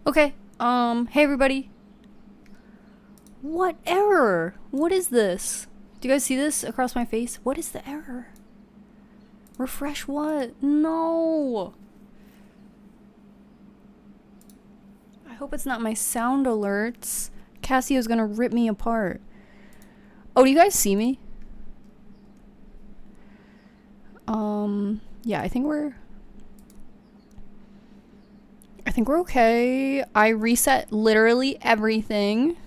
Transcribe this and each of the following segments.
Okay, hey everybody. What error? What is this? Do you guys see this across my face? What is the error? Refresh what? No. I hope it's not my sound alerts. Cassio's gonna rip me apart. Oh, do you guys see me? Yeah, I think we're okay. I reset literally everything.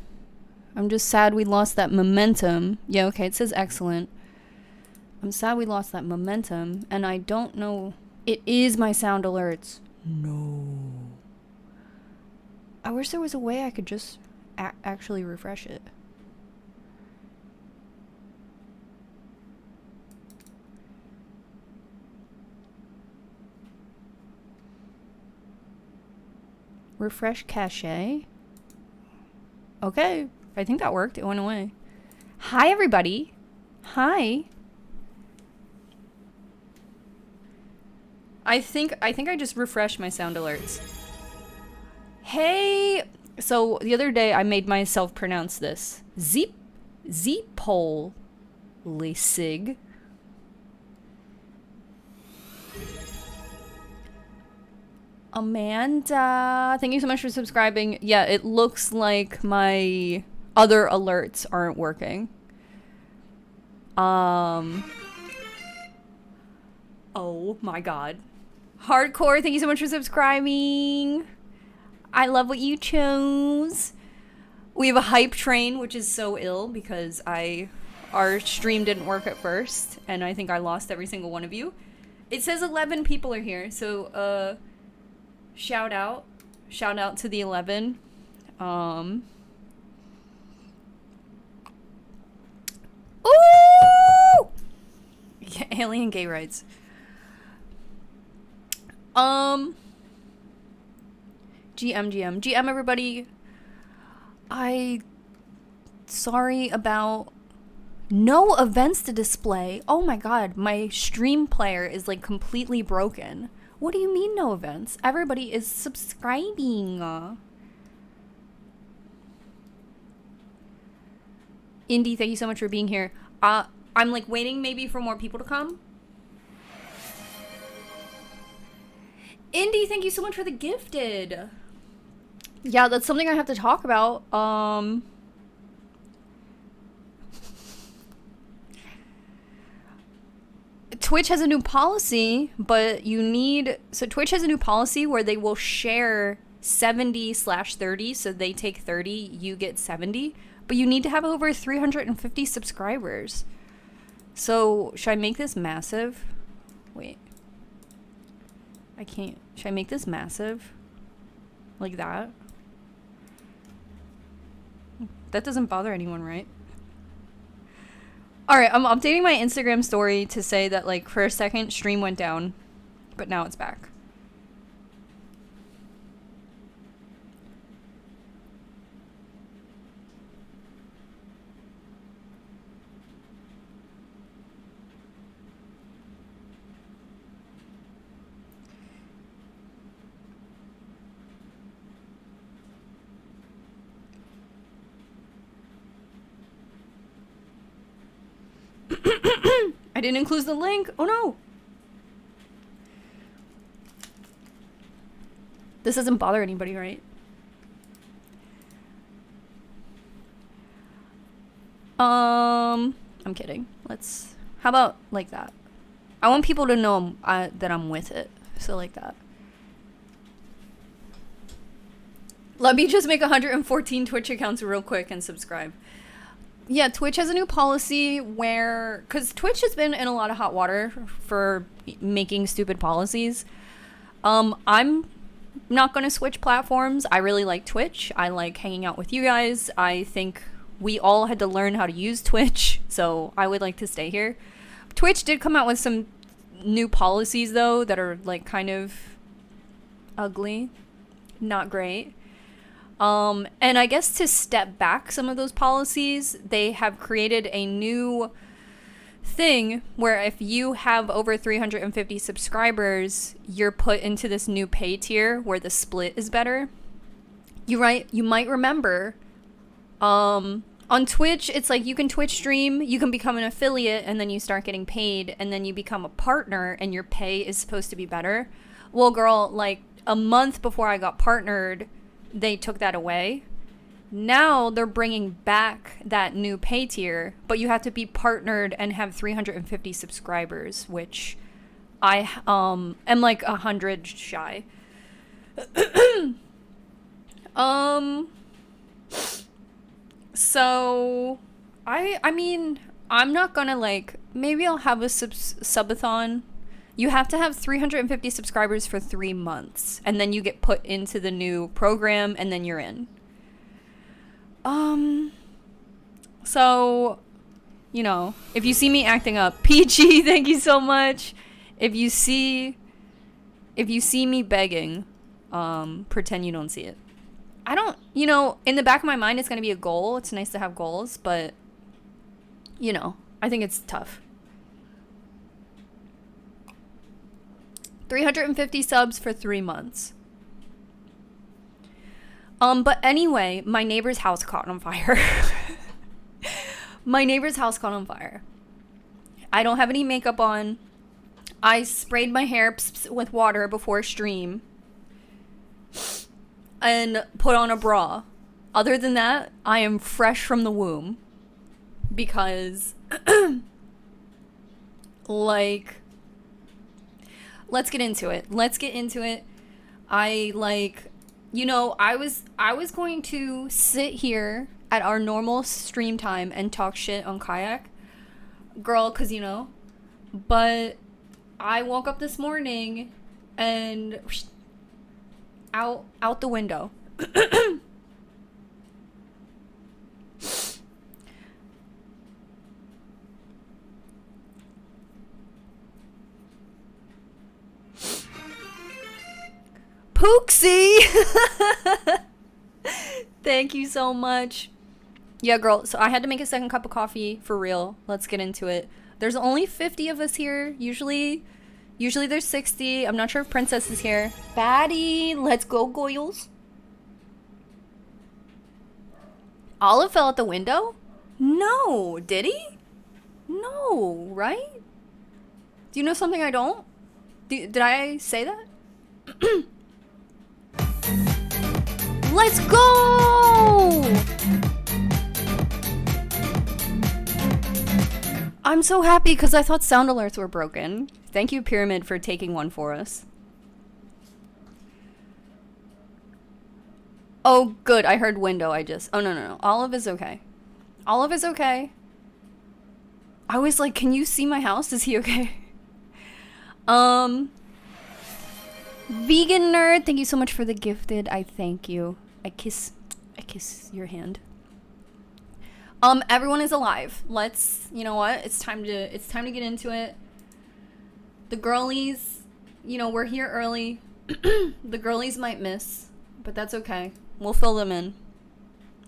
I'm just sad we lost that momentum. Yeah, okay, it says excellent. I'm sad we lost that momentum, and I don't know. It is my sound alerts. No. I wish there was a way I could just actually refresh it. Refresh cache. Okay, I think that worked. It went away. Hi, everybody. Hi. I think I just refreshed my sound alerts. Hey. So the other day I made myself pronounce this. Zeepole Lisig. Amanda, thank you so much for subscribing. Yeah, it looks like my other alerts aren't working. Oh my god. Hardcore, thank you so much for subscribing. I love what you chose. We have a hype train, which is so ill because our stream didn't work at first, and I think I lost every single one of you. It says 11 people are here, so shout out to the 11. Ooh! Yeah, alien gay rights. GM everybody. Sorry about no events to display. Oh my god, my stream player is like completely broken. What do you mean no events? Everybody is subscribing. Indy, thank you so much for being here. I'm like waiting maybe for more people to come. Indy, thank you so much for the gifted. Yeah, that's something I have to talk about. Twitch has a new policy, but Twitch has a new policy where they will share 70/30, so they take 30, you get 70, but you need to have over 350 subscribers. So, should I make this massive? Wait. I can't. Should I make this massive? Like that? That doesn't bother anyone, right? Alright, I'm updating my Instagram story to say that, like, for a second, stream went down, but now it's back. I didn't include the link. Oh no. This doesn't bother anybody, right? I'm kidding. How about like that? I want people to know that I'm with it. So like that. Let me just make 114 Twitch accounts real quick and subscribe. Yeah, Twitch has a new policy where, because Twitch has been in a lot of hot water for making stupid policies. I'm not going to switch platforms. I really like Twitch. I like hanging out with you guys. I think we all had to learn how to use Twitch, so I would like to stay here. Twitch did come out with some new policies, though, that are, like, kind of ugly. Not great. And I guess to step back some of those policies, they have created a new thing where if you have over 350 subscribers, you're put into this new pay tier where the split is better. You might remember, on Twitch, it's like you can Twitch stream, you can become an affiliate, and then you start getting paid, and then you become a partner, and your pay is supposed to be better. Well, girl, like a month before I got partnered, they took that away. Now they're bringing back that new pay tier, but you have to be partnered and have 350 subscribers, which I am like 100 shy. So I mean, I'm not gonna like, maybe I'll have a subathon. You have to have 350 subscribers for 3 months, and then you get put into the new program, and then you're in. So, you know, if you see me acting up, Peachy, thank you so much. If you see me begging, pretend you don't see it. I don't, you know, in the back of my mind, it's going to be a goal. It's nice to have goals, but, you know, I think it's tough. 350 subs for 3 months. But anyway, my neighbor's house caught on fire. My neighbor's house caught on fire. I don't have any makeup on. I sprayed my hair with water before stream and put on a bra. Other than that, I am fresh from the womb because like, let's get into it. I like, you know, I was going to sit here at our normal stream time and talk shit on Kayak, girl, cause you know, but I woke up this morning and out the window. Pooksy! Thank you so much. Yeah, girl, so I had to make a second cup of coffee for real. Let's get into it. There's only 50 of us here. Usually there's 60. I'm not sure if Princess is here. Batty, let's go, Goyles. Olive fell out the window? No, did he? No, right? Do you know something I don't? Did I say that? Let's go! I'm so happy because I thought sound alerts were broken. Thank you, Pyramid, for taking one for us. Oh, good. I heard window. Oh, no. Olive is okay. Olive is okay. I was like, can you see my house? Is he okay? Vegan nerd, thank you so much for the gifted. I thank you. I kiss your hand. Everyone is alive. Let's, you know what? It's time to get into it. The girlies, you know, we're here early. The girlies might miss, but that's okay. We'll fill them in.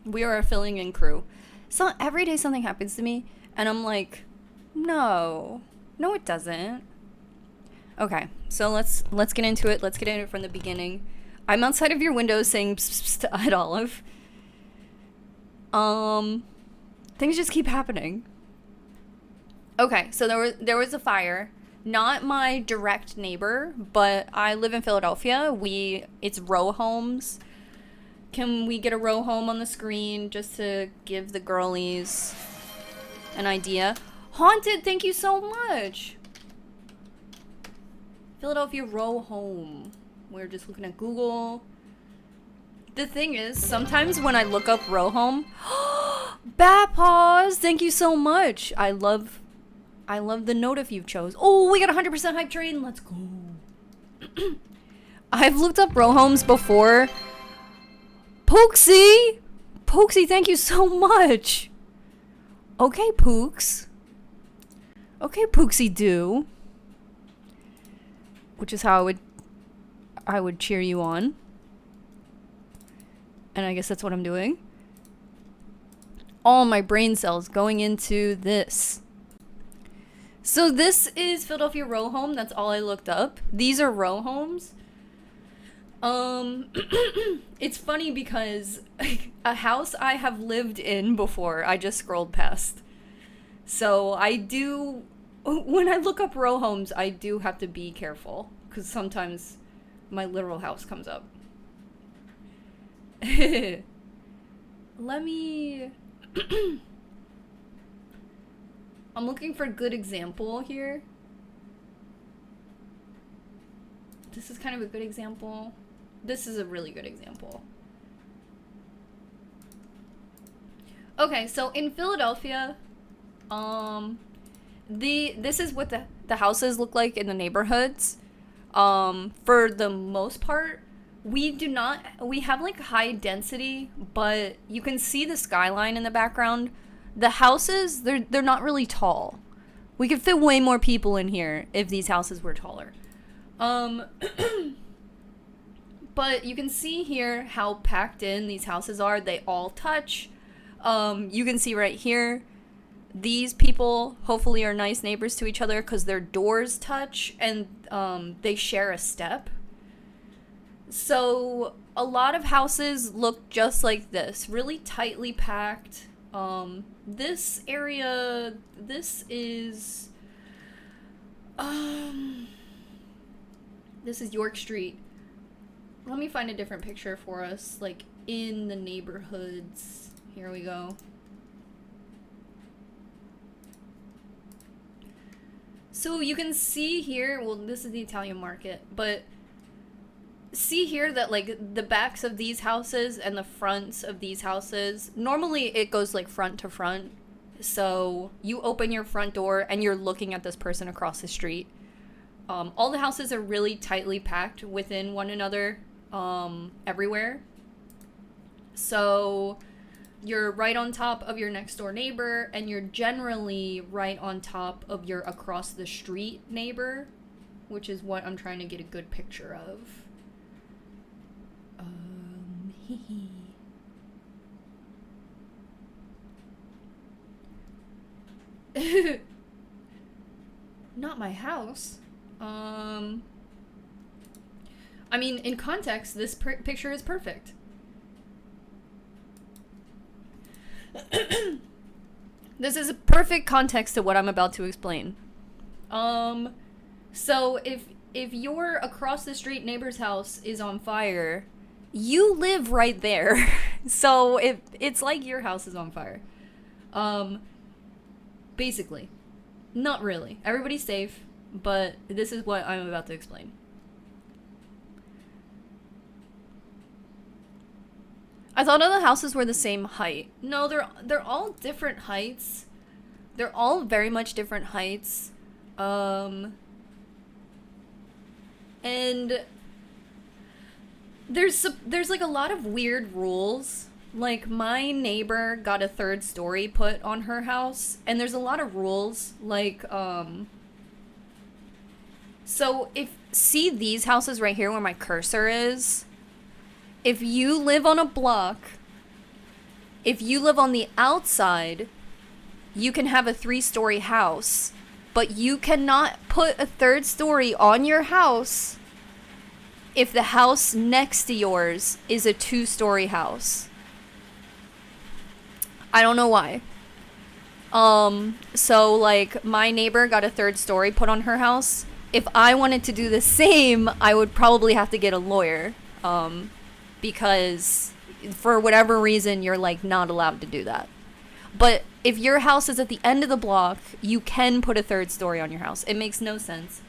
We are a filling in crew. So every day something happens to me, and I'm like, no, it doesn't. Okay, so let's get into it. Let's get into it from the beginning. I'm outside of your window saying psst, psst, at Olive. Things just keep happening. Okay, so there was a fire. Not my direct neighbor, but I live in Philadelphia. It's row homes. Can we get a row home on the screen just to give the girlies an idea? Haunted, thank you so much. Philadelphia row home. We're just looking at Google. The thing is, sometimes when I look up row home, Bat Paws, thank you so much. I love the notif you've chose. Oh, we got 100% hype train. Let's go. I've looked up row homes before. Pooksy, thank you so much. Okay, Pooks. Okay, Pooksy do. Which is how I would cheer you on. And I guess that's what I'm doing. All my brain cells going into this. So this is Philadelphia row home. That's all I looked up. These are row homes. Um, it's funny because a house I have lived in before, I just scrolled past. So I do, when I look up row homes, I do have to be careful because sometimes my literal house comes up. Let me, I'm looking for a good example here. This is kind of a good example. This is a really good example. Okay, so in Philadelphia, this is what the houses look like in the neighborhoods. For the most part, we have like high density, but you can see the skyline in the background. The houses, they're not really tall. We could fit way more people in here if these houses were taller. But you can see here how packed in these houses are. They all touch. You can see right here, these people hopefully are nice neighbors to each other because their doors touch and they share a step. So a lot of houses look just like this, really tightly packed. This area, this is York Street. Let me find a different picture for us, like in the neighborhoods. Here we go. So you can see here, well, this is the Italian market, but see here that like the backs of these houses and the fronts of these houses, normally it goes like front to front. So you open your front door and you're looking at this person across the street. All the houses are really tightly packed within one another, everywhere. So you're right on top of your next door neighbor, and you're generally right on top of your across the street neighbor, which is what I'm trying to get a good picture of. Not my house. I mean, in context, this picture is perfect. This is a perfect context to what I'm about to explain. So if your across the street neighbor's house is on fire, you live right there. So it's like your house is on fire. Basically. Not really. Everybody's safe, but this is what I'm about to explain. I thought all the houses were the same height. No, they're all different heights. They're all very much different heights. And there's like a lot of weird rules. Like my neighbor got a third story put on her house, and there's a lot of rules like so see these houses right here where my cursor is? If you live on a block, if you live on the outside, you can have a 3-story house, but you cannot put a third story on your house if the house next to yours is a 2-story house. I don't know why. So like my neighbor got a 3rd story put on her house. If I wanted to do the same, I would probably have to get a lawyer. Because for whatever reason, you're like not allowed to do that. But if your house is at the end of the block, you can put a 3rd story on your house. It makes no sense.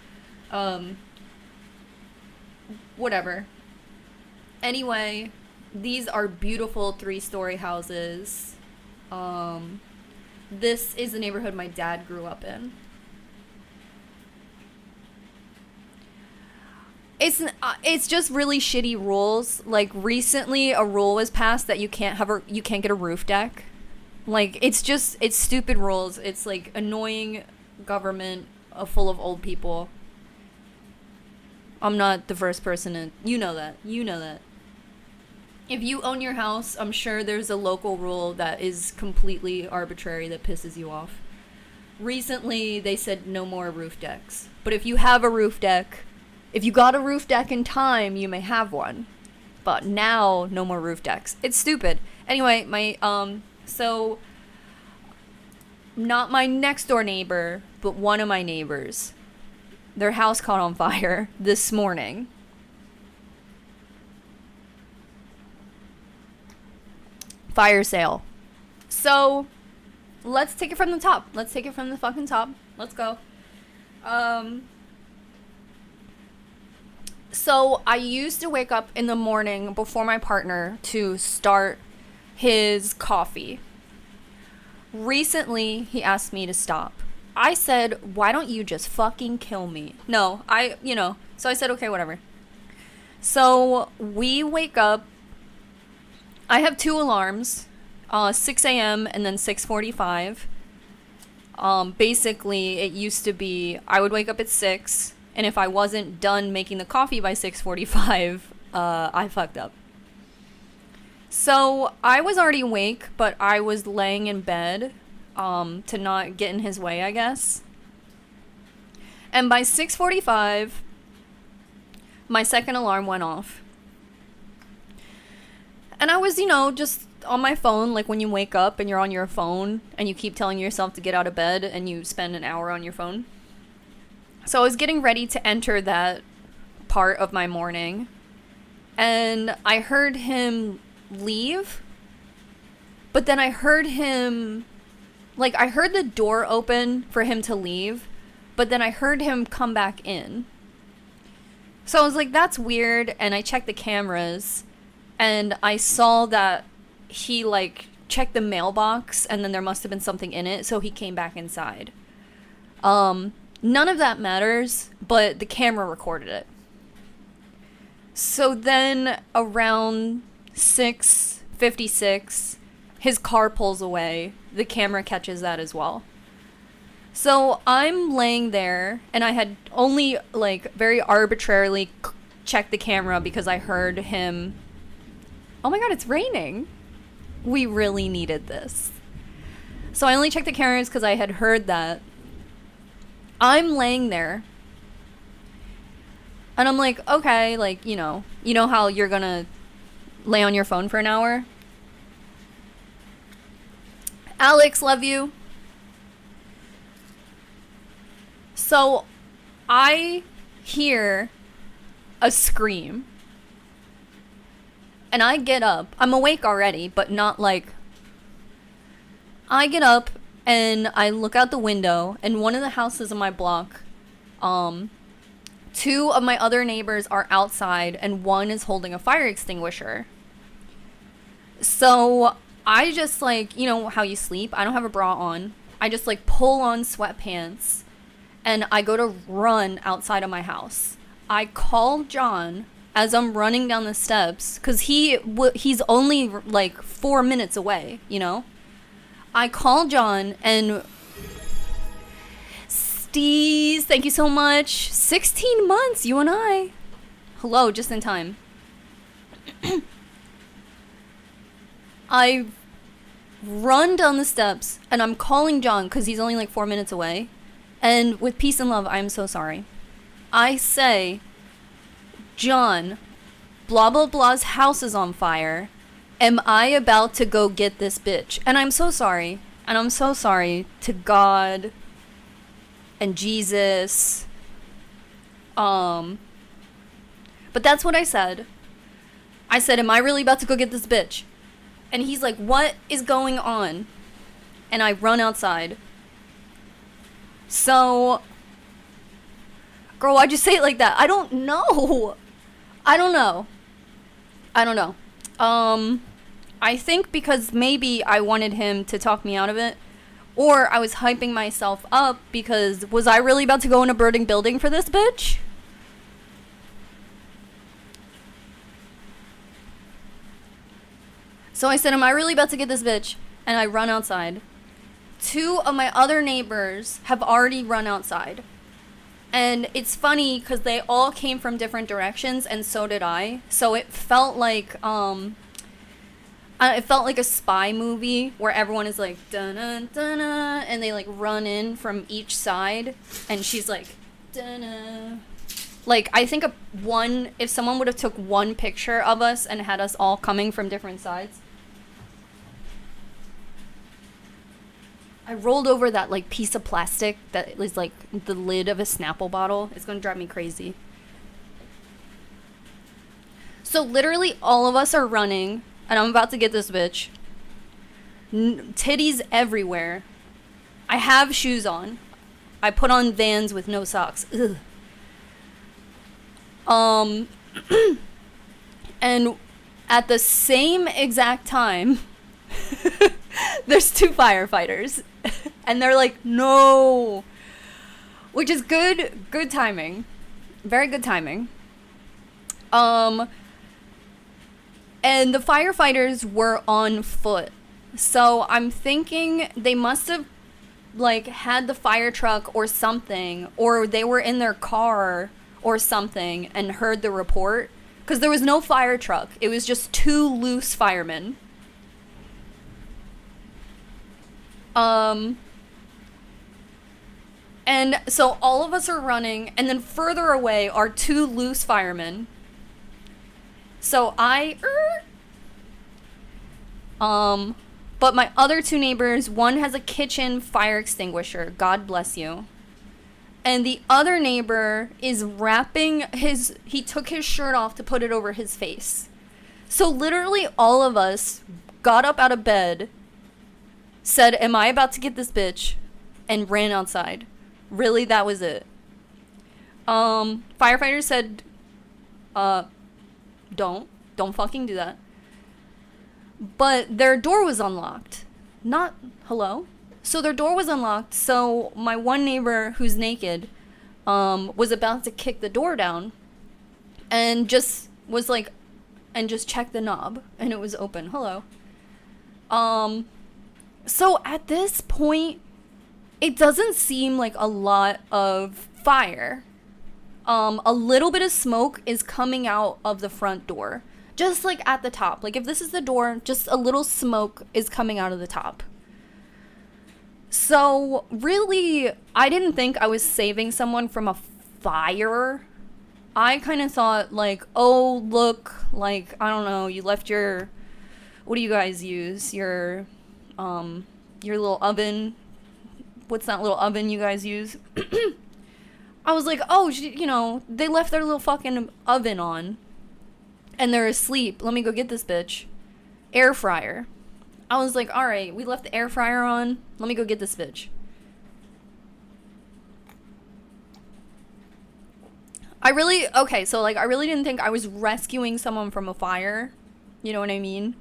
Whatever. Anyway, these are beautiful 3-story houses. This is the neighborhood my dad grew up in. It's just really shitty rules. Like recently a rule was passed that you can't get a roof deck. Like it's stupid rules. It's like annoying government full of old people. I'm not the first person to, you know that. If you own your house, I'm sure there's a local rule that is completely arbitrary that pisses you off. Recently they said no more roof decks. But if you have a roof deck, If you got a roof deck in time, you may have one. But now, no more roof decks. It's stupid. Anyway, so, not my next door neighbor, but one of my neighbors. Their house caught on fire this morning. Fire sale. So, let's take it from the top. Let's take it from the fucking top. Let's go. So I used to wake up in the morning before my partner to start his coffee. Recently, he asked me to stop. I said, why don't you just fucking kill me? No, so I said, okay, whatever. So we wake up. I have 2 alarms, 6 a.m. and then 6:45. Basically, it used to be I would wake up at 6, and if I wasn't done making the coffee by 6:45, I fucked up. So I was already awake, but I was laying in bed to not get in his way, I guess. And by 6:45, my second alarm went off. And I was, just on my phone, like when you wake up and you're on your phone and you keep telling yourself to get out of bed and you spend an hour on your phone. So I was getting ready to enter that part of my morning, and I heard him leave, but then I heard him, I heard the door open for him to leave, but then I heard him come back in. So I was like, that's weird, and I checked the cameras, and I saw that he, checked the mailbox, and then there must have been something in it, so he came back inside. None of that matters, but the camera recorded it. So then around 6:56, his car pulls away. The camera catches that as well. So I'm laying there, and I had only, very arbitrarily checked the camera because I heard him. Oh my god, it's raining. We really needed this. So I only checked the cameras because I had heard that. I'm laying there, and I'm like, okay, you know how you're gonna lay on your phone for an hour? Alex, love you. So I hear a scream, and I get up. I'm awake already, but not I get up and I look out the window, and one of the houses on my block, 2 of my other neighbors are outside, and one is holding a fire extinguisher. So I just how you sleep? I don't have a bra on. I just pull on sweatpants, and I go to run outside of my house. I call John as I'm running down the steps, because he's only 4 minutes away, I call John, and Steez, thank you so much. 16 months, you and I. Hello, just in time. I run down the steps, and I'm calling John because he's only 4 minutes away. And with peace and love, I'm so sorry. I say, John, blah blah blah's house is on fire. Am I about to go get this bitch? And I'm so sorry. And I'm so sorry to God and Jesus. But that's what I said. I said, am I really about to go get this bitch? And he's like, what is going on? And I run outside. So, girl, why'd you say it like that? I don't know. I think because maybe I wanted him to talk me out of it, or I was hyping myself up because was I really about to go in a burning building for this bitch? So I said, am I really about to get this bitch? And I run outside. 2 of my other neighbors have already run outside. And it's funny because they all came from different directions, and so did I. So it felt like a spy movie where everyone is like dun dun and they run in from each side, and she's like dun. Like, I think if someone would have took one picture of us and had us all coming from different sides. I rolled over that, like, piece of plastic that is, like, the lid of a Snapple bottle. It's gonna drive me crazy. So, literally, all of us are running, and I'm about to get this bitch. Titties everywhere. I have shoes on. I put on Vans with no socks. Ugh. And at the same exact time, there's 2 firefighters. And they're like, no. Which is good timing. Very good timing. And the firefighters were on foot. So I'm thinking they must have, like, had the fire truck or something, or they were in their car or something and heard the report. Because there was no fire truck. It was just 2 loose firemen. And so all of us are running, and then further away are 2 loose firemen. So but my other 2 neighbors, one has a kitchen fire extinguisher, God bless you. And the other neighbor is he took his shirt off to put it over his face. So literally all of us got up out of bed, said, am I about to get this bitch? And ran outside. Really, that was it. Firefighters said, don't fucking do that. But their door was unlocked. Hello? So their door was unlocked, so my one neighbor who's naked, was about to kick the door down, and just was like, and just checked the knob, and it was open. Hello. So at this point, it doesn't seem like a lot of fire. A little bit of smoke is coming out of the front door. Just like at the top. Like if this is the door, just a little smoke is coming out of the top. So really, I didn't think I was saving someone from a fire. I kind of thought like, oh, look, like, I don't know, you left your, what do you guys use? Your little oven. What's that little oven you guys use? I was like, oh, they left their little fucking oven on. And they're asleep. Let me go get this bitch. Air fryer. I was like, alright, we left the air fryer on. Let me go get this bitch. I really didn't think I was rescuing someone from a fire. You know what I mean?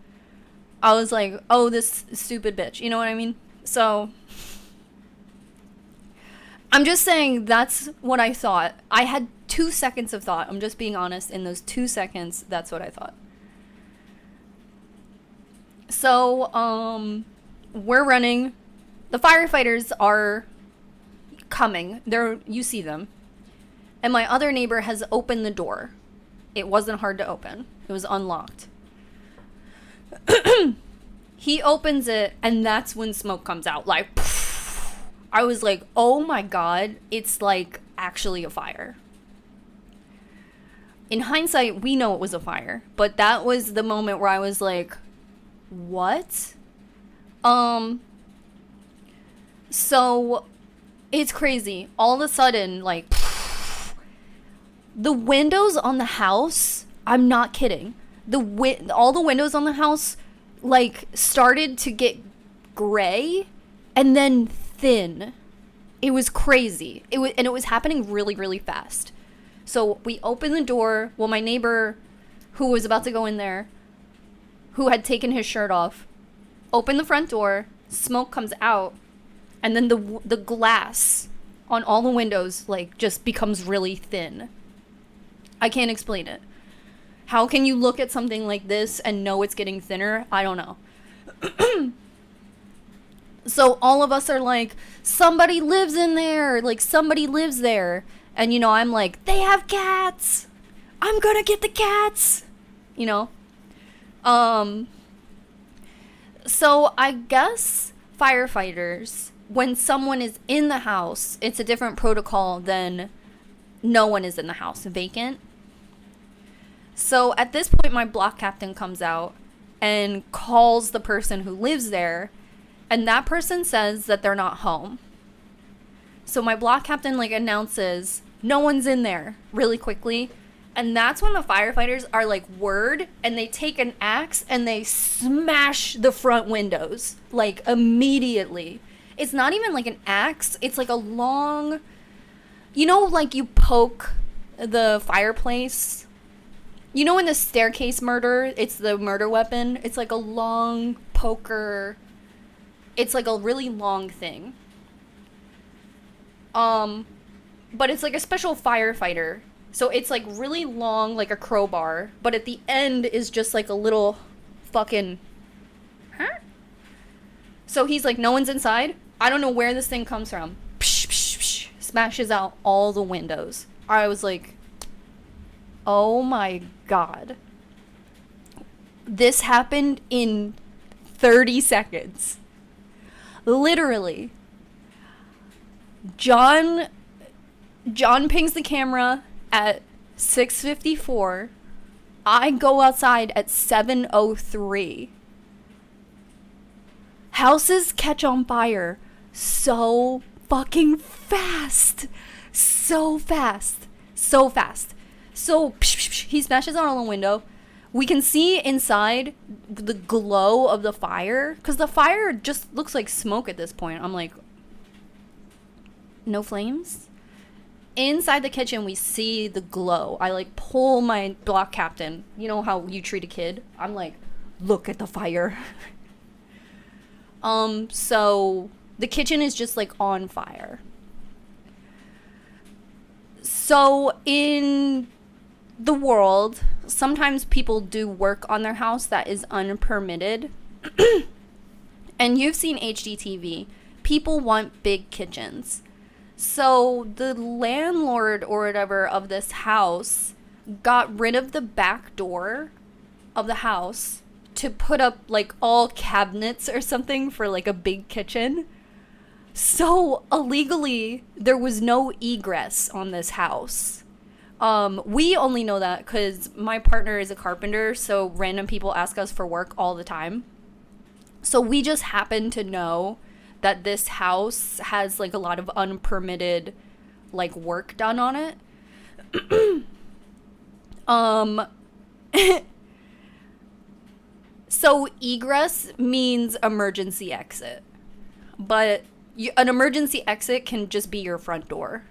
I was like, oh, this stupid bitch. You know what I mean? So I'm just saying that's what I thought. I had 2 seconds of thought. I'm just being honest. In those 2 seconds, that's what I thought. So, we're running. The firefighters are coming. You see them. And my other neighbor has opened the door. It wasn't hard to open. It was unlocked. He opens it, and that's when smoke comes out. Like, I was like, oh my god, it's like actually a fire. In hindsight, we know it was a fire, but that was the moment where I was like, what? So it's crazy. All of a sudden, like, the windows on the house, I'm not kidding. All the windows on the house, like, started to get gray and then thin. It was crazy. It was happening really, really fast. So we opened the door. Well, my neighbor, who was about to go in there, who had taken his shirt off, opened the front door. Smoke comes out, and then the glass on all the windows, like, just becomes really thin. I can't explain it. How can you look at something like this and know it's getting thinner? I don't know. So all of us are like, somebody lives in there. Like, somebody lives there. And, I'm like, they have cats. I'm gonna get the cats. So I guess firefighters, when someone is in the house, it's a different protocol than No one is in the house, vacant. So at this point, my block captain comes out and calls the person who lives there, and that person says that they're not home. So my block captain like announces no one's in there really quickly, and that's when the firefighters are like, word, and they take an axe and they smash the front windows like immediately. It's not even like an axe, it's like a long, you know, like you poke the fireplace. You know, in the staircase murder, it's the murder weapon. It's like a long poker. It's like a really long thing. But it's like a special firefighter. So it's like really long, like a crowbar. But at the end is just like a little fucking... Huh? So he's like, no one's inside. I don't know where this thing comes from. Psh, psh, psh, smashes out all the windows. I was like... Oh my God. This happened in 30 seconds. Literally. John pings the camera at 6:54. I go outside at 7:03. Houses catch on fire so fucking fast. So fast. So fast. So he smashes out on the window. We can see inside the glow of the fire, because the fire just looks like smoke at this point. I'm like, no flames? Inside the kitchen, we see the glow. I like pull my block captain. You know how you treat a kid? I'm like, look at the fire. So the kitchen is just like on fire. So in the world, sometimes people do work on their house that is unpermitted. And you've seen HGTV. People want big kitchens. So the landlord or whatever of this house got rid of the back door of the house to put up like all cabinets or something for like a big kitchen. So illegally, there was no egress on this house. We only know that because my partner is a carpenter, so random people ask us for work all the time. So we just happen to know that this house has like a lot of unpermitted like work done on it. So egress means emergency exit, but an emergency exit can just be your front door.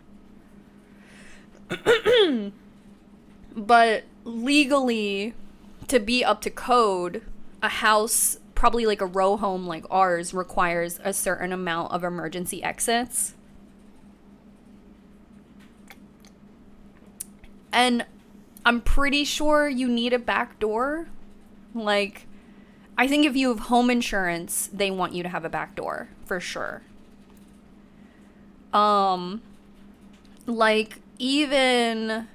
But legally, to be up to code, a house, probably like a row home like ours, requires a certain amount of emergency exits. And I'm pretty sure you need a back door. Like, I think if you have home insurance, they want you to have a back door, for sure. Like, even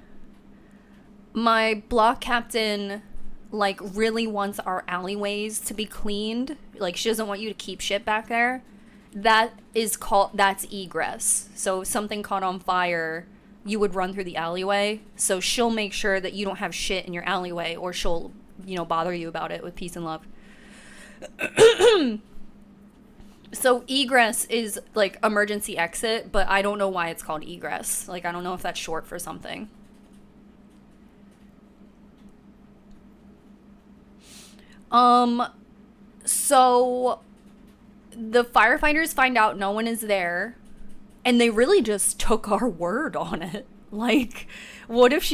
my block captain like really wants our alleyways to be cleaned. Like, she doesn't want you to keep shit back there. That's egress. So if something caught on fire, you would run through the alleyway. So she'll make sure that you don't have shit in your alleyway, or she'll, bother you about it with peace and love. So egress is like emergency exit, but I don't know why it's called egress. Like, I don't know if that's short for something. So the firefighters find out no one is there, and they really just took our word on it. Like, what if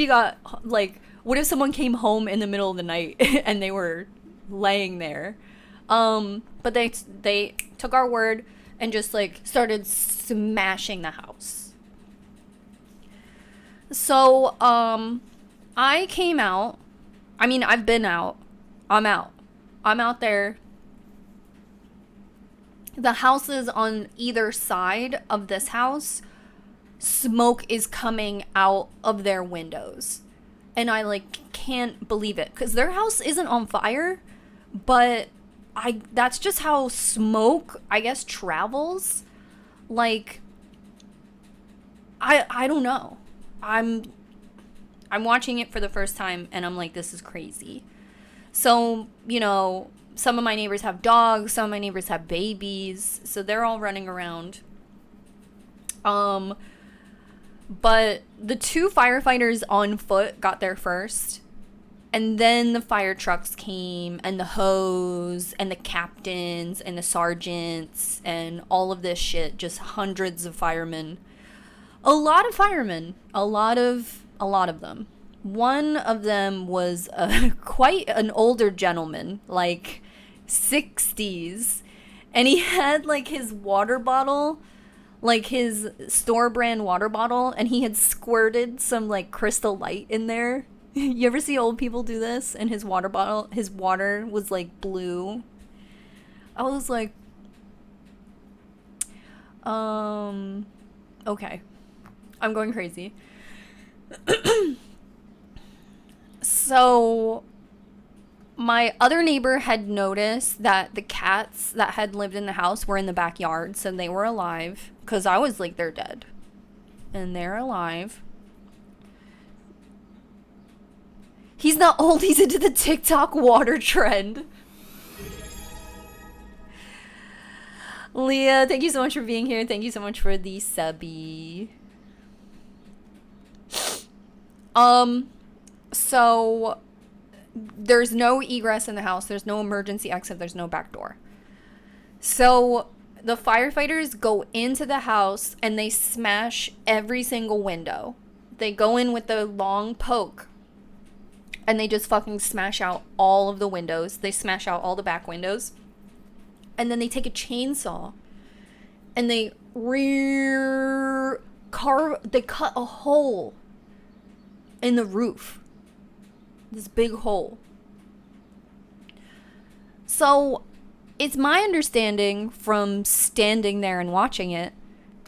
what if someone came home in the middle of the night and they were laying there? But they took our word and just like started smashing the house. So, I came out. I mean, I've been out. I'm out there. The houses on either side of this house, smoke is coming out of their windows. And I like can't believe it, because their house isn't on fire, but that's just how smoke, I guess, travels. Like, I don't know. I'm watching it for the first time and I'm like, this is crazy. So, you know, some of my neighbors have dogs, some of my neighbors have babies, so they're all running around. But the 2 firefighters on foot got there first. And then the fire trucks came, and the hose, and the captains, and the sergeants, and all of this shit. Just hundreds of firemen. A lot of firemen. A lot of them. One of them was quite an older gentleman, like 60s. And he had, like, his water bottle, like his store brand water bottle, and he had squirted some, like, crystal light in there. You ever see old people do this? And his water bottle, his water was like blue. I was like, okay. I'm going crazy. So, my other neighbor had noticed that the cats that had lived in the house were in the backyard, so they were alive. Because I was like, they're dead. And they're alive. He's not old, he's into the TikTok water trend. Leah, thank you so much for being here. Thank you so much for the subby. So there's no egress in the house. There's no emergency exit. There's no back door. So the firefighters go into the house and they smash every single window. They go in with the long poke. And they just fucking smash out all of the windows. They smash out all the back windows. And then they take a chainsaw. And they cut a hole in the roof. This big hole. So, it's my understanding from standing there and watching it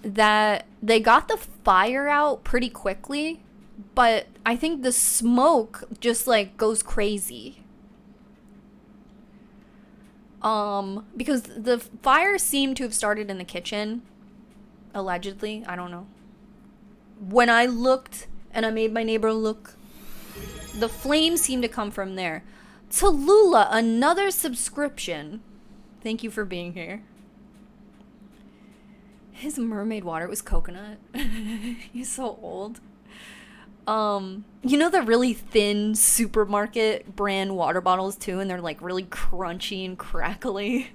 that they got the fire out pretty quickly. But I think the smoke just, like, goes crazy. Because the fire seemed to have started in the kitchen. Allegedly. I don't know. When I looked and I made my neighbor look, the flames seemed to come from there. Tallulah, another subscription. Thank you for being here. His mermaid water was coconut. He's so old. You know the really thin supermarket brand water bottles too, and they're like really crunchy and crackly.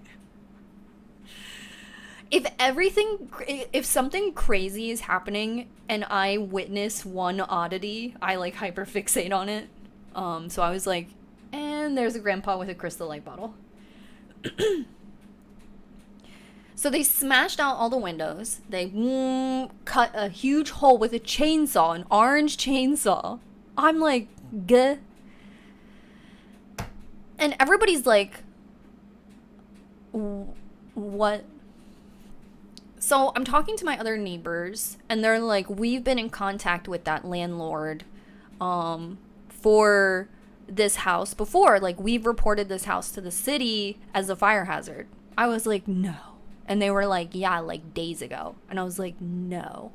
If something crazy is happening and I witness one oddity, I like hyperfixate on it. So I was like, and there's a grandpa with a crystal light bottle. So they smashed out all the windows. They cut a huge hole with a chainsaw, an orange chainsaw. I'm like, gah. And everybody's like, what? So I'm talking to my other neighbors, and they're like, we've been in contact with that landlord for this house before. Like, we've reported this house to the city as a fire hazard. I was like, no. And they were like, yeah, like days ago. And I was like, no.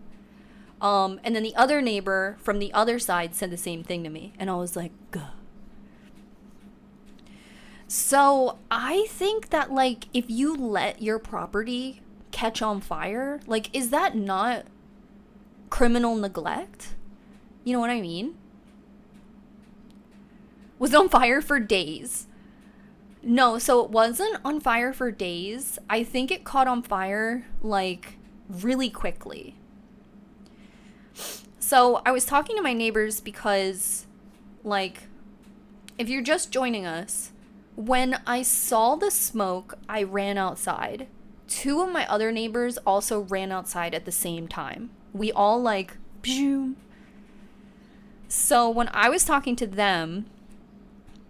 And then the other neighbor from the other side said the same thing to me. And I was like, gah. So I think that, like, if you let your property catch on fire, like, is that not criminal neglect? You know what I mean? Was on fire for days. No, so it wasn't on fire for days. I think it caught on fire, like, really quickly. So I was talking to my neighbors because, like, if you're just joining us, when I saw the smoke, I ran outside. 2 of my other neighbors also ran outside at the same time. We all, like, pshoo. So when I was talking to them,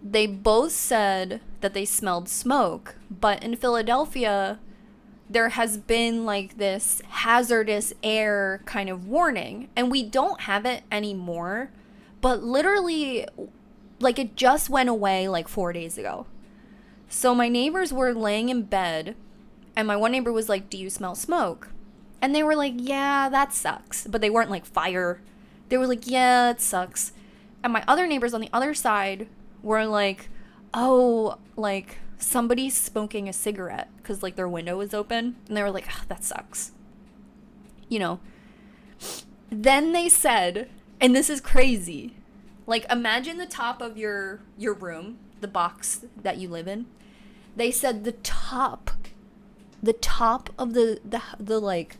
they both said that they smelled smoke, but in Philadelphia, there has been like this hazardous air kind of warning, and we don't have it anymore, but literally, like, it just went away like 4 days ago. So my neighbors were laying in bed, and my one neighbor was like, do you smell smoke? And they were like, yeah, that sucks. But they weren't like fire They were like, yeah, it sucks. And my other neighbors on the other side were like, oh, like, somebody's smoking a cigarette because, like, their window was open. And they were like, oh, that sucks. You know. Then they said, and this is crazy, like, imagine the top of your room, the box that you live in. They said the top of the like,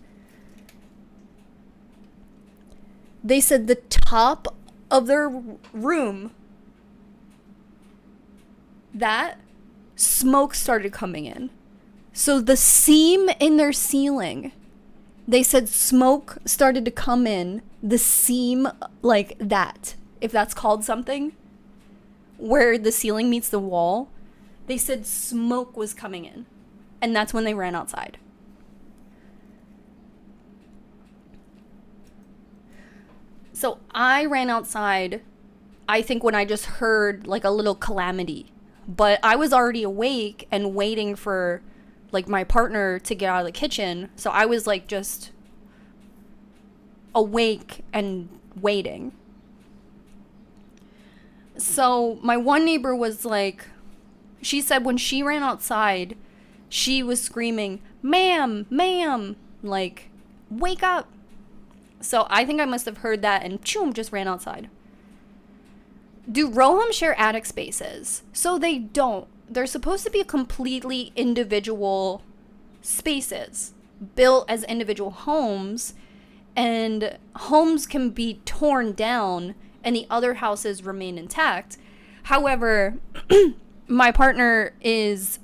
they said the top of their room, that smoke started coming in. So the seam in their ceiling, they said smoke started to come in the seam, like that, if that's called something, where the ceiling meets the wall. They said smoke was coming in. And that's when they ran outside. So I ran outside, I think, when I just heard like a little calamity. But I was already awake and waiting for like my partner to get out of the kitchen. So I was like just awake and waiting. So my one neighbor was like, she said when she ran outside, she was screaming, ma'am, like, wake up. So I think I must have heard that and choom, just ran outside. Do row homes share attic spaces? So they don't. They're supposed to be completely individual spaces built as individual homes, and homes can be torn down and the other houses remain intact. However, my partner is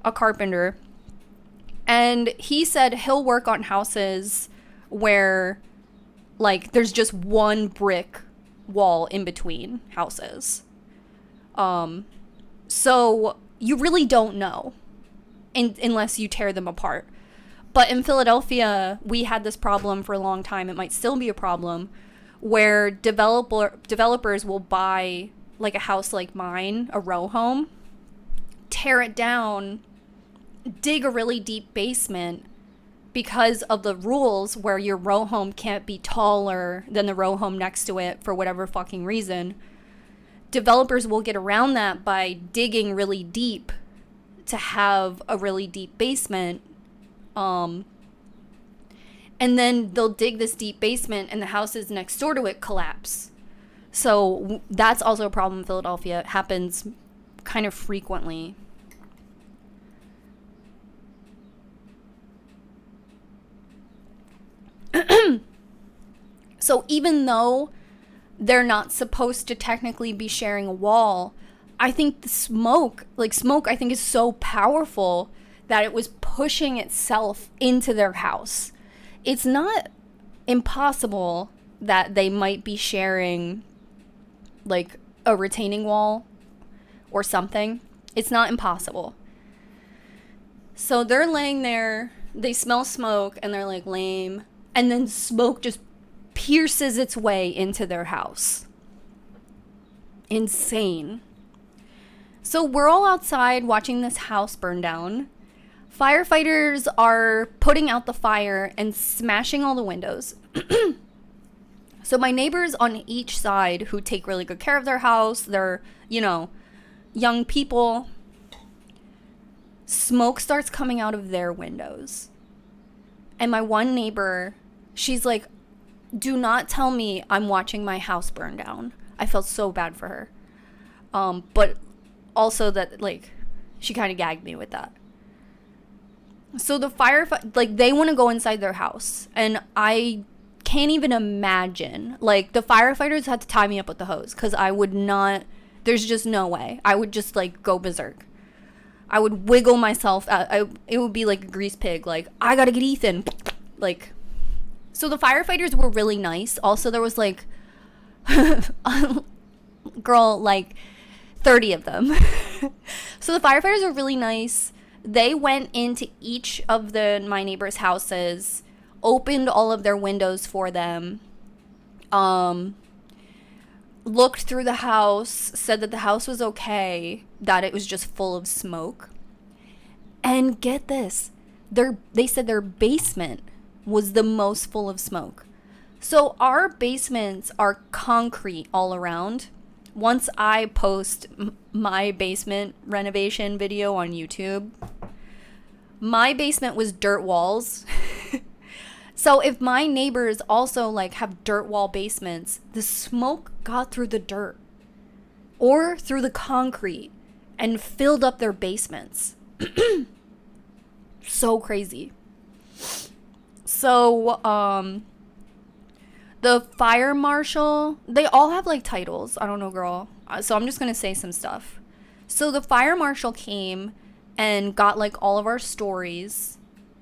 a carpenter, and he said he'll work on houses where like there's just one brick wall in between houses. So you really don't know unless you tear them apart. But in Philadelphia, we had this problem for a long time. It might still be a problem where developers will buy like a house like mine, a row home, tear it down, dig a really deep basement because of the rules where your row home can't be taller than the row home next to it for whatever fucking reason. Developers will get around that by digging really deep to have a really deep basement. And then they'll dig this deep basement and the houses next door to it collapse. So that's also a problem in Philadelphia. It happens kind of frequently. So even though they're not supposed to technically be sharing a wall, I think the smoke I think is so powerful that it was pushing itself into their house. It's not impossible that they might be sharing like a retaining wall or something. It's not impossible. So they're laying there, they smell smoke, and they're like, lame. And then smoke just pierces its way into their house. Insane. So we're all outside watching this house burn down. Firefighters are putting out the fire and smashing all the windows. So my neighbors on each side who take really good care of their house, they're, young people, smoke starts coming out of their windows. And my one neighbor, she's like, do not tell me I'm watching my house burn down. I felt so bad for her. But also that, like, she kind of gagged me with that. So the they want to go inside their house. And I can't even imagine. Like, the firefighters had to tie me up with the hose because I would not, there's just no way. I would just, like, go berserk. I would wiggle myself out. It would be like a grease pig. Like, I gotta get Ethan. Like, so the firefighters were really nice. Also, there was, like, girl, like, 30 of them. So the firefighters were really nice. They went into each of my neighbors' houses, opened all of their windows for them, looked through the house, said that the house was okay, that it was just full of smoke. And get this, they said their basement was the most full of smoke. So our basements are concrete all around. Once I post my basement renovation video on YouTube, my basement was dirt walls. So if my neighbors also like have dirt wall basements, the smoke got through the dirt or through the concrete and filled up their basements. So crazy. So the fire marshal, they all have like titles. I don't know, girl. So I'm just going to say some stuff. So the fire marshal came and got like all of our stories.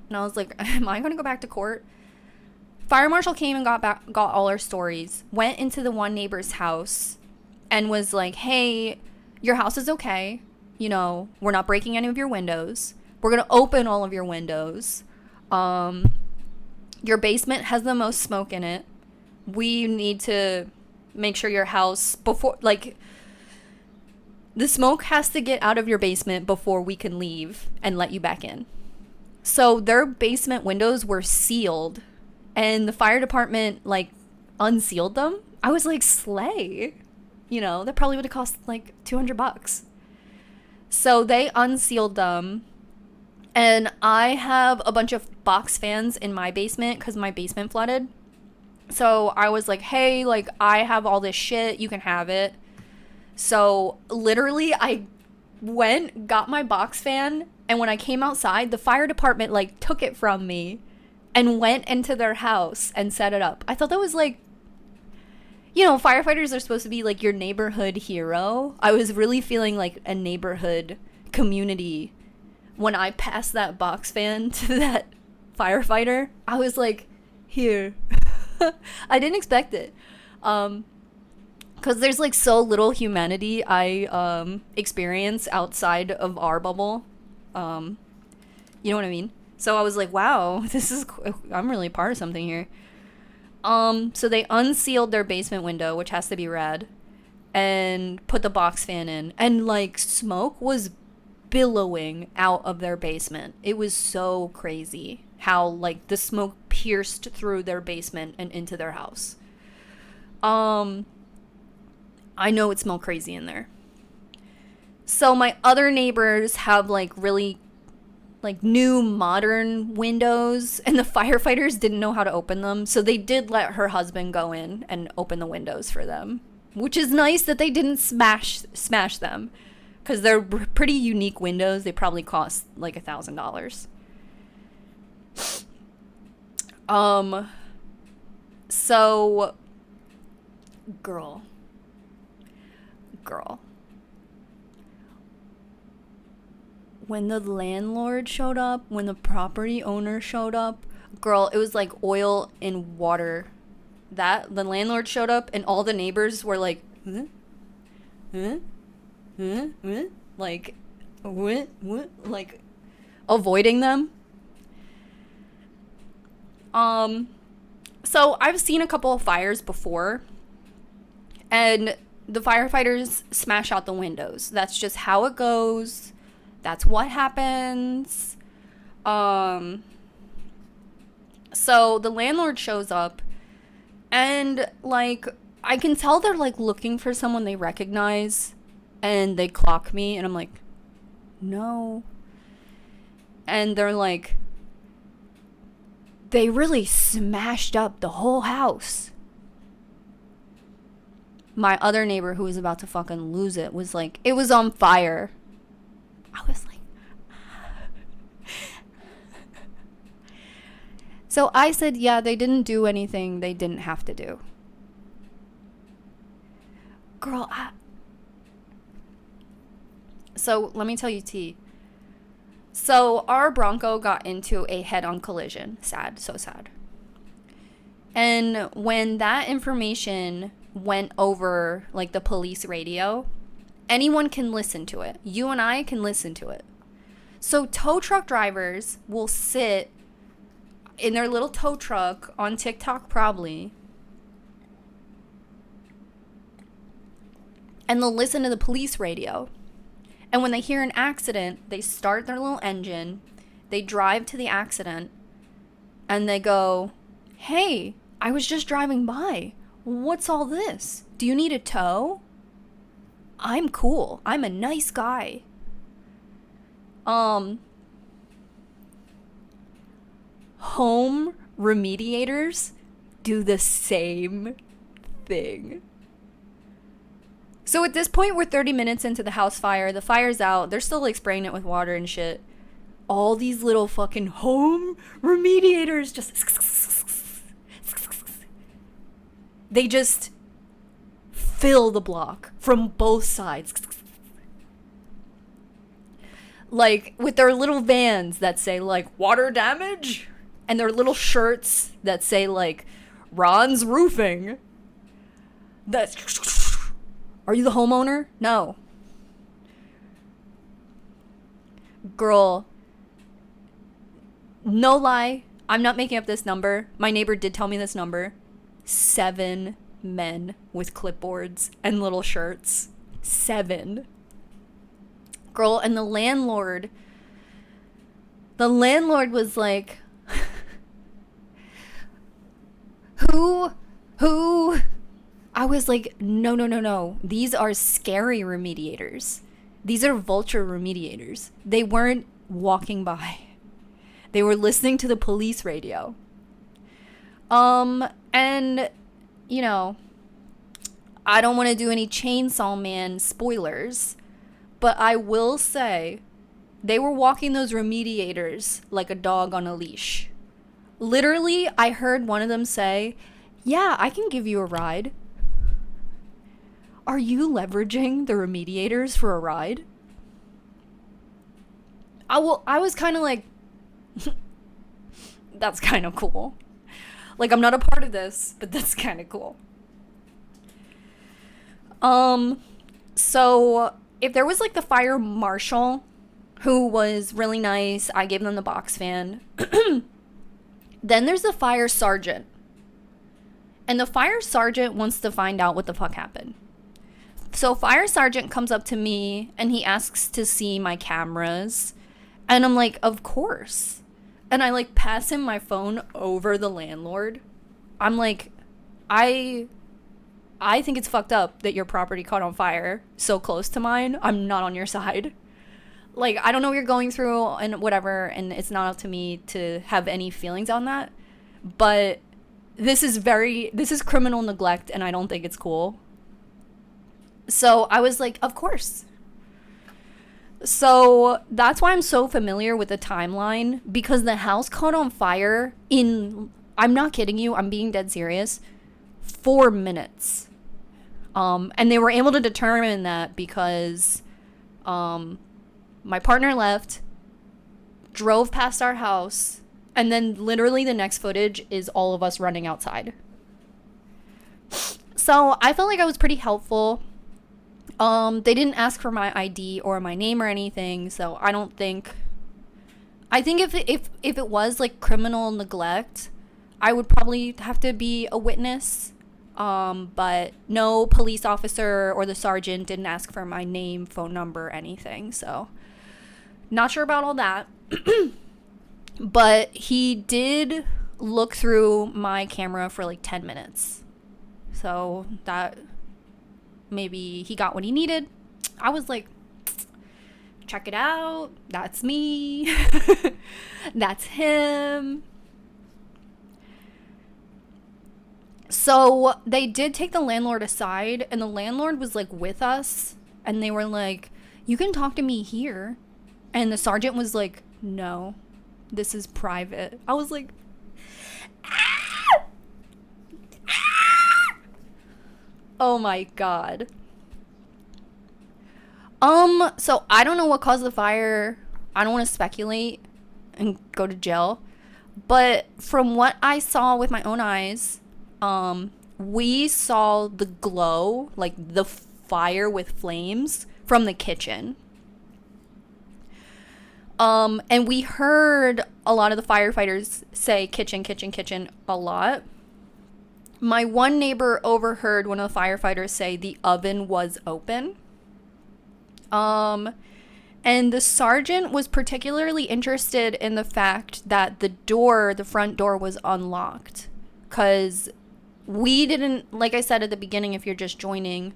And I was like, am I going to go back to court? Fire marshal came and got all our stories, went into the one neighbor's house and was like, hey, your house is okay. You know, we're not breaking any of your windows. We're going to open all of your windows. Your basement has the most smoke in it. We need to make sure your house before, like, the smoke has to get out of your basement before we can leave and let you back in. So their basement windows were sealed and the fire department, like, unsealed them. I was like, slay. You know, that probably would have cost like $200. So they unsealed them. And I have a bunch of box fans in my basement because my basement flooded. So I was like, hey, like, I have all this shit. You can have it. So literally, I went, got my box fan. And when I came outside, the fire department, like, took it from me and went into their house and set it up. I thought that was, like, you know, firefighters are supposed to be, like, your neighborhood hero. I was really feeling like a neighborhood community when I passed that box fan to that firefighter. I was like, here. I didn't expect it. Because there's like so little humanity I experience outside of our bubble. You know what I mean? So I was like, wow, I'm really part of something here. So they unsealed their basement window, which has to be rad, and put the box fan in. And like smoke was billowing out of their basement. It was so crazy how like the smoke pierced through their basement and into their house. I know it smelled crazy in there. So my other neighbors have like really like new modern windows and the firefighters didn't know how to open them. So they did let her husband go in and open the windows for them, which is nice that they didn't smash them because they're pretty unique windows. They probably cost like $1,000. So girl, when the landlord showed up, when the property owner showed up, girl, it was like oil and water. That the landlord showed up and all the neighbors were like, like, what, like, avoiding them. So I've seen a couple of fires before, and the firefighters smash out the windows. That's just how it goes. That's what happens. So the landlord shows up, and like I can tell they're like looking for someone they recognize, and they clock me, and I'm like, no. And they're like, they really smashed up the whole house. My other neighbor, who was about to fucking lose it, was like, it was on fire. I was like, so I said, yeah, they didn't do anything they didn't have to do. Girl, so let me tell you tea. So our Bronco got into a head-on collision. Sad, so sad. And when that information went over like the police radio, anyone can listen to it. You and I can listen to it. So tow truck drivers will sit in their little tow truck on TikTok probably, and they'll listen to the police radio. And when they hear an accident, they start their little engine, they drive to the accident, and they go, hey, I was just driving by. What's all this? Do you need a tow? I'm cool. I'm a nice guy. Home remediators do the same thing. So at this point, we're 30 minutes into the house fire. The fire's out. They're still like spraying it with water and shit. All these little fucking home remediators just... They just fill the block from both sides. Like, with their little vans that say, like, water damage. And their little shirts that say, like, Ron's Roofing. That's... Are you the homeowner? No. Girl. No lie. I'm not making up this number. My neighbor did tell me this number. 7 men with clipboards and little shirts. 7. Girl, and the landlord was like, who? I was like, no. These are scary remediators. These are Vulture remediators. They weren't walking by. They were listening to the police radio. And, you know, I don't want to do any Chainsaw Man spoilers, but I will say they were walking those remediators like a dog on a leash. Literally, I heard one of them say, "Yeah, I can give you a ride." Are you leveraging the remediators for a ride? I was kind of like, that's kind of cool. Like, I'm not a part of this, but that's kind of cool. So if there was like the fire marshal who was really nice, I gave them the box fan. Then there's the fire sergeant. And the fire sergeant wants to find out what the fuck happened. So fire sergeant comes up to me and he asks to see my cameras. And I'm like, of course. And I like pass him my phone over the landlord. I'm like, I think it's fucked up that your property caught on fire so close to mine. I'm not on your side. Like, I don't know what you're going through and whatever, and it's not up to me to have any feelings on that. But this is criminal neglect, and I don't think it's cool. So I was like, of course. So that's why I'm so familiar with the timeline, because the house caught on fire in, I'm not kidding you, I'm being dead serious, 4 minutes. And they were able to determine that because my partner left, drove past our house, and then literally the next footage is all of us running outside. So I felt like I was pretty helpful. They didn't ask for my ID or my name or anything, so I think if it was like criminal neglect, I would probably have to be a witness. But no police officer or the sergeant didn't ask for my name, phone number, anything, so not sure about all that. But he did look through my camera for like 10 minutes. So that maybe he got what he needed. I was like, check it out. That's me. That's him. So they did take the landlord aside, and the landlord was like with us, and they were like, you can talk to me here. And the sergeant was like, no, this is private. I was like, ah! Ah! Oh my God. So I don't know what caused the fire. I don't want to speculate and go to jail. But from what I saw with my own eyes, we saw the glow, like the fire with flames from the kitchen. And we heard a lot of the firefighters say kitchen, kitchen, kitchen a lot. My one neighbor overheard one of the firefighters say the oven was open. And the sergeant was particularly interested in the fact that the front door was unlocked. because we didn't, like I said at the beginning, if you're just joining,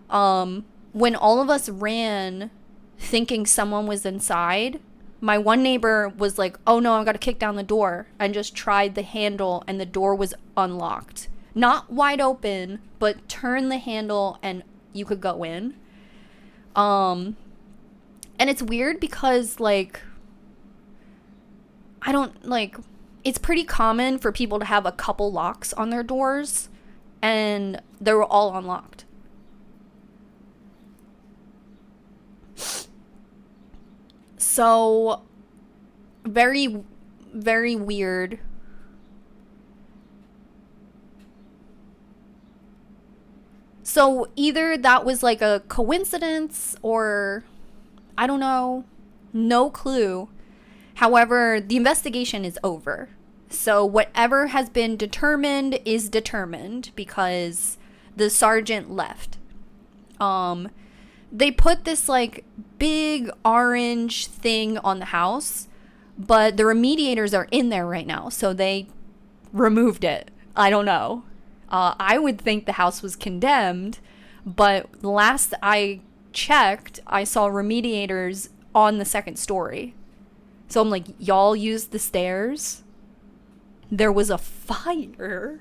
when all of us ran thinking someone was inside, my one neighbor was like, oh no, I've got to kick down the door, and just tried the handle, and the door was unlocked. Not wide open, but turn the handle and you could go in. And it's weird because, like, I don't, like, it's pretty common for people to have a couple locks on their doors, and they were all unlocked. So, very, very weird. So, either that was like a coincidence or I don't know. No clue. However, the investigation is over. So, whatever has been determined is determined because the sergeant left. They put this like big orange thing on the house, but the remediators are in there right now, so they removed it. I don't know. I would think the house was condemned, but last I checked, I saw remediators on the second story. So I'm like, y'all used the stairs? There was a fire.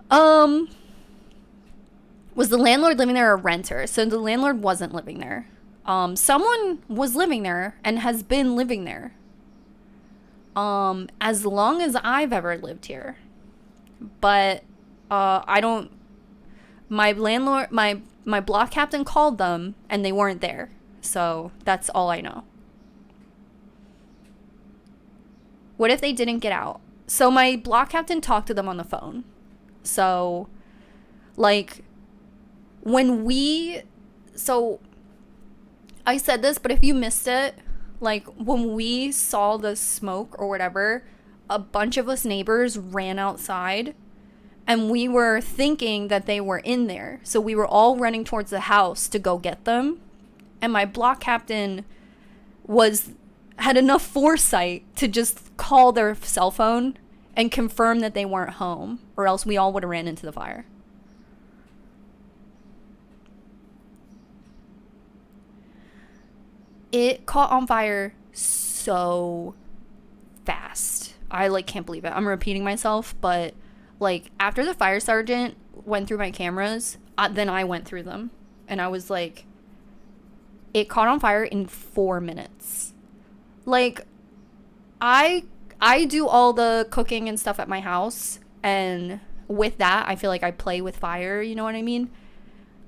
Was the landlord living there or a renter? So the landlord wasn't living there. Someone was living there and has been living there. As long as I've ever lived here. But, I don't, my landlord, my block captain called them and they weren't there. So that's all I know. What if they didn't get out? So my block captain talked to them on the phone. So, like, so I said this, but if you missed it, like, when we saw the smoke or whatever, a bunch of us neighbors ran outside and we were thinking that they were in there. So we were all running towards the house to go get them. And my block captain had enough foresight to just call their cell phone and confirm that they weren't home, or else we all would have ran into the fire. It caught on fire so fast. I, like, can't believe it. I'm repeating myself, but, like, after the fire sergeant went through my cameras, then I went through them. And I was like, it caught on fire in 4 minutes. Like, I do all the cooking and stuff at my house, and with that, I feel like I play with fire, you know what I mean?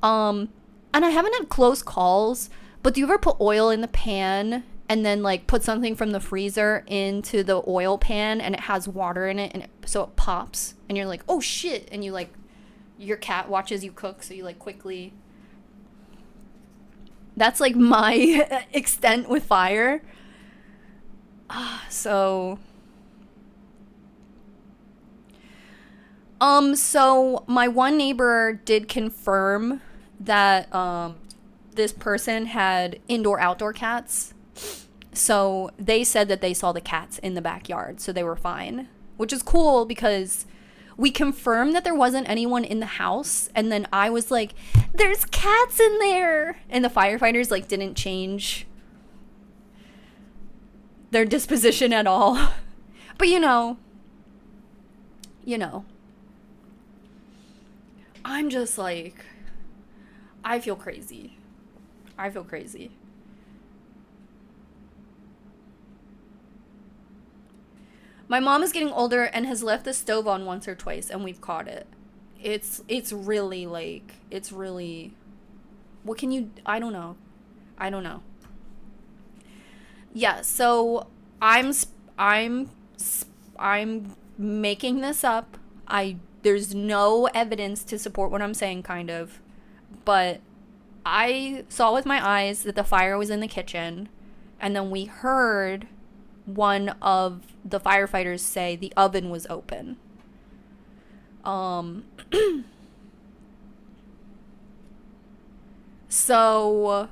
And I haven't had close calls, but do you ever put oil in the pan and then, like, put something from the freezer into the oil pan and it has water in it, and so it pops and you're like, oh shit, and you, like, your cat watches you cook, so you, like, quickly. That's, like, my extent with fire. So my one neighbor did confirm that this person had indoor-outdoor cats. So they said that they saw the cats in the backyard, so they were fine. Which is cool because we confirmed that there wasn't anyone in the house, and then I was like, there's cats in there! And the firefighters, like, didn't change their disposition at all. But you know, I'm just like, I feel crazy. My mom is getting older and has left the stove on once or twice, and we've caught it. It's really, like, what can you, I don't know. Yeah, so I'm making this up. There's no evidence to support what I'm saying, kind of. But I saw with my eyes that the fire was in the kitchen, and then we heard one of the firefighters say the oven was open. So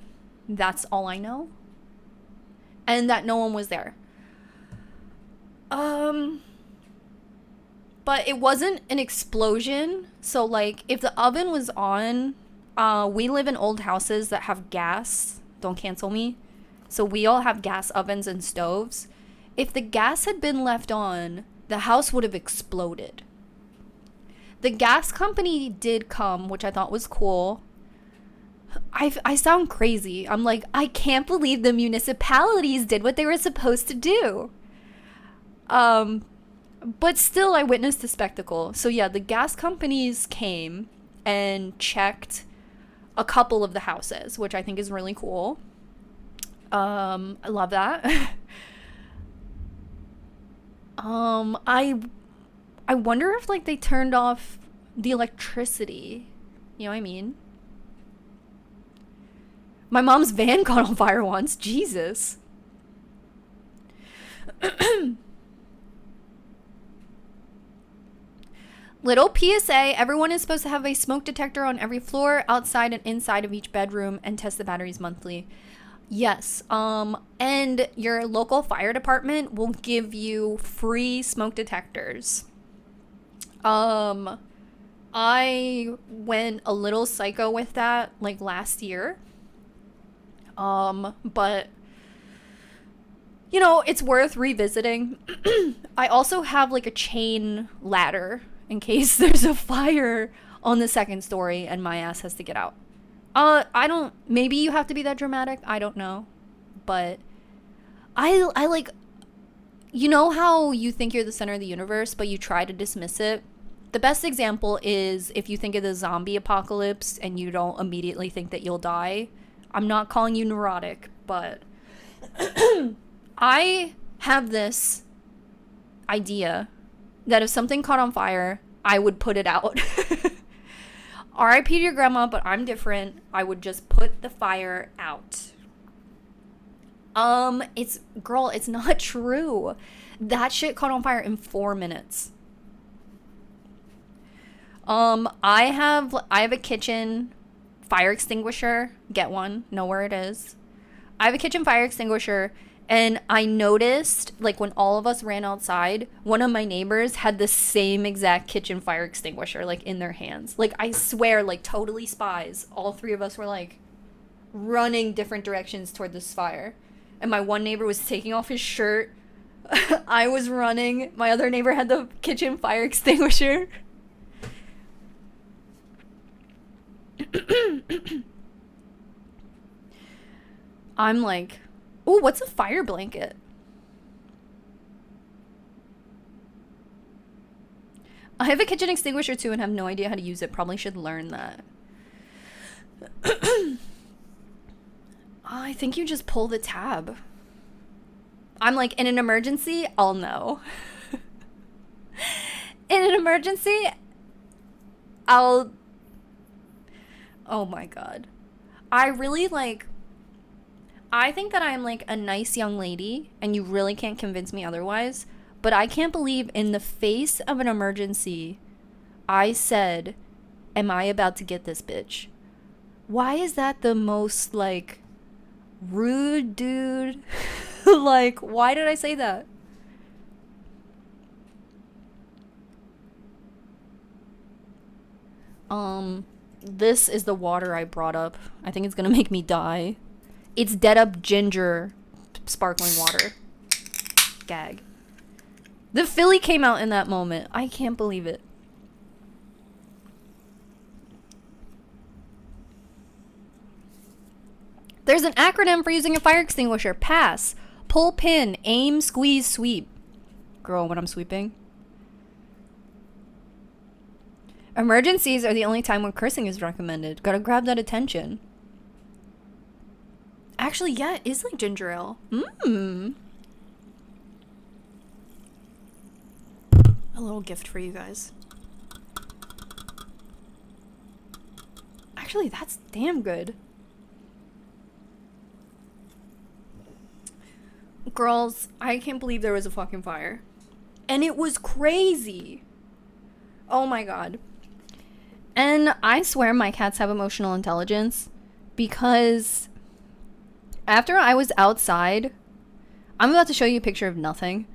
that's all I know. And that no one was there. But it wasn't an explosion. So, like, if the oven was on, we live in old houses that have gas. Don't cancel me. So we all have gas ovens and stoves. If the gas had been left on, the house would have exploded. The gas company did come, which I thought was cool. I sound crazy. I'm like, I can't believe the municipalities did what they were supposed to do. But still, I witnessed the spectacle. So yeah, the gas companies came and checked a couple of the houses, which I think is really cool. I love that. I wonder if, like, they turned off the electricity. You know what I mean? My mom's van caught on fire once. Jesus. Little PSA, everyone is supposed to have a smoke detector on every floor, outside and inside of each bedroom, and test the batteries monthly. Yes, and your local fire department will give you free smoke detectors. I went a little psycho with that, like, last year. But, you know, it's worth revisiting. I also have, like, a chain ladder in case there's a fire on the second story and my ass has to get out. Maybe you have to be that dramatic. I don't know. But I like, you know how you think you're the center of the universe, but you try to dismiss it? The best example is if you think of the zombie apocalypse and you don't immediately think that you'll die. I'm not calling you neurotic, but I have this idea that if something caught on fire, I would put it out. R.I.P. to your grandma, but I'm different. I would just put the fire out. It's not true. That shit caught on fire in 4 minutes. I have a kitchen fire extinguisher. Get one. Know where it is. I have a kitchen fire extinguisher, and I noticed, like, when all of us ran outside, one of my neighbors had the same exact kitchen fire extinguisher, like, in their hands. Like, I swear, like, totally spies. All three of us were, like, running different directions toward this fire. And my one neighbor was taking off his shirt. I was running. My other neighbor had the kitchen fire extinguisher. I'm like, ooh, what's a fire blanket? I have a kitchen extinguisher too and have no idea how to use it. Probably should learn that. I think you just pull the tab. I'm like, in an emergency, I'll know. In an emergency, oh my god. I think that I'm, like, a nice young lady, and you really can't convince me otherwise, but I can't believe in the face of an emergency, I said, am I about to get this bitch? Why is that the most, like, rude dude? Like, why did I say that? This is the water I brought up. I think it's gonna make me die. It's dead up ginger sparkling water. Gag. The Philly came out in that moment. I can't believe it. There's an acronym for using a fire extinguisher. Pass. Pull pin. Aim. Squeeze. Sweep. Girl, when I'm sweeping. Emergencies are the only time when cursing is recommended. Gotta grab that attention. Actually, yeah, it is like ginger ale. A little gift for you guys. Actually, that's damn good. Girls, I can't believe there was a fucking fire. And it was crazy. Oh my god. And I swear my cats have emotional intelligence, because after I was outside, I'm about to show you a picture of nothing,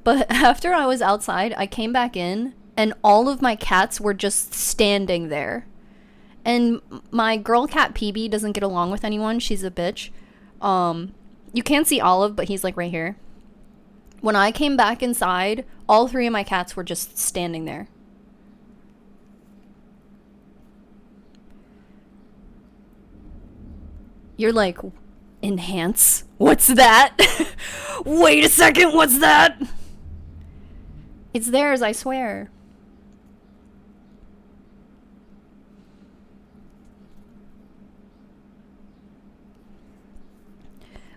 but after I was outside, I came back in and all of my cats were just standing there. And my girl cat PB doesn't get along with anyone. She's a bitch. You can't see Olive, but he's like right here. When I came back inside, all 3 of my cats were just standing there. You're like, enhance? What's that? Wait a second, what's that? It's theirs, I swear.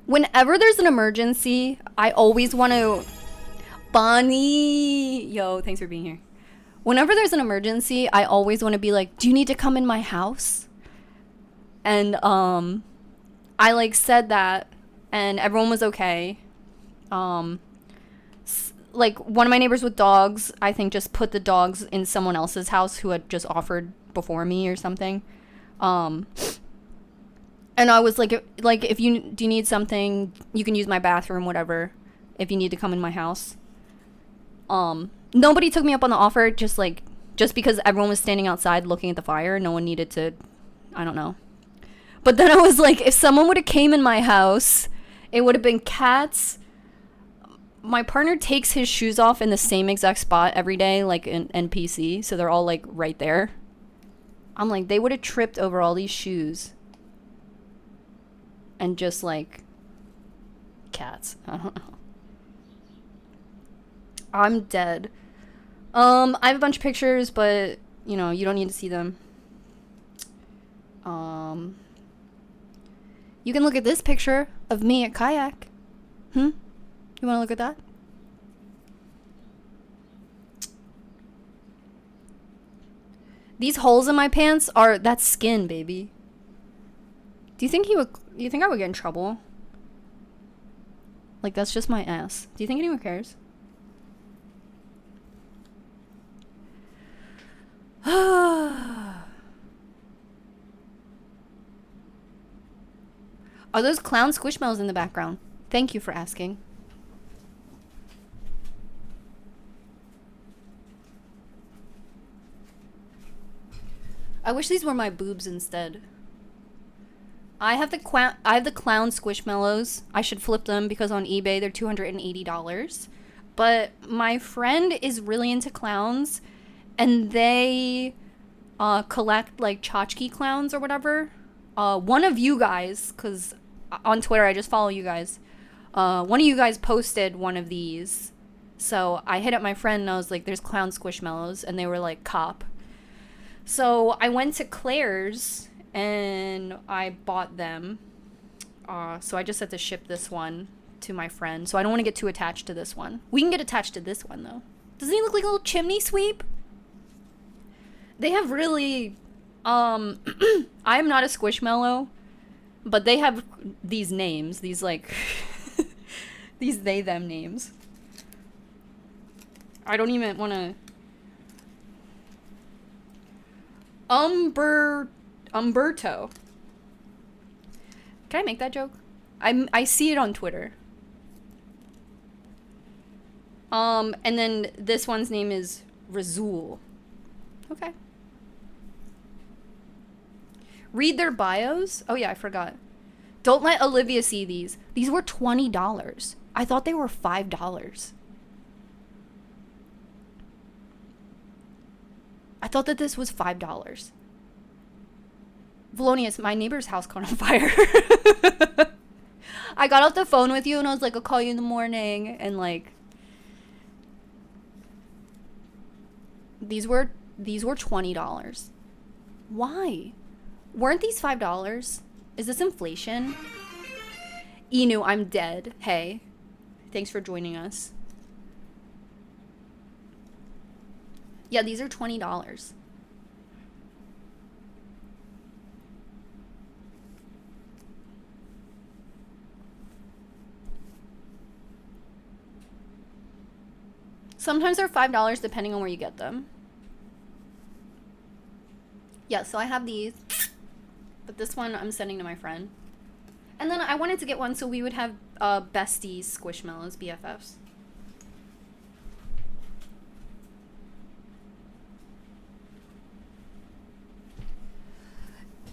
Whenever there's an emergency, I always want to... Bonnie! Yo, thanks for being here. Whenever there's an emergency, I always want to be like, do you need to come in my house? And, I, like, said that, and everyone was okay. Like, one of my neighbors with dogs, I think, just put the dogs in someone else's house who had just offered before me or something. And I was like, if you do you need something, you can use my bathroom, whatever, if you need to come in my house. Nobody took me up on the offer, just because everyone was standing outside looking at the fire, no one needed to, I don't know. But then I was like, if someone would have came in my house, it would have been cats. My partner takes his shoes off in the same exact spot every day, like in NPC, so they're all like right there. I'm like, they would have tripped over all these shoes. And just like cats. I don't know. I'm dead. I have a bunch of pictures, but you know, you don't need to see them. You can look at this picture of me at Kayak. You want to look at that? These holes in my pants are, that's skin, baby. Do you think I would get in trouble? Like, that's just my ass. Do you think anyone cares? Are those clown Squishmallows in the background? Thank you for asking. I wish these were my boobs instead. I have the clown Squishmallows. I should flip them because on eBay they're $280. But my friend is really into clowns, and they collect like tchotchke clowns or whatever. One of you guys, because on Twitter I just follow you guys. One of you guys posted one of these, so I hit up my friend and I was like, "There's clown Squishmallows," and they were like, "Cop." So I went to Claire's and I bought them. So I just had to ship this one to my friend. So I don't want to get too attached to this one. We can get attached to this one though. Doesn't he look like a little chimney sweep? They have really... I'm not a Squishmallow, but they have these names. These like... these they, them names. I don't even want to... Umberto. Can I make that joke? I see it on Twitter. And then this one's name is Razul. Okay. Read their bios? Oh yeah, I forgot. Don't let Olivia see these. These were $20. I thought they were $5. I thought that this was $5. Valonius, my neighbor's house caught on fire. I got off the phone with you and I was like, I'll call you in the morning. And like, these were $20. Why? Weren't these $5? Is this inflation? Inu, I'm dead. Hey, thanks for joining us. Yeah, these are $20. Sometimes they're $5 depending on where you get them. Yeah, so I have these. But this one I'm sending to my friend. And then I wanted to get one so we would have besties, Squishmallows, BFFs.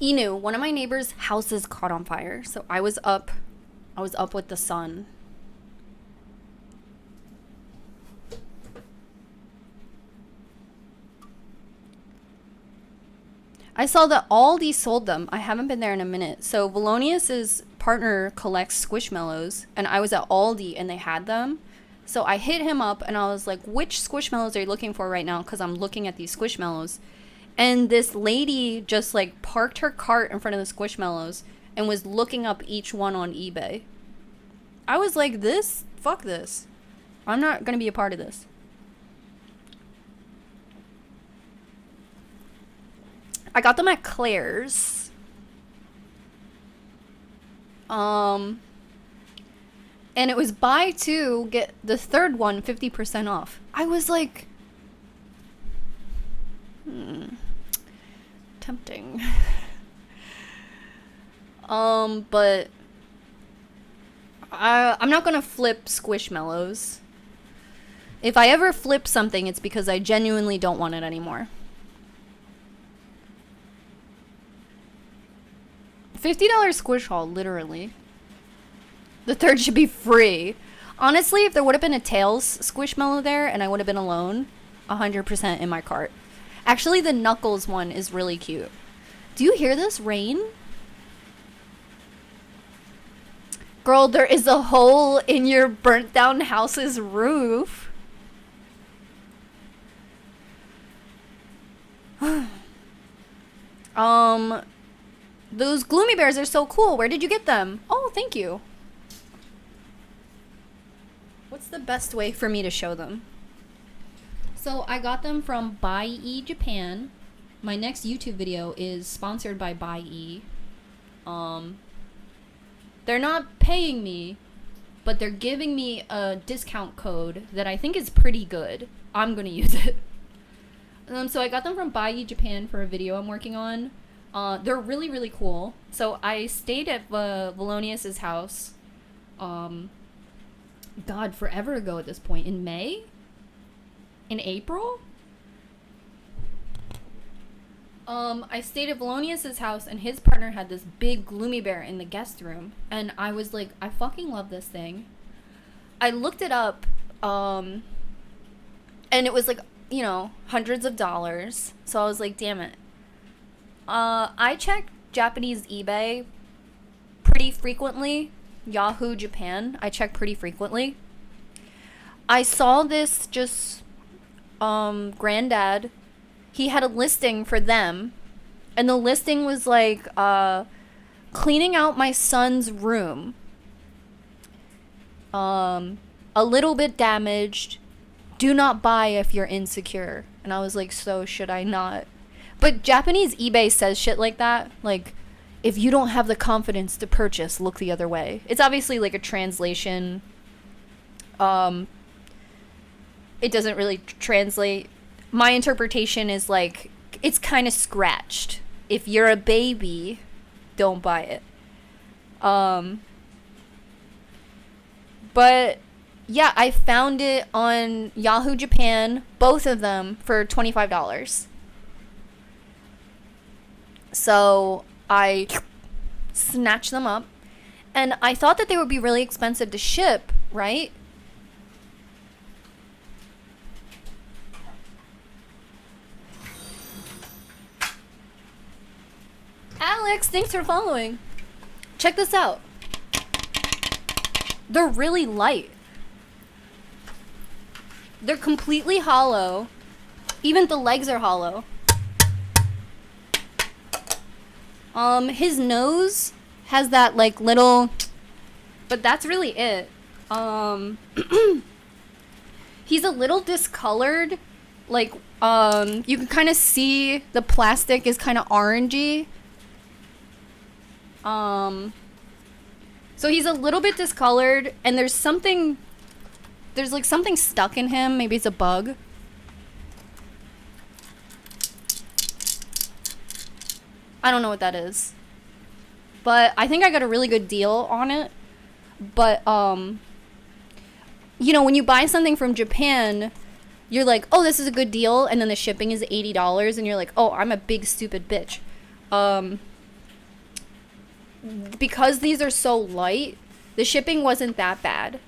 Inu, one of my neighbors' houses caught on fire. So I was up with the sun. I saw that Aldi sold them. I haven't been there in a minute. So Valonius's partner collects Squishmallows, and I was at Aldi and they had them. So I hit him up and I was like, which Squishmallows are you looking for right now? Because I'm looking at these Squishmallows. And this lady just like parked her cart in front of the Squishmallows and was looking up each one on eBay. I was like, fuck this. I'm not going to be a part of this. I got them at Claire's. And it was buy two, get the third one 50% off. I was like, tempting. But I'm not gonna flip Squishmallows. If I ever flip something, it's because I genuinely don't want it anymore. $50 squish haul, literally. The third should be free. Honestly, if there would have been a Tails Squishmallow there and I would have been alone, 100% in my cart. Actually, the Knuckles one is really cute. Do you hear this rain? Girl, there is a hole in your burnt down house's roof. Those gloomy bears are so cool. Where did you get them? Oh, thank you. What's the best way for me to show them? So I got them from Buy-E Japan. My next YouTube video is sponsored by Buy-E. They're not paying me, but they're giving me a discount code that I think is pretty good. I'm gonna use it. So I got them from Buy-E Japan for a video I'm working on. They're really, really cool. So I stayed at Valonius's house. God, forever ago at this point. In May? In April? I stayed at Valonius's house and his partner had this big gloomy bear in the guest room. And I was like, I fucking love this thing. I looked it up, and it was like, you know, hundreds of dollars. So I was like, damn it. I check Japanese eBay pretty frequently. Yahoo Japan, I check pretty frequently. I saw this just, granddad, he had a listing for them, and the listing was like, cleaning out my son's room. A little bit damaged. Do not buy if you're insecure. And I was like, so should I not? But Japanese eBay says shit like that. Like, if you don't have the confidence to purchase, look the other way. It's obviously like a translation. It doesn't really translate. My interpretation is like, it's kind of scratched. If you're a baby, don't buy it. But yeah, I found it on Yahoo Japan, both of them, for $25. So I snatched them up, and I thought that they would be really expensive to ship, right? Alex, thanks for following. Check this out. They're really light. They're completely hollow. Even the legs are hollow. His nose has that like little, but that's really it. He's a little discolored, like, you can kind of see the plastic is kind of orangey. So he's a little bit discolored, and there's like something stuck in him. Maybe it's a bug. I don't know what that is. But I think I got a really good deal on it. But, you know, when you buy something from Japan, you're like, oh, this is a good deal. And then the shipping is $80. And you're like, oh, I'm a big stupid bitch. because these are so light, the shipping wasn't that bad.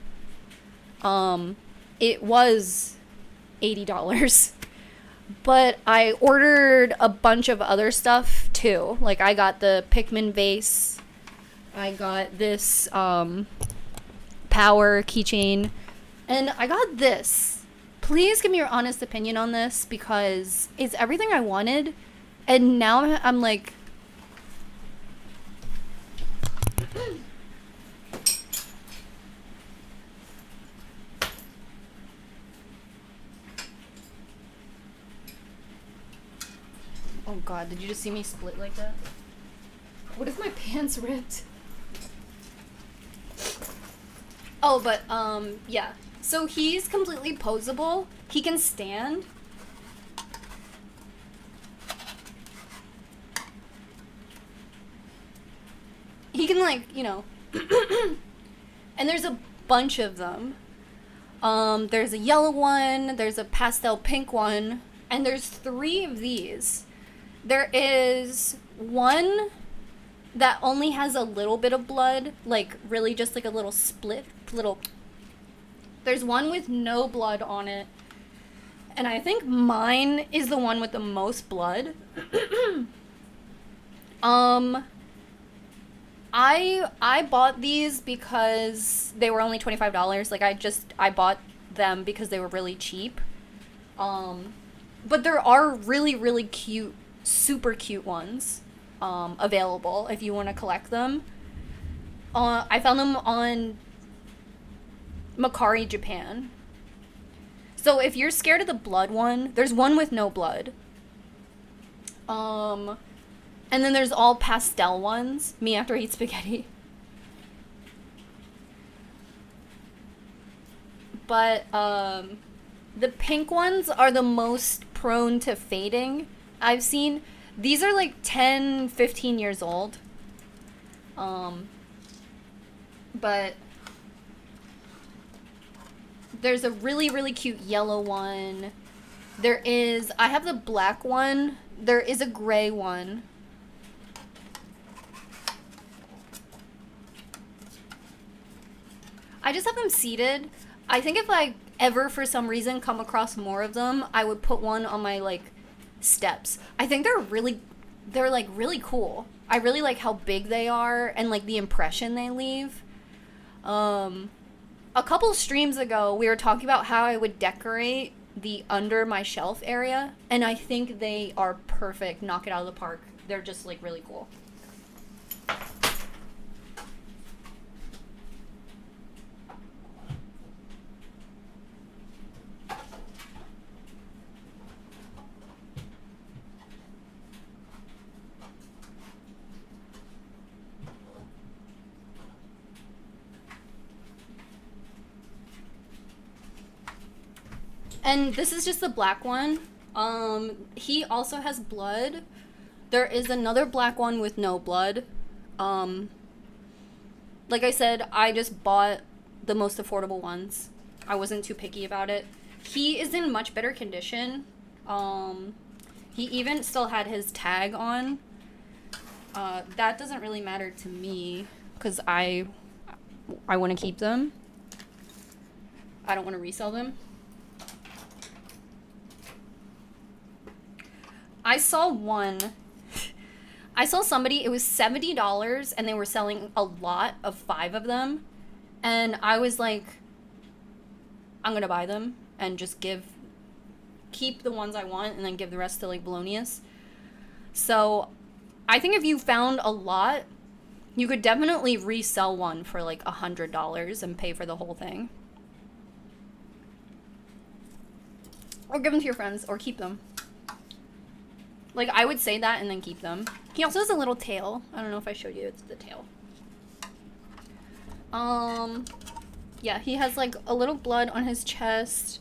It was $80. But I ordered a bunch of other stuff too. Like I got the Pikmin vase. I got this power keychain. And I got this. Please give me your honest opinion on this because it's everything I wanted. And now I'm like... Oh god, did you just see me split like that? What if my pants ripped? Oh, but, yeah. So he's completely posable. He can stand. He can, like, you know. And there's a bunch of them. There's a yellow one, there's a pastel pink one, and there's 3 of these. There is one that only has a little bit of blood, like really just like a little split, little. There's one with no blood on it, and I think mine is the one with the most blood. I bought these because they were only $25. Like I bought them because they were really cheap. But there are really, really cute, super cute ones available if you want to collect them. I found them on Macari, Japan. So if you're scared of the blood one, there's one with no blood. And then there's all pastel ones. Me after I eat spaghetti. But the pink ones are the most prone to fading I've seen. These are like 10, 15 years old. But there's a really, really cute yellow one. I have the black one. There is a gray one. I just have them seated. I think if I ever, for some reason, come across more of them, I would put one on my, like, steps. I think they're like, really cool. I really like how big they are and, like, the impression they leave. A couple streams ago, we were talking about how I would decorate the under my shelf area, and I think they are perfect. Knock it out of the park. They're just, like, really cool. And this is just the black one. He also has blood. There is another black one with no blood. Like I said, I just bought the most affordable ones. I wasn't too picky about it. He is in much better condition. He even still had his tag on. That doesn't really matter to me because I want to keep them. I don't want to resell them. I saw somebody, it was $70 and they were selling a lot of 5 of them. And I was like, I'm gonna buy them and just keep the ones I want and then give the rest to like Bolognius. So I think if you found a lot, you could definitely resell one for like $100 and pay for the whole thing. Or give them to your friends or keep them. Like, I would say that and then keep them. He also has a little tail. I don't know if I showed you. It's the tail. Yeah, he has, like, a little blood on his chest.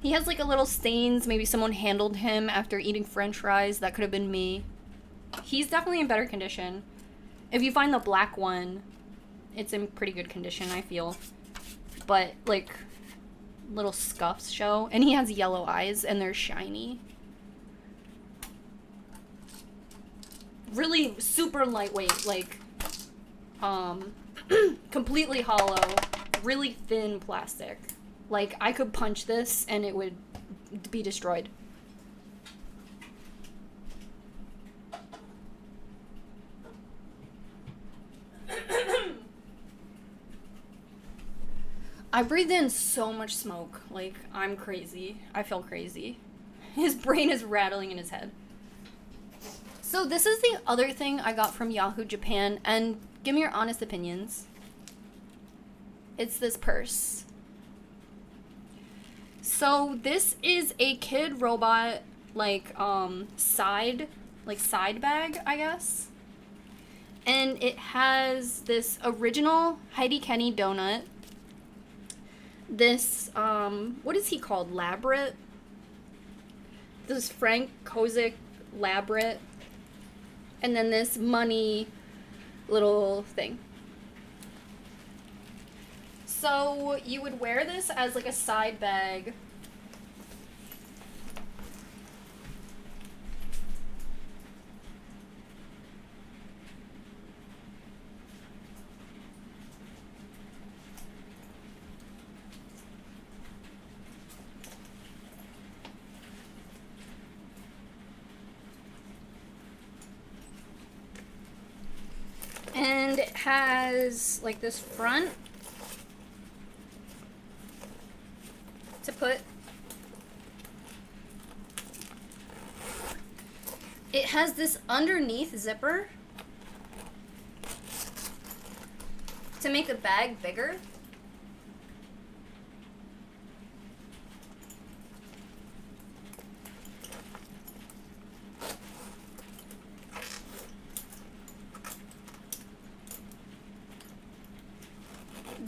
He has, like, a little stains. Maybe someone handled him after eating french fries. That could have been me. He's definitely in better condition. If you find the black one, it's in pretty good condition, I feel. But, like, little scuffs show. And he has yellow eyes, and they're shiny. Really super lightweight, like, Um, completely hollow, really thin plastic. Like, I could punch this and it would be destroyed. I breathed in so much smoke. Like, I'm crazy. I feel crazy. His brain is rattling in his head. So this is the other thing I got from Yahoo Japan, and give me your honest opinions. It's this purse. So this is a kid robot, like, side bag, I guess. And it has this original Heidi Kenny donut. This, what is he called? Labret? This Frank Kozik Labret. And then this money little thing. So you would wear this as like a side bag. And it has like this front to put. It has this underneath zipper to make the bag bigger.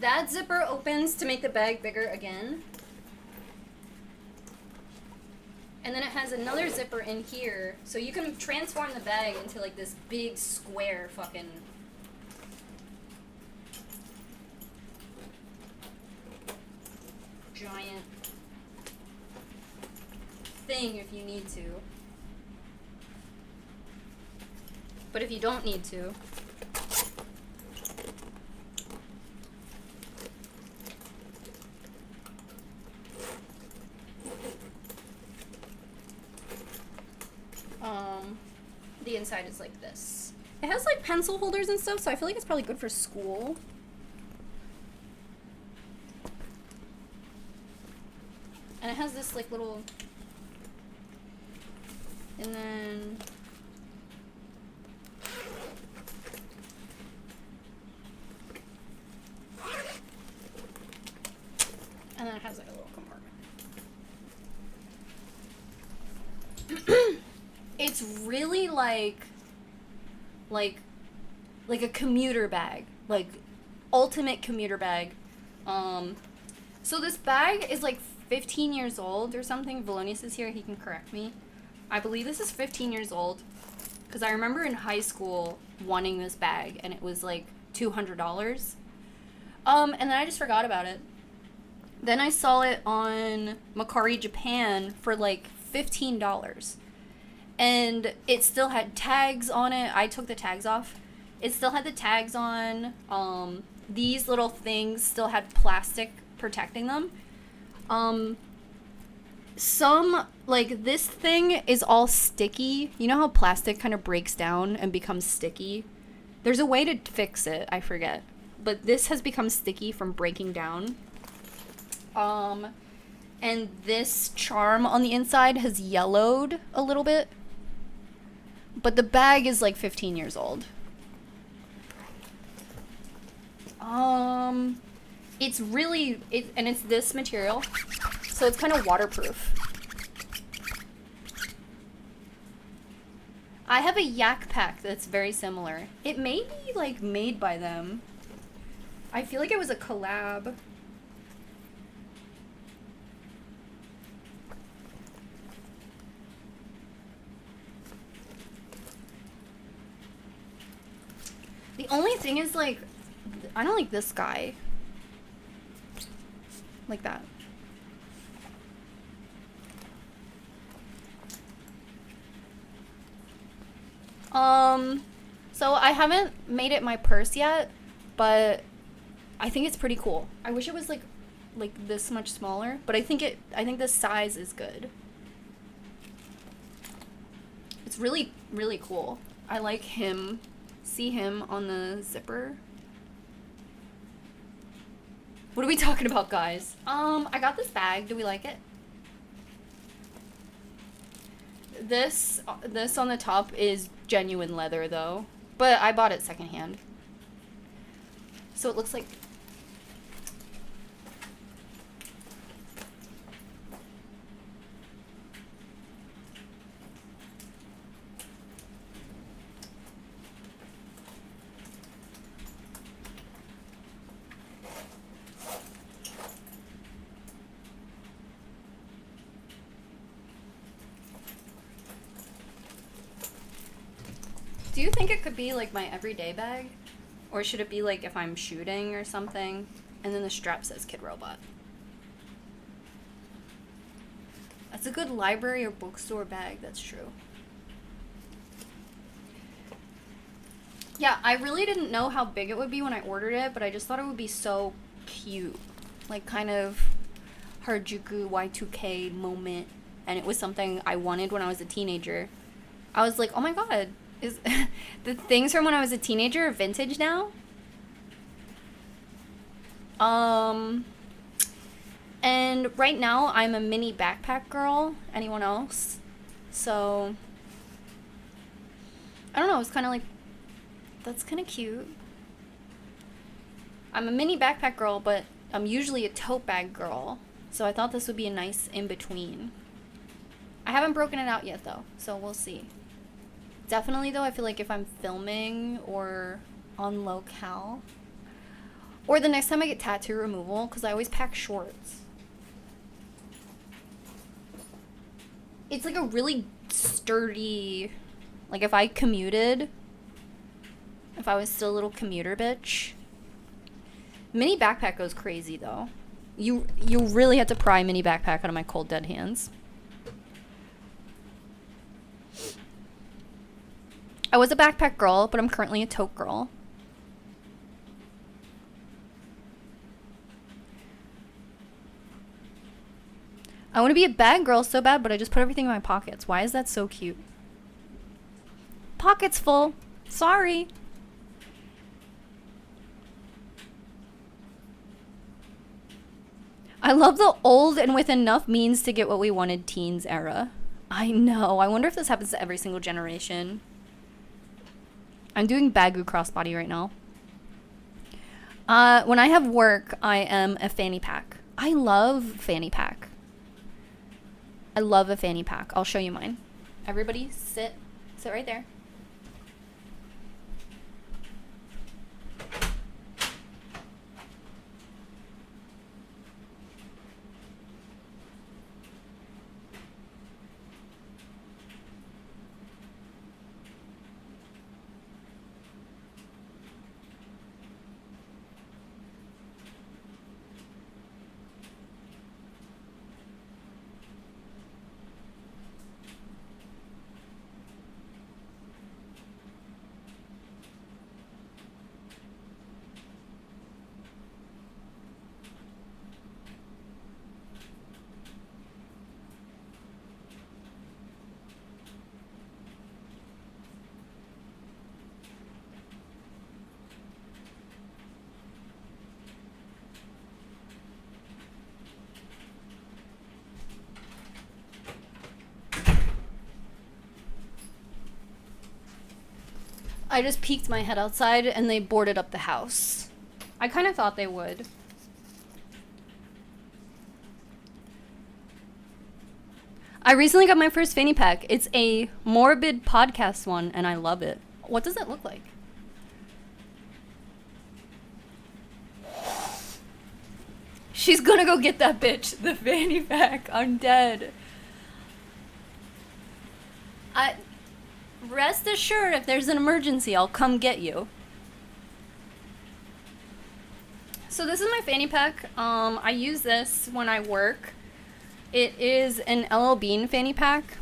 That zipper opens to make the bag bigger again. And then it has another zipper in here, so you can transform the bag into like this big square fucking giant thing if you need to. But if you don't need to, the inside is like this. It has like pencil holders and stuff, so I feel like it's probably good for school. And it has this like little, and then it has like a little compartment. It's really like a commuter bag, like ultimate commuter bag. So this bag is like 15 years old or something. Valonius is here, he can correct me. I believe this is 15 years old, because I remember in high school wanting this bag and it was like $200. And then I just forgot about it. Then I saw it on Mercari Japan for like $15. And it still had tags on it. I took the tags off. It still had the tags on. These little things still had plastic protecting them. Like this thing is all sticky. You know how plastic kind of breaks down and becomes sticky? There's a way to fix it, I forget. But this has become sticky from breaking down. And this charm on the inside has yellowed a little bit. But the bag is like 15 years old. It's really, and it's this material, so it's kind of waterproof. I have a Yak pack that's very similar. It may be like made by them. I feel like it was a collab. The only thing is, like, I don't like this guy. Like that. So I haven't made it my purse yet, but I think it's pretty cool. I wish it was like this much smaller, but I think this size is good. It's really, really cool. I like him. See him on the zipper. What are we talking about, guys? I got this bag. Do we like it? This on the top is genuine leather though, but I bought it secondhand. So it looks like Do you think it could be like my everyday bag? Or should it be like if I'm shooting or something? And then the strap says Kid Robot. That's a good library or bookstore bag, that's true. Yeah, I really didn't know how big it would be when I ordered it, but I just thought it would be so cute. Like kind of Harajuku Y2K moment. And it was something I wanted when I was a teenager. I was like, oh my god. Is the things from when I was a teenager are vintage now? And right now I'm a mini backpack girl. Anyone else? So I don't know, it's kind of like, that's kind of cute. I'm a mini backpack girl, but I'm usually a tote bag girl. So I thought this would be a nice in-between. I haven't broken it out yet though, so we'll see. Definitely though, I feel like if I'm filming or on locale, or the next time I get tattoo removal, because I always pack shorts. It's like a really sturdy, like if I commuted, if I was still a little commuter bitch. Mini backpack goes crazy though. You really had to pry mini backpack out of my cold dead hands. I was a backpack girl, but I'm currently a tote girl. I want to be a bag girl so bad, but I just put everything in my pockets. Why is that so cute? Pockets full. Sorry. I love the old and with enough means to get what we wanted teens era. I know. I wonder if this happens to every single generation. I'm doing Bagu crossbody right now. When I have work, I am a fanny pack. I love fanny pack. I love a fanny pack. I'll show you mine. Everybody sit right there. I just peeked my head outside and they boarded up the house. I kind of thought they would. I recently got my first fanny pack. It's a morbid podcast one and I love it. What does it look like? She's gonna go get that bitch, the fanny pack. I'm dead. Rest assured, if there's an emergency, I'll come get you. So this is my fanny pack. I use this when I work. It is an LL Bean fanny pack.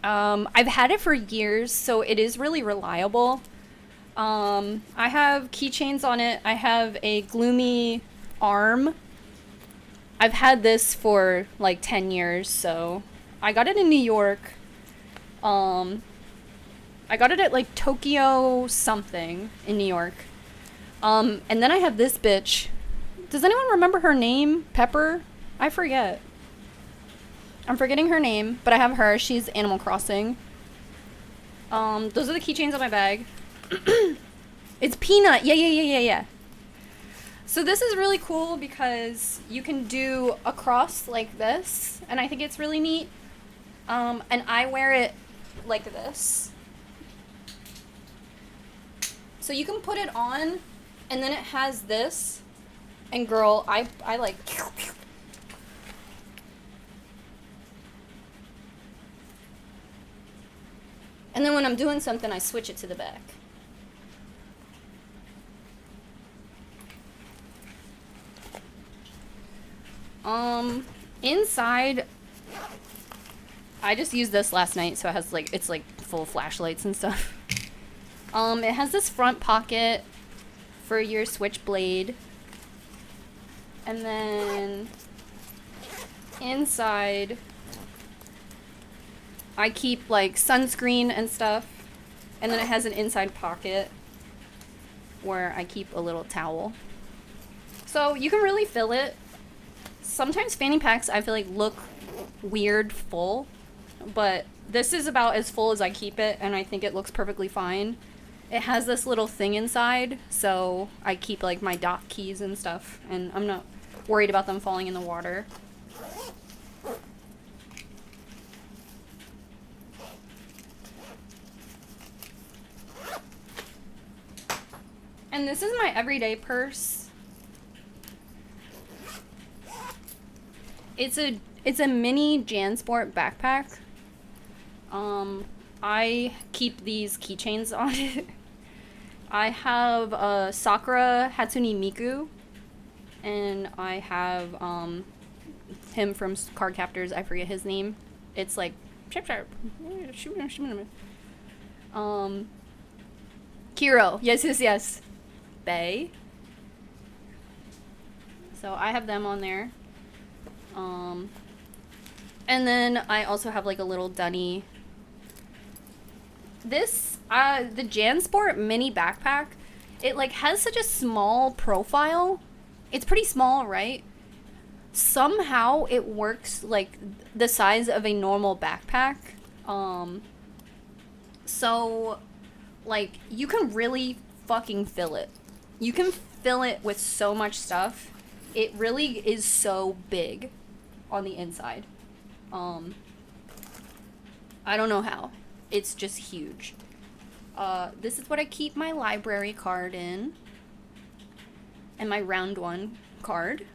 I've had it for years, so it is really reliable. I have keychains on it. I have a gloomy arm. I've had this for like 10 years, so I got it in New York. I got it at like Tokyo something in New York. And then I have this bitch. Does anyone remember her name? Pepper? I forget. I'm forgetting her name, but I have her. She's Animal Crossing. Those are the keychains on my bag. It's Peanut. Yeah. So this is really cool because you can do a cross like this, and I think it's really neat. And I wear it like this. So you can put it on, and then it has this, and girl, I like... And then when I'm doing something, I switch it to the back. Inside, I just used this last night, so it has like, it's like full of flashlights and stuff. It has this front pocket for your switchblade. And then inside, I keep like sunscreen and stuff. And then it has an inside pocket where I keep a little towel. So you can really fill it. Sometimes fanny packs, I feel like, look weird full, but this is about as full as I keep it, and I think it looks perfectly fine. It has this little thing inside, so I keep like my dock keys and stuff, and I'm not worried about them falling in the water. And this is my everyday purse. It's a mini JanSport backpack. I keep these keychains on it. I have Sakura Hatsune Miku, and I have him from Card Captors. I forget his name. It's like Kiro. Yes. Bay. So I have them on there. And then I also have like a little dunny. This, the JanSport mini backpack, it like has such a small profile. It's pretty small, right? Somehow it works like the size of a normal backpack. So like you can really fucking fill it. You can fill it with so much stuff. It really is so big on the inside. I don't know how. It's just huge. This is what I keep my library card in. And my round one card.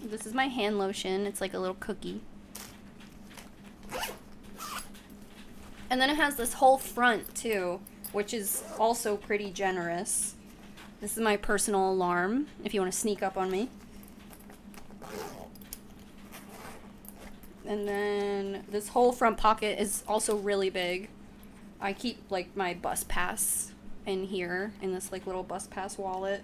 This is my hand lotion. It's like a little cookie. And then it has this whole front too, which is also pretty generous. This is my personal alarm, if you want to sneak up on me. And then this whole front pocket is also really big. I keep like my bus pass in here, in this like little bus pass wallet.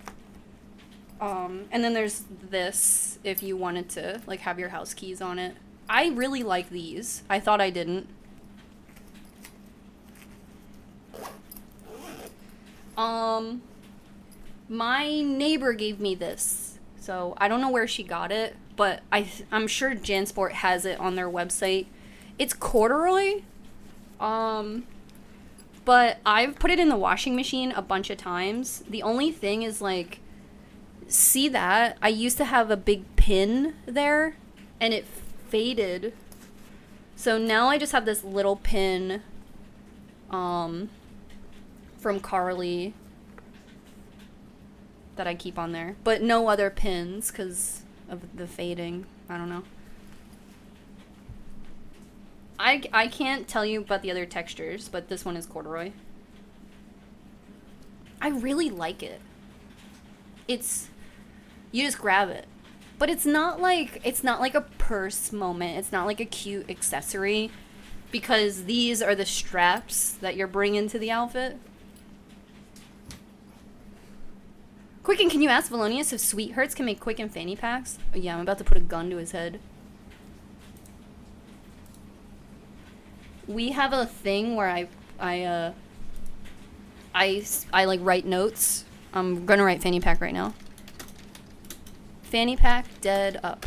And then there's this, if you wanted to like have your house keys on it. I really like these. I thought I didn't. My neighbor gave me this, so I don't know where she got it, but I'm sure JanSport has it on their website. It's corduroy, but I've put it in the washing machine a bunch of times. The only thing is, like, see that? I used to have a big pin there, and it faded. So now I just have this little pin, from Carly that I keep on there, but no other pins because of the fading. I don't know. I can't tell you about the other textures, but this one is corduroy. I really like it. You just grab it. But it's not like a purse moment. It's not like a cute accessory, because these are the straps that you're bringing to the outfit. Quicken, can you ask Valonius if Sweethearts can make Quicken fanny packs? Oh, yeah, I'm about to put a gun to his head. We have a thing where I like write notes. I'm gonna write fanny pack right now. Fanny pack, dead up.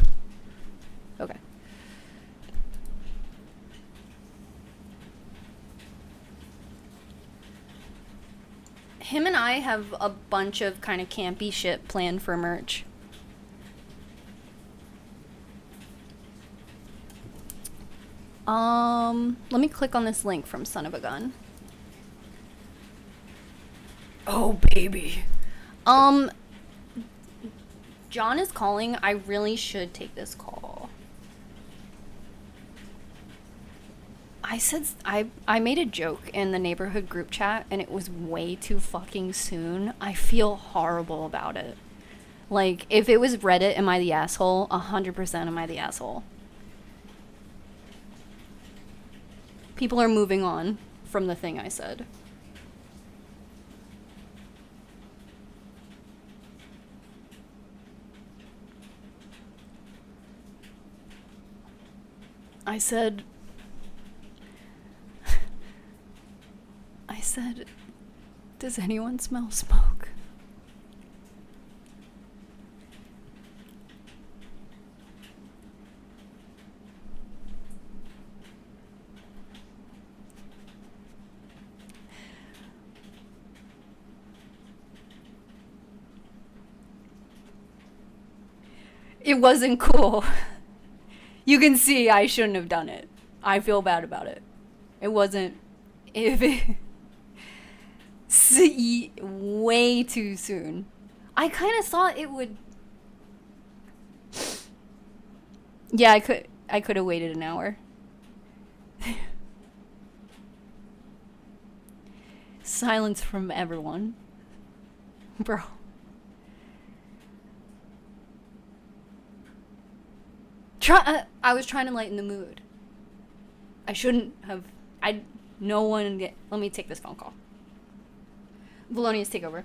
Okay. Him and I have a bunch of kind of campy shit planned for merch. Let me click on this link from Son of a Gun. Oh, baby. John is calling. I really should take this call. I made a joke in the neighborhood group chat and it was way too fucking soon. I feel horrible about it. Like, if it was Reddit, am I the asshole? 100% am I the asshole. People are moving on from the thing I said. I said, does anyone smell smoke? It wasn't cool. You can see I shouldn't have done it. I feel bad about it. It wasn't... See, way too soon. I kind of thought it would... Yeah, I could have waited an hour. Silence from everyone. Bro. I was trying to lighten the mood. I shouldn't have. No one get. Let me take this phone call. Valonius, take over.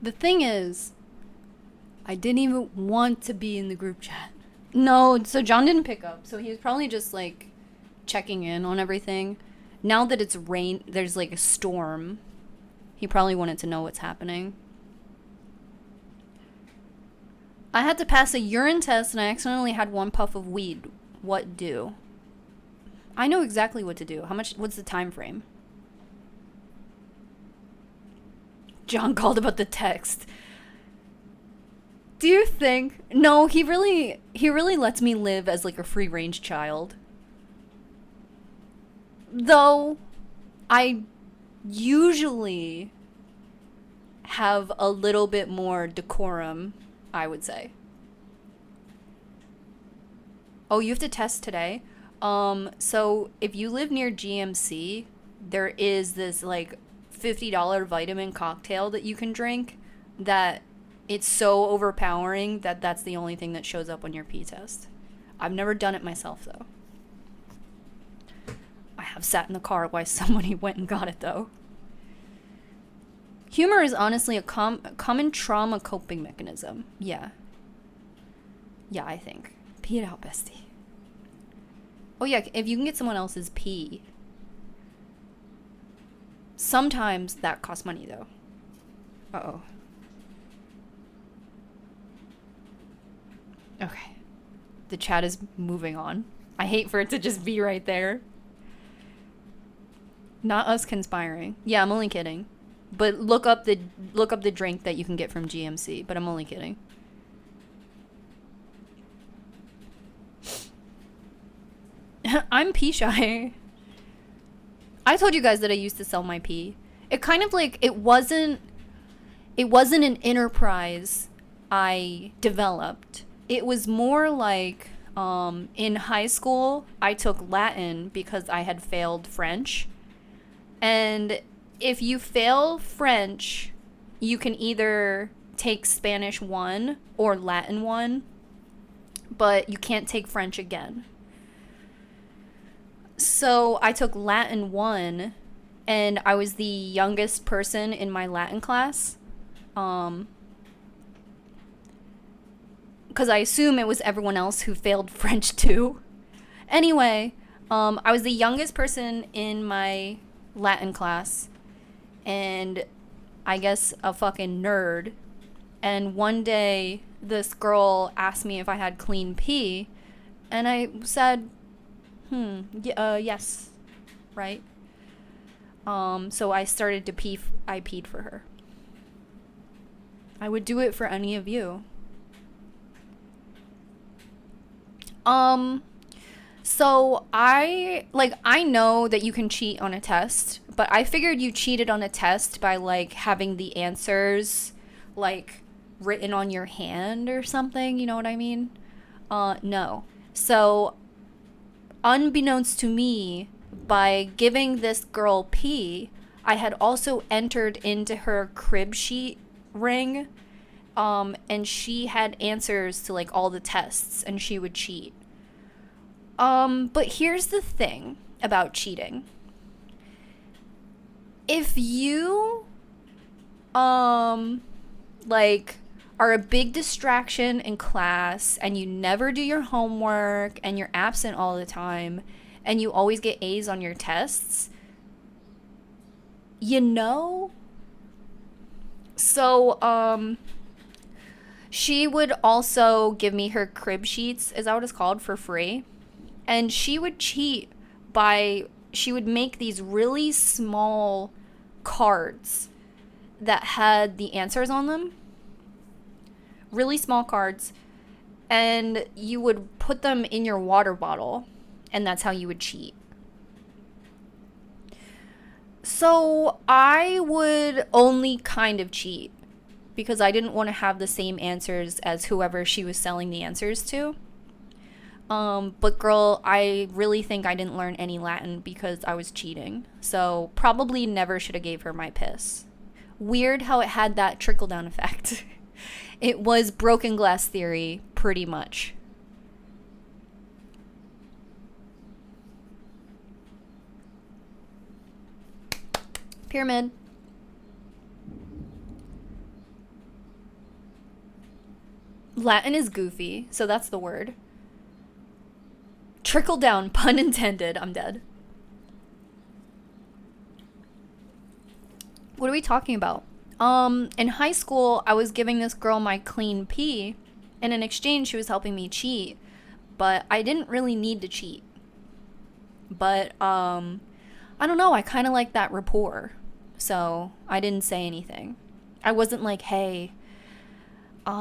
The thing is, I didn't even want to be in the group chat. No, so John didn't pick up. So he was probably just like checking in on everything. Now that it's rain, there's like a storm. He probably wanted to know what's happening. I had to pass a urine test and I accidentally had 1 puff of weed. What do? I know exactly what to do. What's the time frame? John called about the text. Do you think... No, he really lets me live as like a free-range child. Though, I usually have a little bit more decorum, I would say. Oh, you have to test today? So if you live near GMC, there is this like $50 vitamin cocktail that you can drink that it's so overpowering that that's the only thing that shows up on your pee test. I've never done it myself though. I have sat in the car while somebody went and got it though. Humor is honestly a common trauma coping mechanism. Yeah. Yeah, I think. Pee it out, bestie. Oh yeah, if you can get someone else's pee. Sometimes that costs money though. Uh-oh. Okay. The chat is moving on. I hate for it to just be right there. Not us conspiring. Yeah, I'm only kidding. But look up the drink that you can get from GMC, but I'm only kidding. I'm pee shy. I told you guys that I used to sell my pee. It kind of like it wasn't an enterprise I developed. It was more like in high school I took Latin because I had failed French. And if you fail French, you can either take Spanish 1 or Latin 1, but you can't take French again. So I took Latin 1, and I was the youngest person in my Latin class. Because I assume it was everyone else who failed French too. Anyway, I was the youngest person in my Latin class. And I guess a fucking nerd. And one day, this girl asked me if I had clean pee. And I said, yes, right? So I started to pee. I peed for her. I would do it for any of you. So I know that you can cheat on a test, but I figured you cheated on a test by like having the answers like written on your hand or something, you know what I mean? No. So unbeknownst to me, by giving this girl pee, I had also entered into her crib sheet ring, and she had answers to like all the tests, and she would cheat. But here's the thing about cheating. If you, like, are a big distraction in class and you never do your homework and you're absent all the time and you always get A's on your tests, you know? So, she would also give me her crib sheets, is that what it's called, for free? And she would cheat she would make these really small cards that had the answers on them. Really small cards. And you would put them in your water bottle. And that's how you would cheat. So I would only kind of cheat. Because I didn't want to have the same answers as whoever she was selling the answers to. But girl, I really think I didn't learn any Latin because I was cheating. So probably never should have gave her my piss. Weird how it had that trickle-down effect. It was broken glass theory, pretty much. Pyramid. Latin is goofy, so that's the word. Trickle down, pun intended. I'm dead. What are we talking about? In high school, I was giving this girl my clean pee, and in exchange, she was helping me cheat. But I didn't really need to cheat. But, I don't know, I kind of like that rapport. So, I didn't say anything. I wasn't like, hey,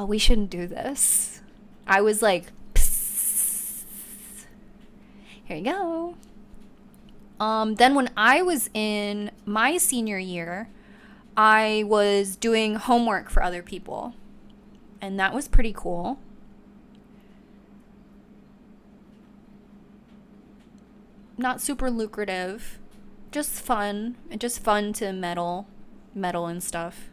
we shouldn't do this. I was like, here you go. Then when I was in my senior year, I was doing homework for other people. And that was pretty cool. Not super lucrative. Just fun. Just fun to meddle and stuff.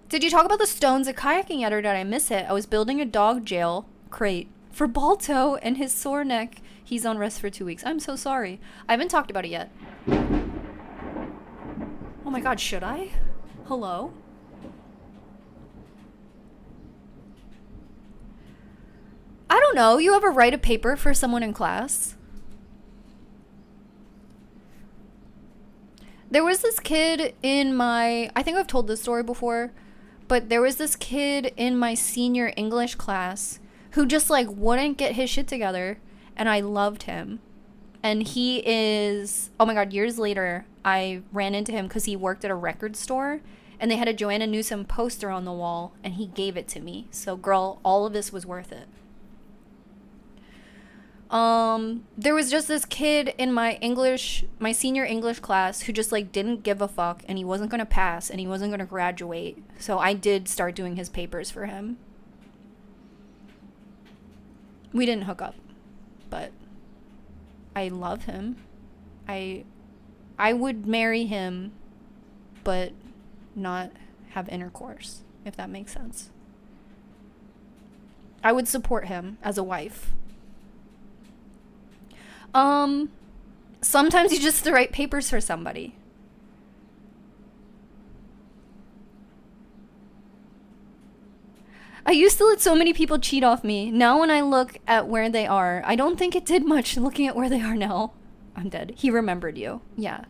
Did you talk about the stones at kayaking yet, or did I miss it? I was building a dog jail crate for Balto and his sore neck. He's on rest for 2 weeks. I'm so sorry. I haven't talked about it yet. Oh my god, should I? Hello? I don't know. You ever write a paper for someone in class? There was this kid in my... I think I've told this story before. But there was this kid in my senior English class who just, like, wouldn't get his shit together. And I loved him. And he is... Oh my god, years later, I ran into him because he worked at a record store. And they had a Joanna Newsom poster on the wall. And he gave it to me. So, girl, all of this was worth it. There was just this kid in my senior English class who just, like, didn't give a fuck, and he wasn't gonna pass, and he wasn't gonna graduate. So I did start doing his papers for him. We didn't hook up, but I love him. I would marry him, but not have intercourse, if that makes sense. I would support him as a wife. Sometimes you just have to write papers for somebody. I used to let so many people cheat off me. Now when I look at where they are, I don't think it did much looking at where they are now. I'm dead. He remembered you. Yeah.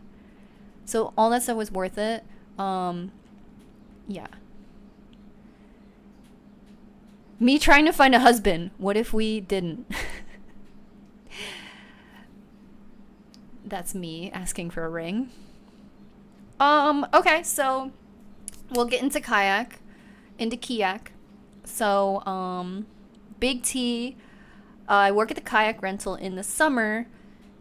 So all that stuff was worth it. Yeah. Me trying to find a husband. What if we didn't? That's me asking for a ring. Okay, so we'll get into Kayak. So, Big T, I work at the kayak rental in the summer.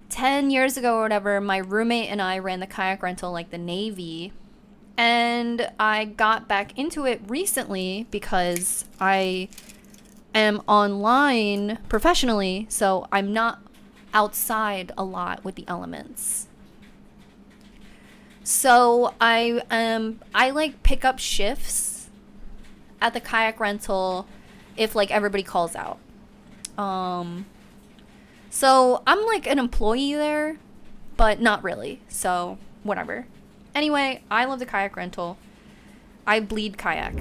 10 years ago or whatever, my roommate and I ran the kayak rental like the Navy. And I got back into it recently because I am online professionally, so I'm not outside a lot with the elements. So I like pick up shifts at the kayak rental if like everybody calls out. So I'm like an employee there, but not really. So whatever. Anyway, I love the kayak rental. I bleed kayak.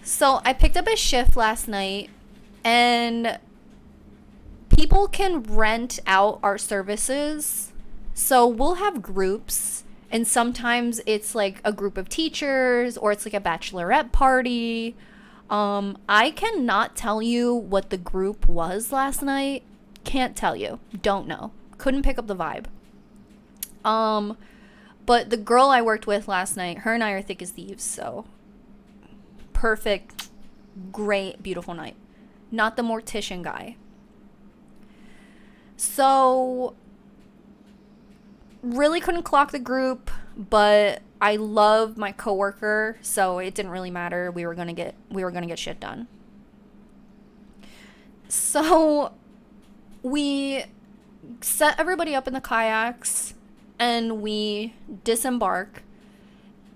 So I picked up a shift last night, and people can rent out our services. So we'll have groups, and sometimes it's like a group of teachers, or it's like a bachelorette party. I cannot tell you what the group was last night. Can't tell you. Don't know. Couldn't pick up the vibe. But the girl I worked with last night, her and I are thick as thieves, so perfect, great, beautiful night. Not the mortician guy. So really couldn't clock the group, but I love my coworker, so it didn't really matter. We were gonna get shit done. So we set everybody up in the kayaks and we disembark,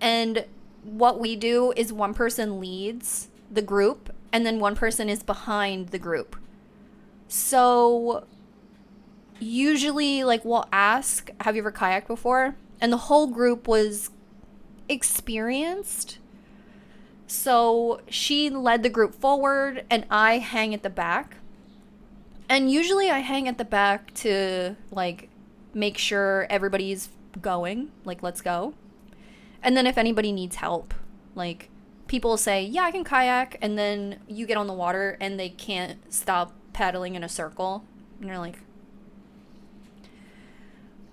and what we do is one person leads the group and then one person is behind the group. So usually, like, we'll ask, have you ever kayaked before? And the whole group was experienced. So she led the group forward and I hang at the back. And usually I hang at the back to, like, make sure everybody's going. Like, let's go. And then if anybody needs help, like, people say, yeah, I can kayak. And then you get on the water and they can't stop paddling in a circle. And you're like...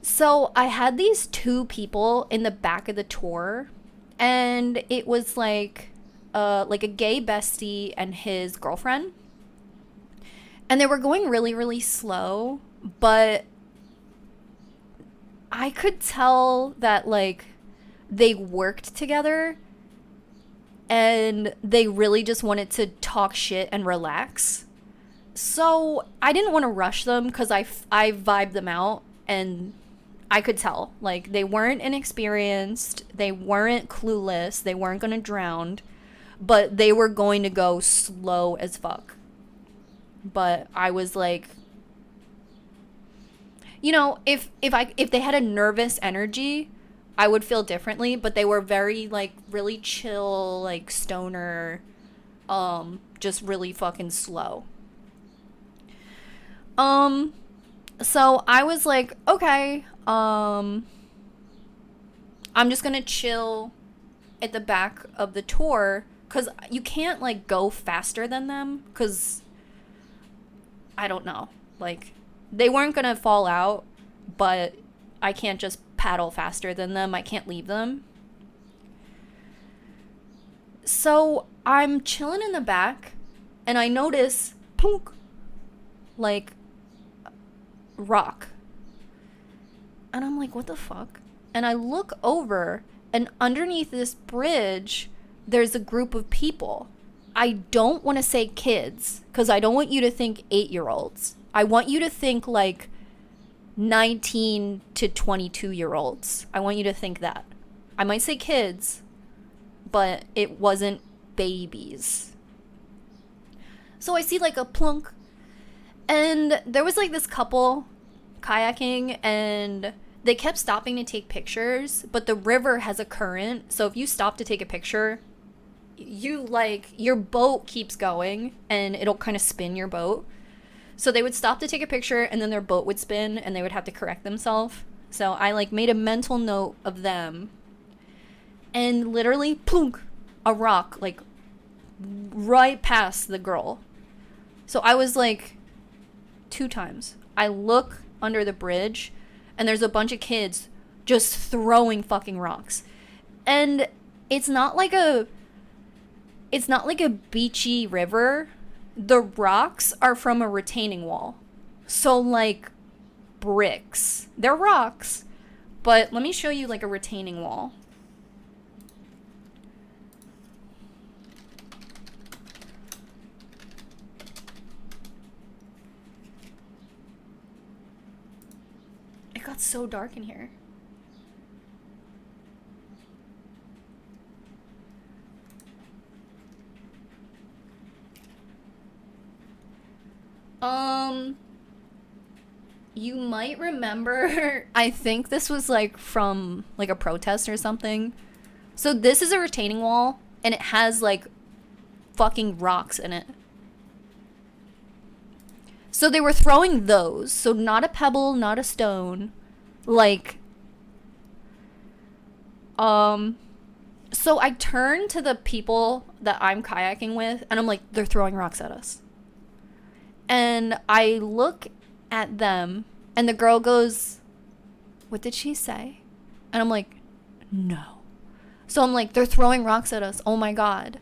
So I had these two people in the back of the tour, and it was like a gay bestie and his girlfriend, and they were going really, really slow, but I could tell that, like, they worked together and they really just wanted to talk shit and relax. So I didn't want to rush them because I vibed them out, and I could tell. Like, they weren't inexperienced, they weren't clueless, they weren't going to drown, but they were going to go slow as fuck. But I was like, you know, if they had a nervous energy, I would feel differently, but they were very, like, really chill, like, stoner, just really fucking slow. So I was like, okay, I'm just gonna chill at the back of the tour, because you can't, like, go faster than them, because, I don't know, like, they weren't gonna fall out, but I can't just paddle faster than them. I can't leave them. So I'm chilling in the back, and I notice, plunk, like, rock. And I'm like, what the fuck? And I look over, and underneath this bridge, there's a group of people. I don't want to say kids, because I don't want you to think 8-year-olds. I want you to think, like, 19 to 22-year-olds. I want you to think that. I might say kids, but it wasn't babies. So I see, like, a plunk, and there was, like, this couple kayaking, and they kept stopping to take pictures, but the river has a current, so if you stop to take a picture, you, like, your boat keeps going, and it'll kind of spin your boat. So they would stop to take a picture, and then their boat would spin, and they would have to correct themselves. So I, like, made a mental note of them, and literally, plunk, a rock, like, right past the girl. So I was like, 2 times. I look under the bridge, and there's a bunch of kids just throwing fucking rocks. And it's not like a beachy river. The rocks are from a retaining wall. So, like, bricks. They're rocks. But let me show you, like, a retaining wall. It got so dark in here. You might remember, I think this was, like, from, like, a protest or something. So this is a retaining wall, and it has, like, fucking rocks in it. So they were throwing those. So not a pebble, not a stone. Like, so I turn to the people that I'm kayaking with, and I'm like, they're throwing rocks at us. And I look at them, and the girl goes, what did she say? And I'm like, no. So I'm like, they're throwing rocks at us. Oh my God.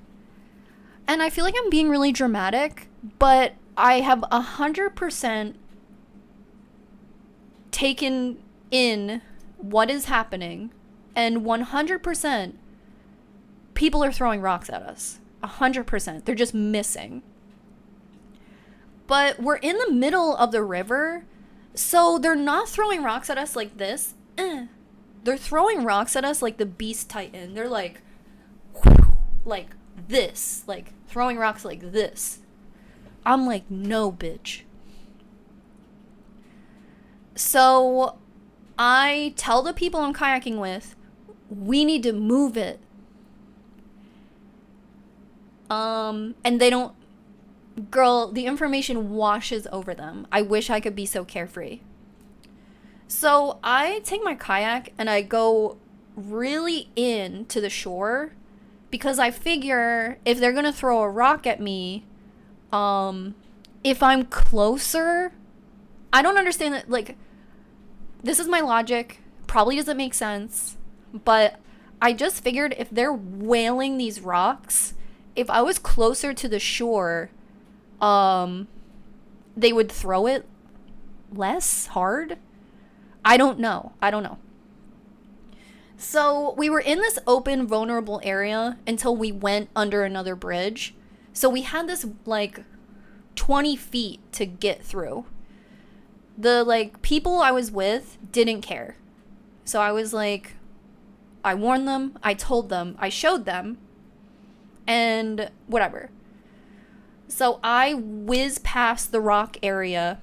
And I feel like I'm being really dramatic, but I have 100% taken in what is happening, and 100% people are throwing rocks at us. 100%. They're just missing. But we're in the middle of the river, so they're not throwing rocks at us like this. They're throwing rocks at us like the Beast Titan. They're like this, like throwing rocks like this. I'm like, no, bitch. So I tell the people I'm kayaking with, we need to move it. And they don't. Girl, the information washes over them. I wish I could be so carefree. So I take my kayak and I go really in to the shore, because I figure if they're gonna throw a rock at me, if I'm closer, I don't understand that. Like, this is my logic. Probably doesn't make sense, but I just figured if they're wailing these rocks, if I was closer to the shore, they would throw it less hard. I don't know. So we were in this open, vulnerable area until we went under another bridge. So we had this like 20 feet to get through. The like people I was with didn't care. So I was like, I warned them, I told them, I showed them, and whatever. So I whiz past the rock area.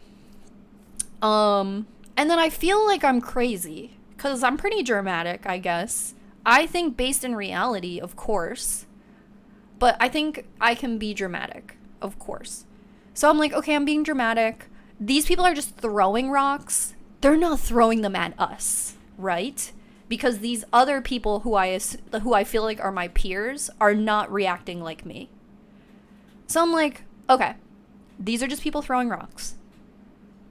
And then I feel like I'm crazy because I'm pretty dramatic, I guess. I think based in reality, of course. But I think I can be dramatic, of course. So I'm like, okay, I'm being dramatic. These people are just throwing rocks. They're not throwing them at us, right? Because these other people who I feel like are my peers are not reacting like me. So I'm like, okay, these are just people throwing rocks.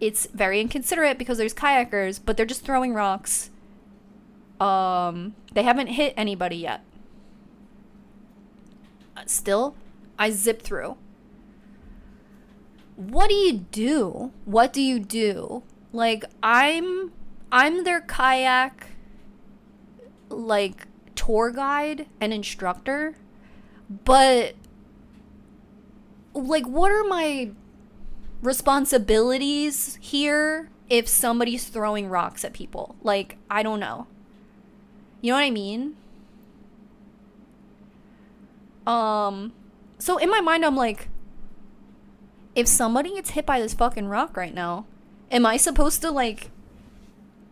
It's very inconsiderate because there's kayakers, but they're just throwing rocks. They haven't hit anybody yet. Still, I zip through. What do you do? What do you do? Like, I'm their kayak, like, tour guide and instructor, but, like, what are my responsibilities here if somebody's throwing rocks at people? Like, I don't know. You know what I mean? So in my mind, I'm like, if somebody gets hit by this fucking rock right now, am I supposed to, like,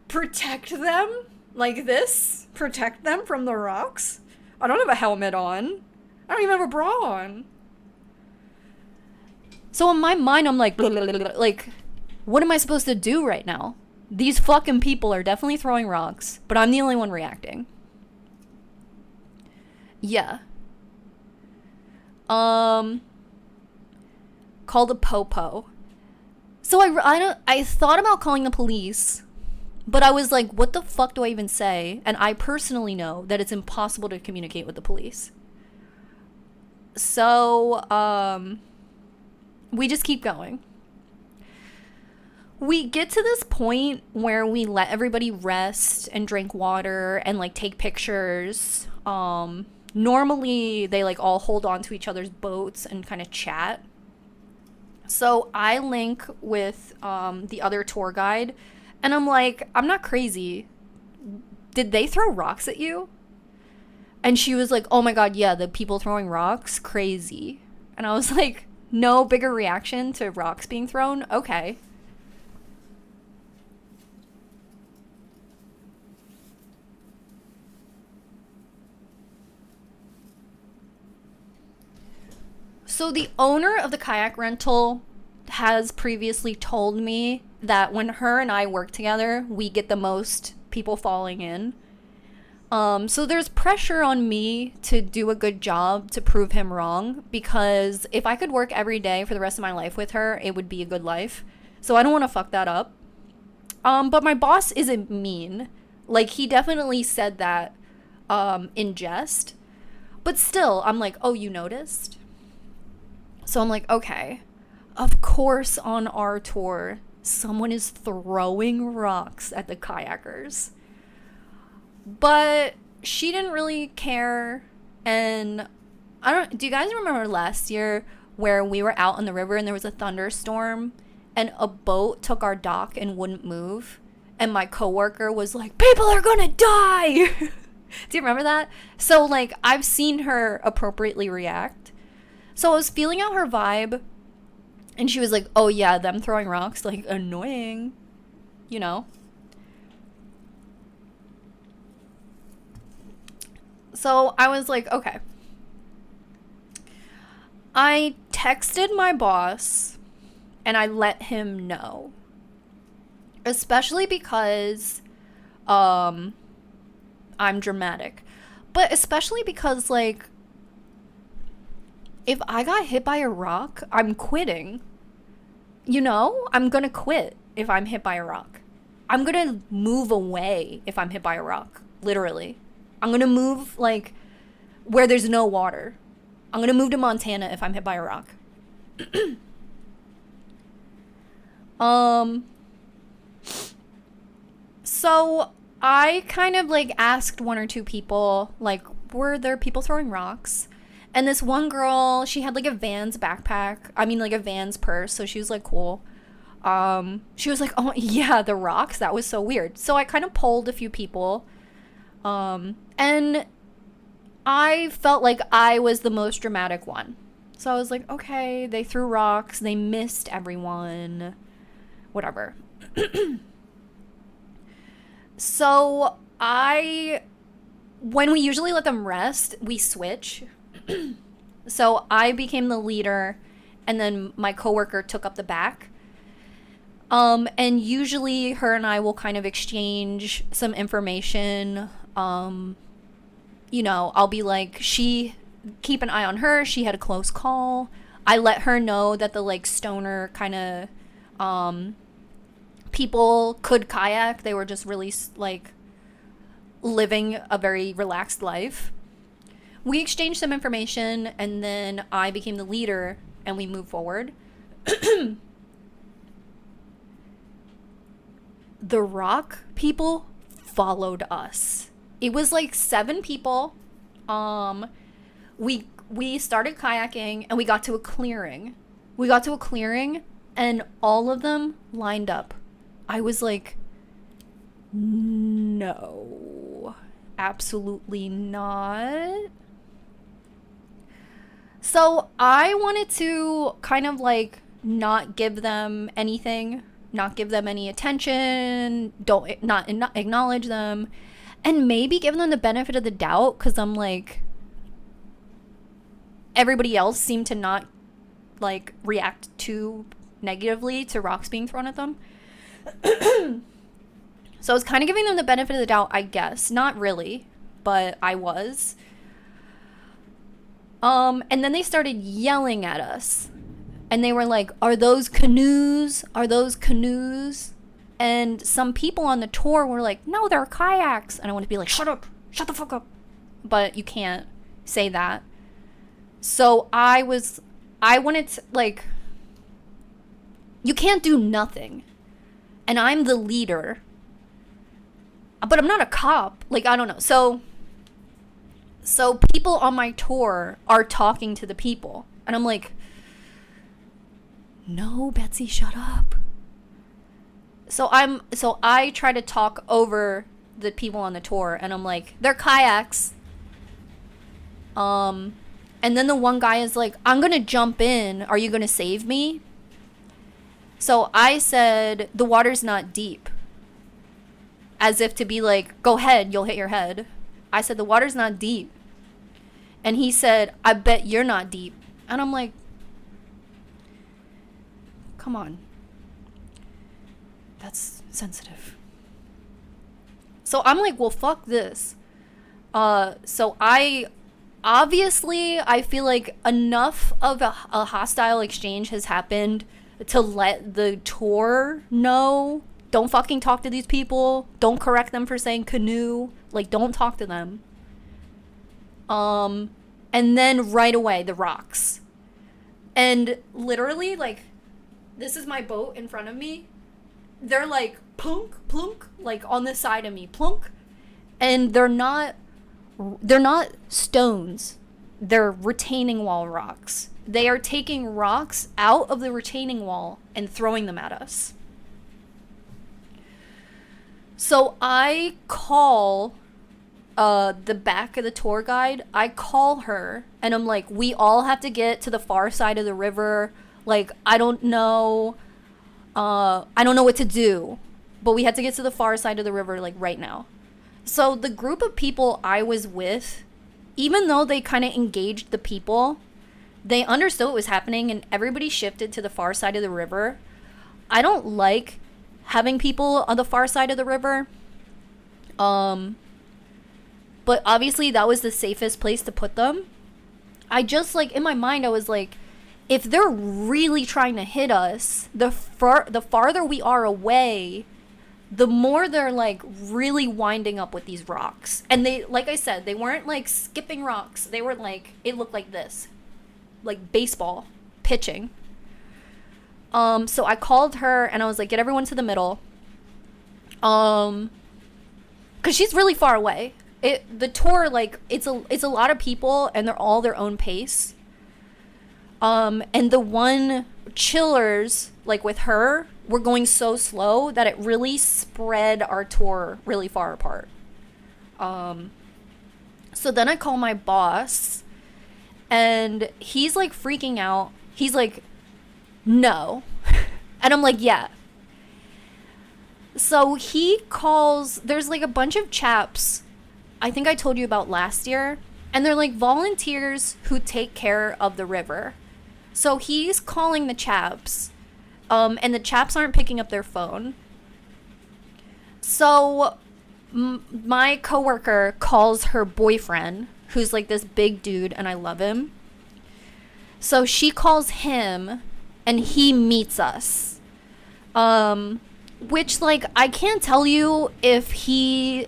protect them like this? Protect them from the rocks? I don't have a helmet on. I don't even have a bra on. So in my mind, I'm like, like, what am I supposed to do right now? These fucking people are definitely throwing rocks, but I'm the only one reacting. Yeah. Called a popo. So I thought about calling the police, but I was like, what the fuck do I even say? And I personally know that it's impossible to communicate with the police. So, we just keep going. We get to this point where we let everybody rest and drink water and, like, take pictures. Normally they, like, all hold on to each other's boats and kind of chat. So I link with the other tour guide, and I'm like, I'm not crazy. Did they throw rocks at you? And she was like, oh my god, yeah, the people throwing rocks, crazy. And I was like, no bigger reaction to rocks being thrown? Okay. So the owner of the kayak rental has previously told me that when her and I work together, we get the most people falling in. So there's pressure on me to do a good job to prove him wrong, because if I could work every day for the rest of my life with her, it would be a good life. So I don't want to fuck that up. But my boss isn't mean. Like, he definitely said that in jest. But still, I'm like, oh, you noticed? So I'm like, okay, of course on our tour, someone is throwing rocks at the kayakers. But she didn't really care. And do you guys remember last year where we were out on the river and there was a thunderstorm and a boat took our dock and wouldn't move? And my coworker was like, people are gonna die. Do you remember that? So, like, I've seen her appropriately react. So I was feeling out her vibe, and she was like, oh yeah, them throwing rocks, like, annoying, you know? So I was like, okay. I texted my boss, and I let him know. Especially because, I'm dramatic. But especially because, like, if I got hit by a rock, I'm quitting. You know? I'm gonna quit if I'm hit by a rock. I'm gonna move away if I'm hit by a rock. Literally. I'm gonna move, like, where there's no water. I'm gonna move to Montana if I'm hit by a rock. So I kind of like asked one or two people, like, were there people throwing rocks? And this one girl, she had like a Vans backpack. I mean, like a Vans purse. So she was like, cool. She was like, oh yeah, the rocks. That was so weird. So I kind of polled a few people. And I felt like I was the most dramatic one. So I was like, okay, they threw rocks. They missed everyone. Whatever. So when we usually let them rest, we switch. So I became the leader, and then my coworker took up the back. And usually her and I will kind of exchange some information. I'll be like, keep an eye on her. She had a close call. I let her know that the like stoner kind of, people could kayak. They were just really like living a very relaxed life. We exchanged some information, and then I became the leader, and we moved forward. The rock people followed us. It was like 7 people. We started kayaking, and we got to a clearing. And all of them lined up. I was like, no, absolutely not. So I wanted to kind of like not give them anything, not give them any attention, not acknowledge them, and maybe give them the benefit of the doubt, because I'm like, everybody else seemed to not like react too negatively to rocks being thrown at them. So I was kind of giving them the benefit of the doubt, I guess. Not really, but I was. And then they started yelling at us. And they were like, are those canoes? Are those canoes? And some people on the tour were like, no, they're kayaks. And I want to be like, shut up. Shut the fuck up. But you can't say that. So I wanted to, like, you can't do nothing. And I'm the leader. But I'm not a cop. Like, I don't know. So people on my tour are talking to the people. And I'm like, no, Betsy, shut up. So I try to talk over the people on the tour, and I'm like, they're kayaks. And then the one guy is like, I'm gonna jump in. Are you gonna save me? So I said, the water's not deep. As if to be like, go ahead, you'll hit your head. I said, the water's not deep. And he said, I bet you're not deep. And I'm like, come on. That's sensitive. So I'm like, well, fuck this. So I feel like enough of a hostile exchange has happened to let the tour know, don't fucking talk to these people. Don't correct them for saying canoe. Like, don't talk to them. And then right away, the rocks. And literally, like, this is my boat in front of me. They're like, plunk, plunk, like on the side of me, plunk. And they're not stones. They're retaining wall rocks. They are taking rocks out of the retaining wall and throwing them at us. So I call the back of the tour guide. I call her and I'm like, we all have to get to the far side of the river. Like, I don't know what to do, but we had to get to the far side of the river, like, right now. So the group of people I was with, even though they kind of engaged the people, they understood what was happening and everybody shifted to the far side of the river. I don't like having people on the far side of the river. But obviously that was the safest place to put them. I just, like, in my mind, I was like, if they're really trying to hit us, the farther we are away, the more they're, like, really winding up with these rocks. And they, like I said, they weren't, like, skipping rocks. They were, like, it looked like this. Like baseball. Pitching. So I called her and I was like, get everyone to the middle. because she's really far away. The tour, like, it's a lot of people, and they're all their own pace. And the one chillers, like with her, were going so slow that it really spread our tour really far apart. So then I call my boss, and he's like freaking out. He's like, no. And I'm like, yeah. So he calls, there's like a bunch of chaps I think I told you about last year, and they're like volunteers who take care of the river. So he's calling the chaps, and the chaps aren't picking up their phone. So my coworker calls her boyfriend, who's like this big dude, and I love him. So she calls him, and he meets us. Which, like, I can't tell you if he...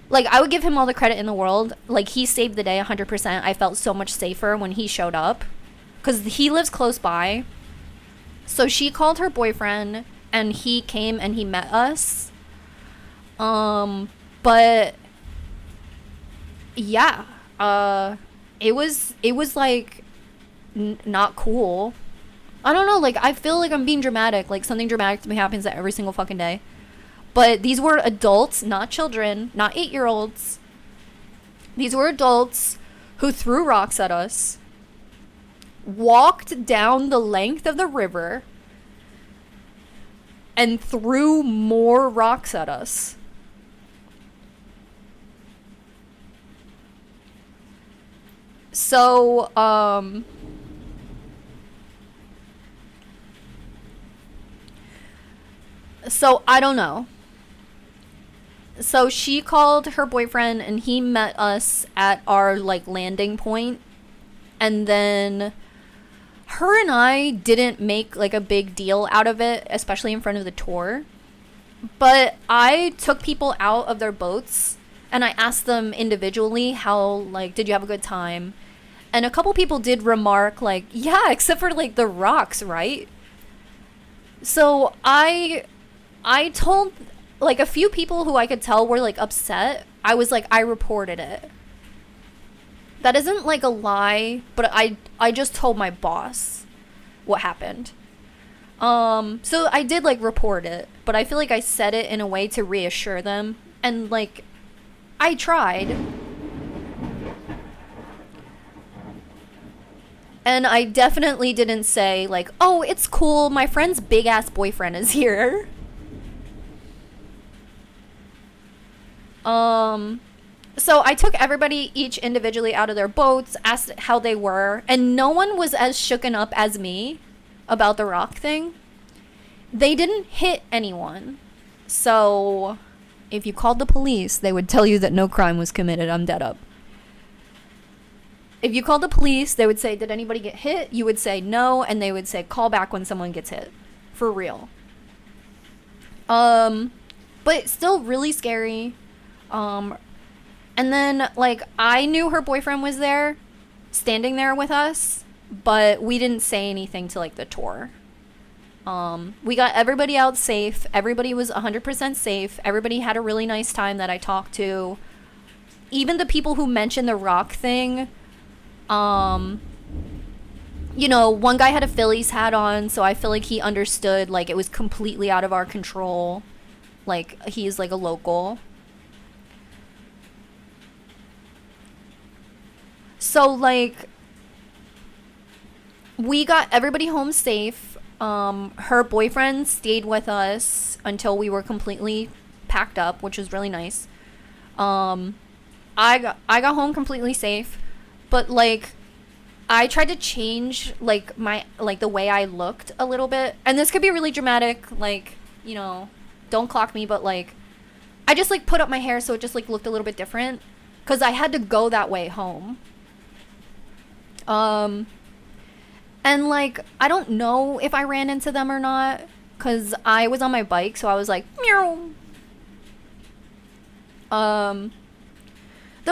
Like, I would give him all the credit in the world. Like, he saved the day 100%. I felt so much safer when he showed up, because he lives close by. So she called her boyfriend, and he came and he met us. But yeah, it was like not cool. I don't know, like, I feel like I'm being dramatic, like something dramatic to me happens every single fucking day. But these were adults, not children, not 8-year-olds. These were adults who threw rocks at us, walked down the length of the river, and threw more rocks at us. So, I don't know. So she called her boyfriend, and he met us at our, like, landing point. And then her and I didn't make, like, a big deal out of it, especially in front of the tour. But I took people out of their boats, and I asked them individually how, like, did you have a good time? And a couple people did remark, like, yeah, except for, like, the rocks, right? So I told, like, a few people who I could tell were, like, upset. I was like, I reported it. That isn't, like, a lie, but I just told my boss what happened. So I did, like, report it, but I feel like I said it in a way to reassure them. And, like, I tried. And I definitely didn't say, like, oh, it's cool, my friend's big-ass boyfriend is here. So I took everybody each individually out of their boats, asked how they were, and no one was as shooken up as me about the rock thing. They didn't hit anyone. So if you called the police, they would tell you that no crime was committed. I'm dead up. If you called the police, they would say, did anybody get hit? You would say no, and they would say, call back when someone gets hit. For real. But it's still really scary. And then, like, I knew her boyfriend was there, standing there with us, but we didn't say anything to, like, the tour. We got everybody out safe. Everybody was 100% safe. Everybody had a really nice time that I talked to. Even the people who mentioned the rock thing, you know, one guy had a Phillies hat on, so I feel like he understood, like, it was completely out of our control. Like, he's, like, a local. So, like, we got everybody home safe. Her boyfriend stayed with us until we were completely packed up, which was really nice. I got home completely safe, but, like, I tried to change, like, my, like, the way I looked a little bit. And this could be really dramatic, like, you know, don't clock me, but, like, I just, like, put up my hair so it just, like, looked a little bit different, because I had to go that way home. And, like, I don't know if I ran into them or not, because I was on my bike, so I was like, meow. Then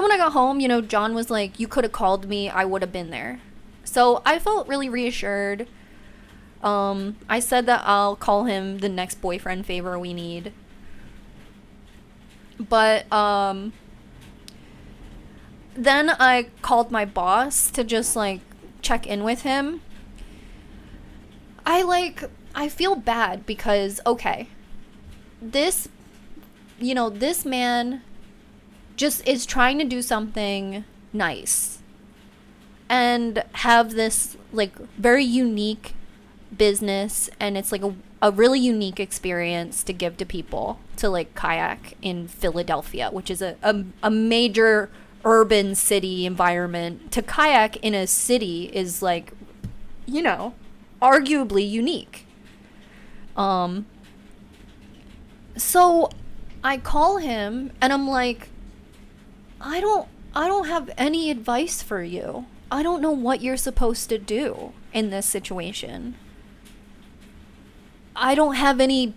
when I got home, you know, John was like, you could have called me, I would have been there. So I felt really reassured. I said that I'll call him the next boyfriend favor we need. But then I called my boss to just like check in with him. I feel bad because, okay, this, this man just is trying to do something nice and have this like very unique business, and it's like a really unique experience to give to people, to like kayak in Philadelphia, which is a major urban city environment. To kayak in a city is like, arguably unique. So I call him and I'm like, I don't have any advice for you. I don't know what you're supposed to do in this situation. I don't have any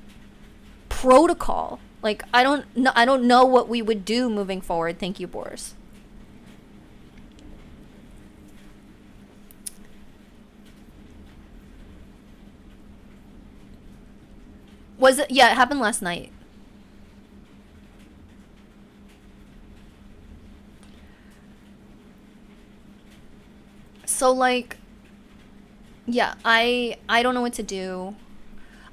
protocol. Like, I don't know what we would do moving forward. Thank you, Boris. Was it? Yeah, it happened last night. So like, yeah, I don't know what to do.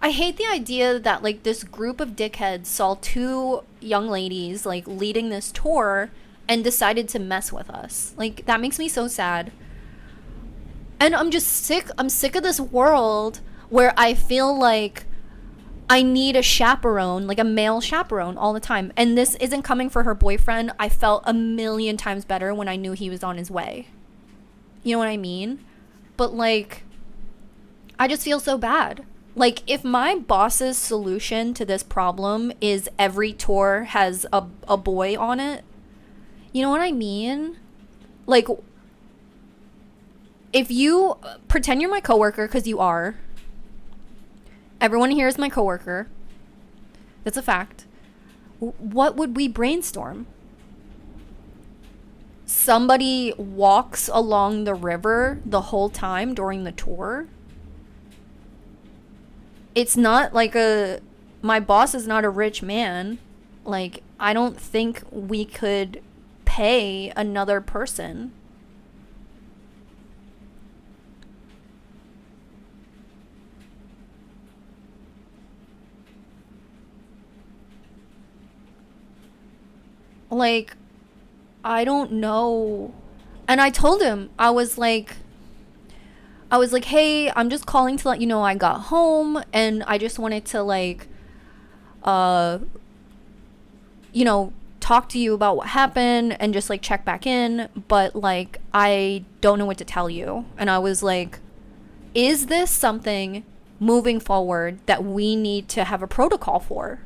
I hate the idea that like this group of dickheads saw two young ladies like leading this tour and decided to mess with us. Like, that makes me so sad. And I'm just sick. I'm sick of this world where I feel like I need a chaperone, like a male chaperone all the time. And this isn't coming for her boyfriend. I felt a million times better when I knew he was on his way. You know what I mean? But like, I just feel so bad. Like, if my boss's solution to this problem is every tour has a boy on it, you know what I mean? Like, if you pretend you're my coworker, because you are. Everyone here is my coworker. That's a fact. What would we brainstorm? Somebody walks along the river the whole time during the tour. It's not like my boss is not a rich man. Like, I don't think we could pay another person. Like, I don't know. And I told him, I was like, hey, I'm just calling to let you know I got home, and I just wanted to like, talk to you about what happened and just like check back in, but like, I don't know what to tell you. And I was like, is this something moving forward that we need to have a protocol for?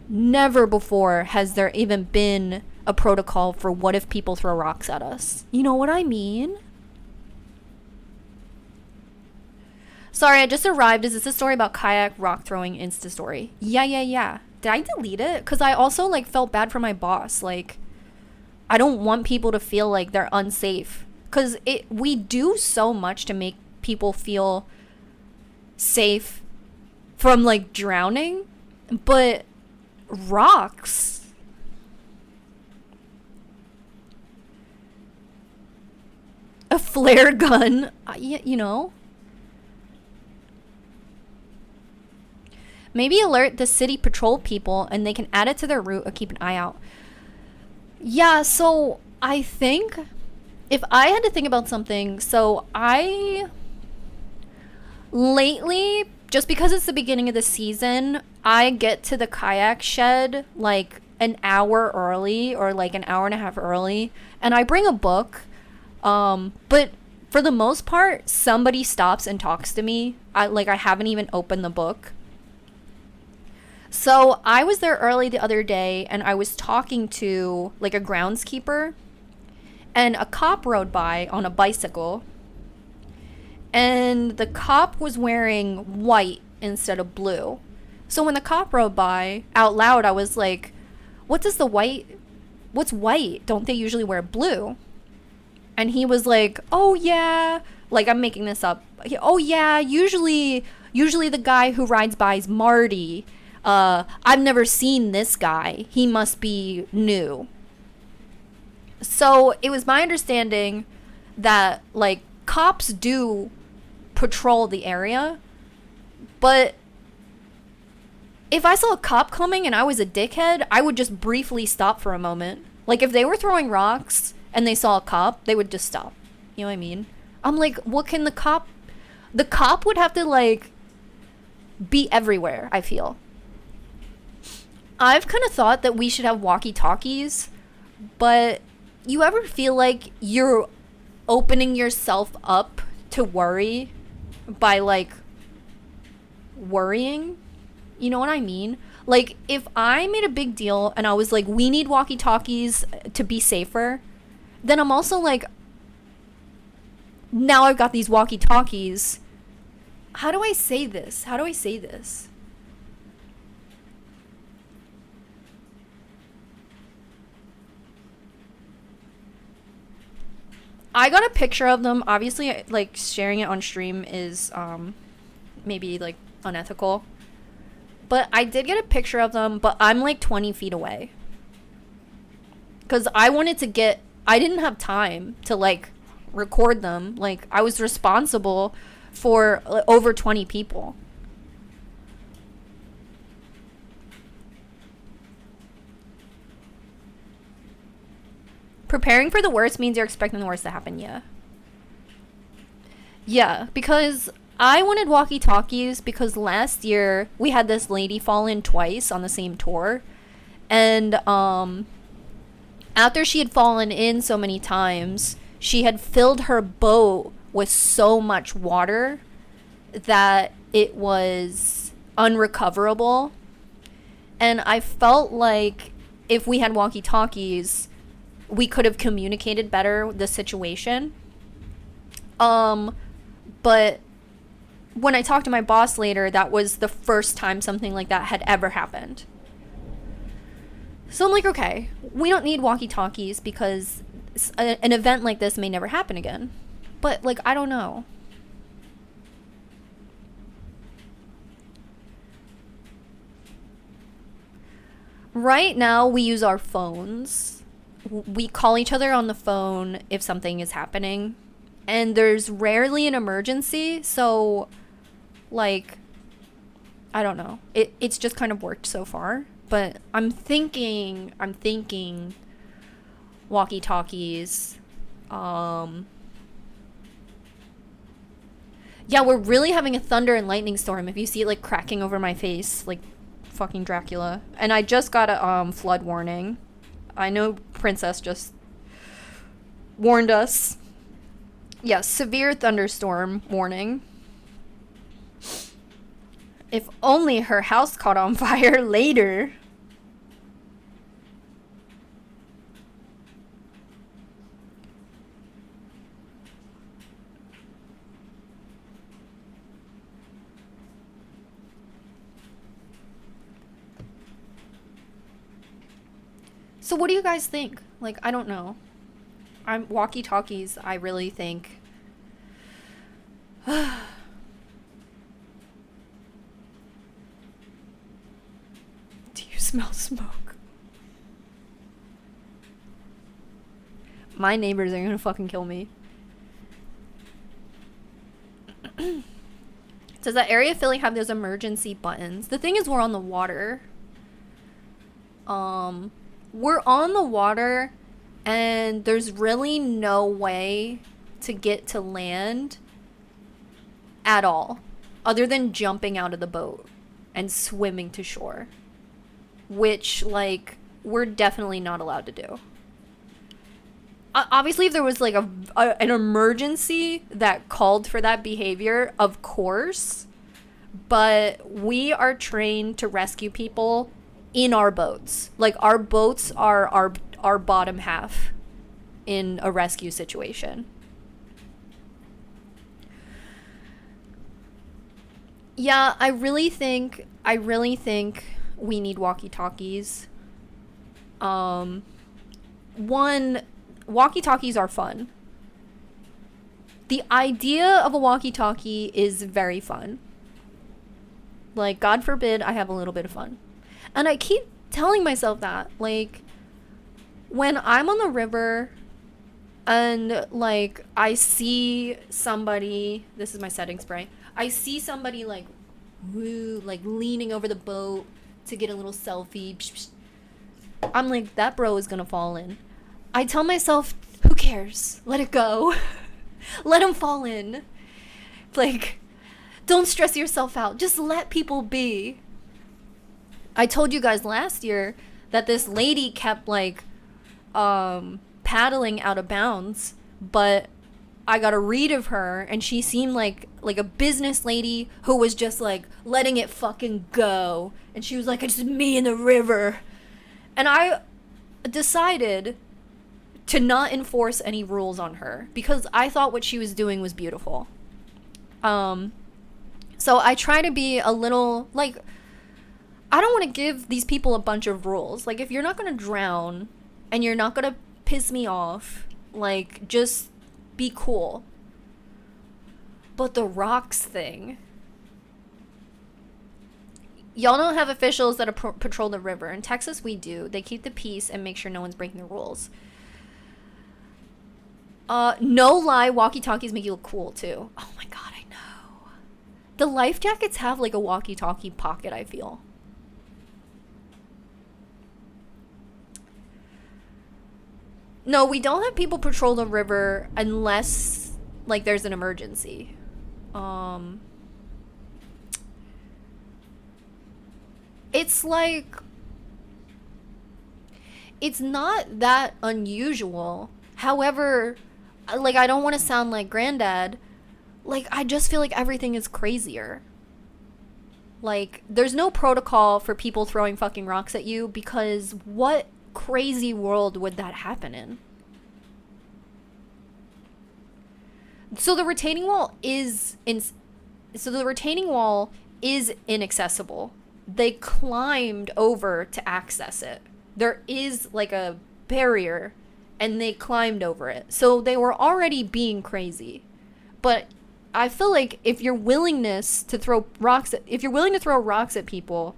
Never before has there even been a protocol for what if people throw rocks at us. You know what I mean? Sorry, I just arrived. Is this a story about kayak rock throwing Insta story? Yeah. Did I delete it? Because I also like felt bad for my boss. Like, I don't want people to feel like they're unsafe. Because we do so much to make people feel safe from like drowning. But rocks, a flare gun, maybe alert the city patrol people and they can add it to their route or keep an eye out. Yeah, so I think if I had to think about something, so I lately, just because it's the beginning of the season, I get to the kayak shed like an hour early or like an hour and a half early, and I bring a book. But for the most part, somebody stops and talks to me. I haven't even opened the book. So I was there early the other day, and I was talking to like a groundskeeper, and a cop rode by on a bicycle. And the cop was wearing white instead of blue. So when the cop rode by, out loud, I was like, what's white? Don't they usually wear blue? And he was like, oh yeah, like, I'm making this up. Oh yeah, usually the guy who rides by is Marty. I've never seen this guy. He must be new. So it was my understanding that, like, cops do patrol the area, but if I saw a cop coming and I was a dickhead, I would just briefly stop for a moment. Like, if they were throwing rocks and they saw a cop, they would just stop. You know what I mean? I'm like, what can the cop would have to, like, be everywhere, I feel. I've kind of thought that we should have walkie-talkies, but you ever feel like you're opening yourself up to worry by, like, worrying? You know what I mean? Like, if I made a big deal and I was like, we need walkie-talkies to be safer, then I'm also like, now I've got these walkie-talkies. How do I say this? I got a picture of them. Obviously, like, sharing it on stream is maybe, like, unethical. But I did get a picture of them, but I'm like 20 feet away. Because I didn't have time to, like, record them. Like, I was responsible for over 20 people. Preparing for the worst means you're expecting the worst to happen, yeah. Yeah, because I wanted walkie-talkies because last year we had this lady fall in twice on the same tour. And after she had fallen in so many times, she had filled her boat with so much water that it was unrecoverable. And I felt like if we had walkie-talkies, we could have communicated better the situation. But when I talked to my boss later, that was the first time something like that had ever happened. So I'm like, okay, we don't need walkie-talkies because an event like this may never happen again. But, like, I don't know. Right now, we use our phones. We call each other on the phone if something is happening. And there's rarely an emergency, so, like, I don't know. It's just kind of worked so far. But I'm thinking walkie-talkies. Yeah, we're really having a thunder and lightning storm. If you see it, like, cracking over my face, like fucking Dracula. And I just got a flood warning. I know Princess just warned us. Yeah, severe thunderstorm warning. If only her house caught on fire later. So what do you guys think? Like, I don't know. Walkie-talkies, I really think. Do you smell smoke? My neighbors are gonna fucking kill me. Does that area Philly have those emergency buttons? The thing is, we're on the water. We're on the water, and there's really no way to get to land at all, other than jumping out of the boat and swimming to shore, which, like, we're definitely not allowed to do. Obviously, if there was, like, an emergency that called for that behavior, of course, but we are trained to rescue people in our boats. Like, our boats are our bottom half in a rescue situation. Yeah, I really think we need walkie-talkies. One, walkie-talkies are fun. The idea of a walkie-talkie is very fun. Like, God forbid I have a little bit of fun. And I keep telling myself that. Like, when I'm on the river and, like, I see somebody... This is my setting spray. I see somebody, like, woo, like, leaning over the boat to get a little selfie. Psh, psh. I'm like, that bro is gonna fall in. I tell myself, who cares? Let it go. Let him fall in. Like, don't stress yourself out. Just let people be. I told you guys last year that this lady kept, like, paddling out of bounds, but I got a read of her, and she seemed like a business lady who was just, like, letting it fucking go. And she was like, it's me in the river. And I decided to not enforce any rules on her because I thought what she was doing was beautiful. So I try to be a little, like, I don't want to give these people a bunch of rules. Like, if you're not going to drown and you're not going to piss me off, like, just be cool. But the rocks thing, y'all don't have officials that patrol the river. In Texas, we do. They keep the peace and make sure no one's breaking the rules. No lie, walkie-talkies make you look cool, too. Oh my god, I know. The life jackets have, like, a walkie-talkie pocket, I feel. No, we don't have people patrol the river unless, like, there's an emergency. It's like, it's not that unusual. However, like, I don't want to sound like granddad. Like, I just feel like everything is crazier. Like, there's no protocol for people throwing fucking rocks at you because what crazy world would that happen in? So the retaining wall is inaccessible. They climbed over to access it. There is, like, a barrier, and they climbed over it. So they were already being crazy. But I feel like if you're willing to throw rocks at people,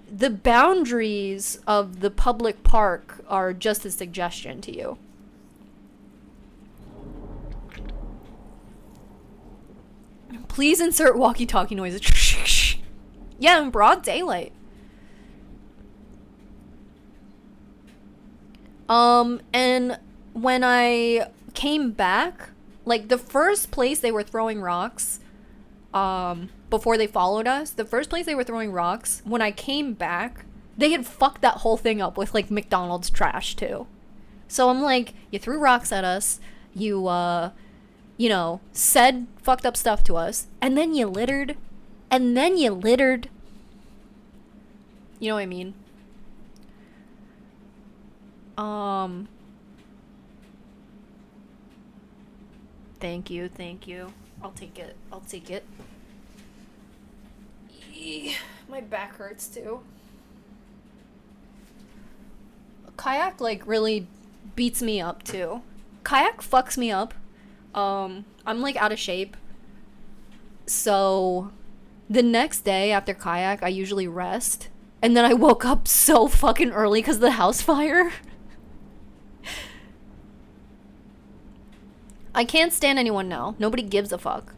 the boundaries of the public park are just a suggestion to you. Please insert walkie-talkie noises. Yeah, in broad daylight. And when I came back, like, the first place they were throwing rocks, before they followed us, the first place they were throwing rocks, when I came back, they had fucked that whole thing up with, like, McDonald's trash, too. So I'm like, you threw rocks at us, you know, said fucked up stuff to us, and then you littered, You know what I mean? Thank you. I'll take it. Eee, my back hurts too. Kayak, like, really beats me up too. Kayak fucks me up. I'm, like, out of shape. So the next day after Kayak, I usually rest. And then I woke up so fucking early because of the house fire. I can't stand anyone now. Nobody gives a fuck.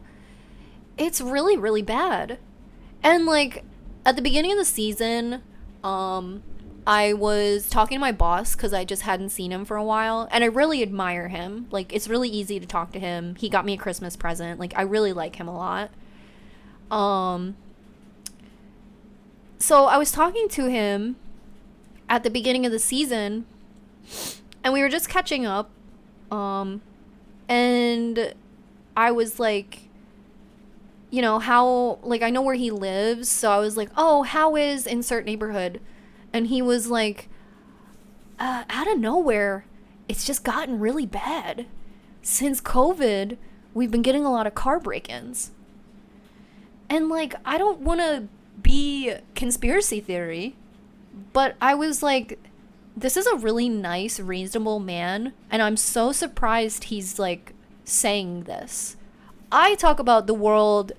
It's really, really bad. And, like, at the beginning of the season, I was talking to my boss because I just hadn't seen him for a while. And I really admire him. Like, it's really easy to talk to him. He got me a Christmas present. Like, I really like him a lot. So I was talking to him at the beginning of the season. And we were just catching up. And I was like, you know, how, like, I know where he lives. So I was like, oh, how is insert neighborhood? And he was like, out of nowhere, it's just gotten really bad. Since COVID, we've been getting a lot of car break-ins. And, like, I don't want to be conspiracy theory, but I was like, this is a really nice, reasonable man, and I'm so surprised he's, like, saying this. I talk about the world,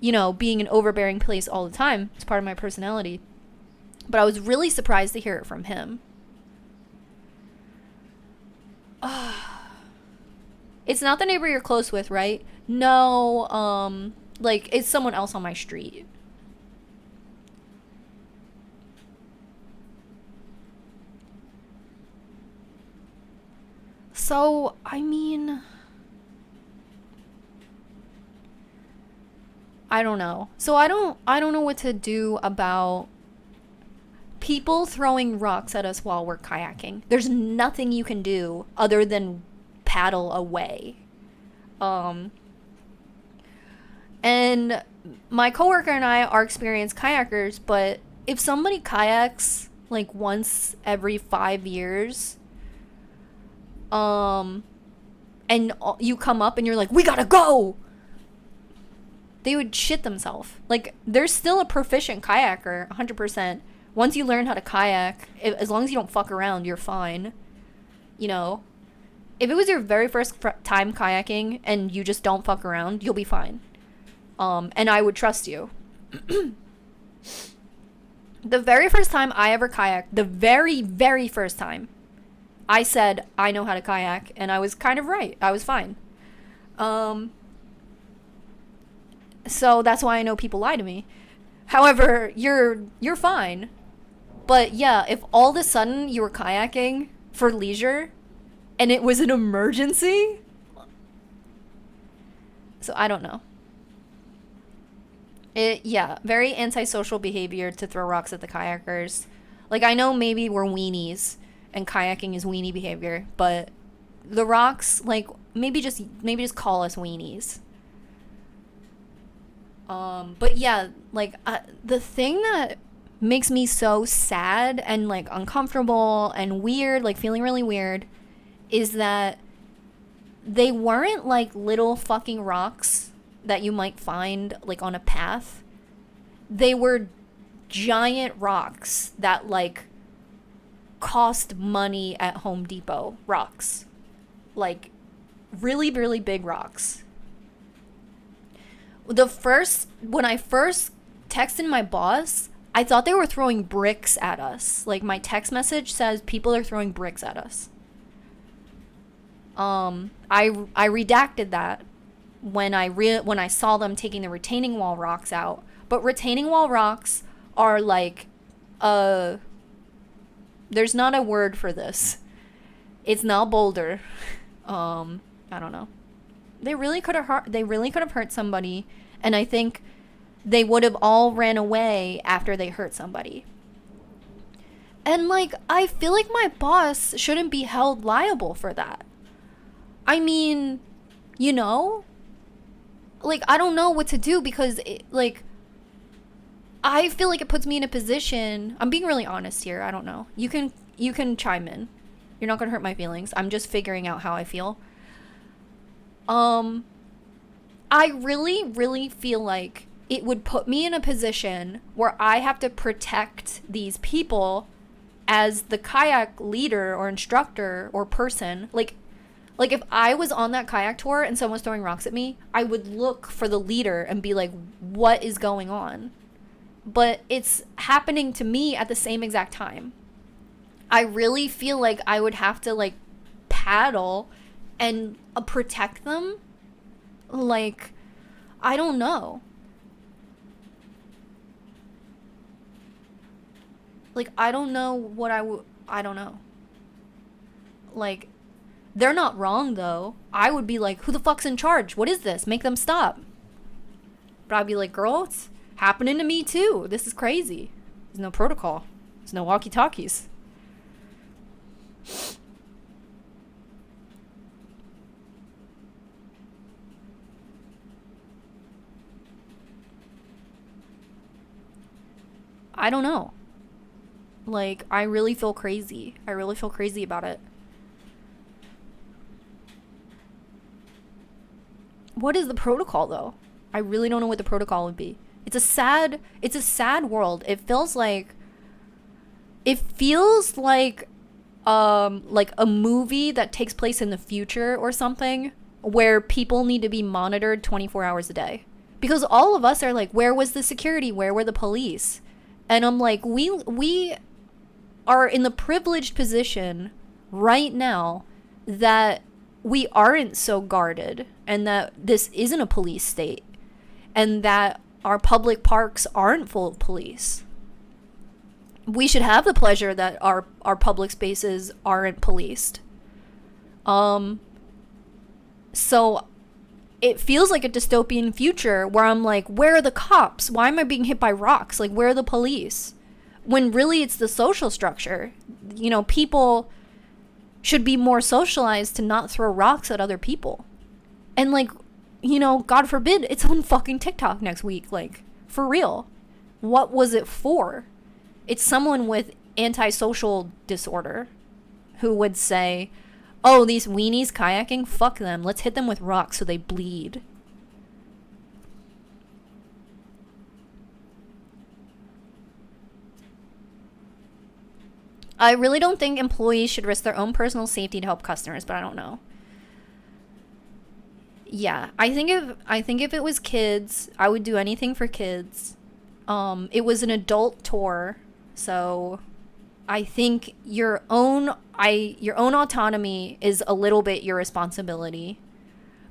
you know, being an overbearing place all the time. It's part of my personality. But I was really surprised to hear it from him. It's not the neighbor you're close with, right? No, like, it's someone else on my street. So, I mean, I don't know. So I don't know what to do about people throwing rocks at us while we're kayaking. There's nothing you can do other than paddle away. And my coworker and I are experienced kayakers, but if somebody kayaks like once every 5 years, and you come up and you're like, we gotta go, they would shit themselves. Like, they're still a proficient kayaker, 100%. Once you learn how to kayak, as long as you don't fuck around, you're fine. You know, if it was your very first time kayaking and you just don't fuck around, you'll be fine. And I would trust you. The very first time I ever kayaked, the very, very first time, I said, I know how to kayak, and I was kind of right. I was fine. So that's why I know people lie to me. However, you're fine. But yeah, if all of a sudden you were kayaking for leisure and it was an emergency, so I don't know. Yeah, very antisocial behavior to throw rocks at the kayakers. Like, I know maybe we're weenies and kayaking is weenie behavior, but the rocks, like, maybe just call us weenies. But yeah, like, the thing that makes me so sad and, like, uncomfortable and weird, like, feeling really weird, is that they weren't, like, little fucking rocks that you might find, like, on a path. They were giant rocks that, like, cost money at Home Depot rocks. Like, really, really big rocks. When I first texted my boss, I thought they were throwing bricks at us. Like, my text message says people are throwing bricks at us. I redacted that when I saw them taking the retaining wall rocks out. But retaining wall rocks are like, there's not a word for this. It's not boulder. I don't know. They really could have hurt somebody, and I think they would have all ran away after they hurt somebody. And, like, I feel like my boss shouldn't be held liable for that. I mean, you know, like, I don't know what to do because, I feel like it puts me in a position. I'm being really honest here. I don't know. You can chime in. You're not going to hurt my feelings. I'm just figuring out how I feel. I really, really feel like it would put me in a position where I have to protect these people as the kayak leader or instructor or person. Like if I was on that kayak tour and someone was throwing rocks at me, I would look for the leader and be like, what is going on? But it's happening to me at the same exact time. I really feel like I would have to, like, paddle and protect them. Like, I don't know. Like, I don't know what I don't know. Like, they're not wrong, though. I would be like, who the fuck's in charge? What is this? Make them stop. But I'd be like, girl, it's happening to me, too. This is crazy. There's no protocol. There's no walkie-talkies. I don't know. Like, I really feel crazy. I really feel crazy about it. What is the protocol, though? I really don't know what the protocol would be. It's a sad world. It feels like a movie that takes place in the future or something, where people need to be monitored 24 hours a day. Because all of us are like, where was the security? Where were the police? And I'm like, we are in the privileged position right now that we aren't so guarded, and that this isn't a police state, and that our public parks aren't full of police. We should have the pleasure that our public spaces aren't policed. So it feels like a dystopian future where I'm like, where are the cops? Why am I being hit by rocks? Like, where are the police? When really it's the social structure. You know, people should be more socialized to not throw rocks at other people. And like, you know, God forbid it's on fucking TikTok next week. Like, for real. What was it for? It's someone with antisocial disorder who would say, oh, these weenies kayaking, fuck them. Let's hit them with rocks so they bleed. I really don't think employees should risk their own personal safety to help customers, but I don't know. Yeah, I think if it was kids, I would do anything for kids. It was an adult tour, so I think your own autonomy is a little bit your responsibility.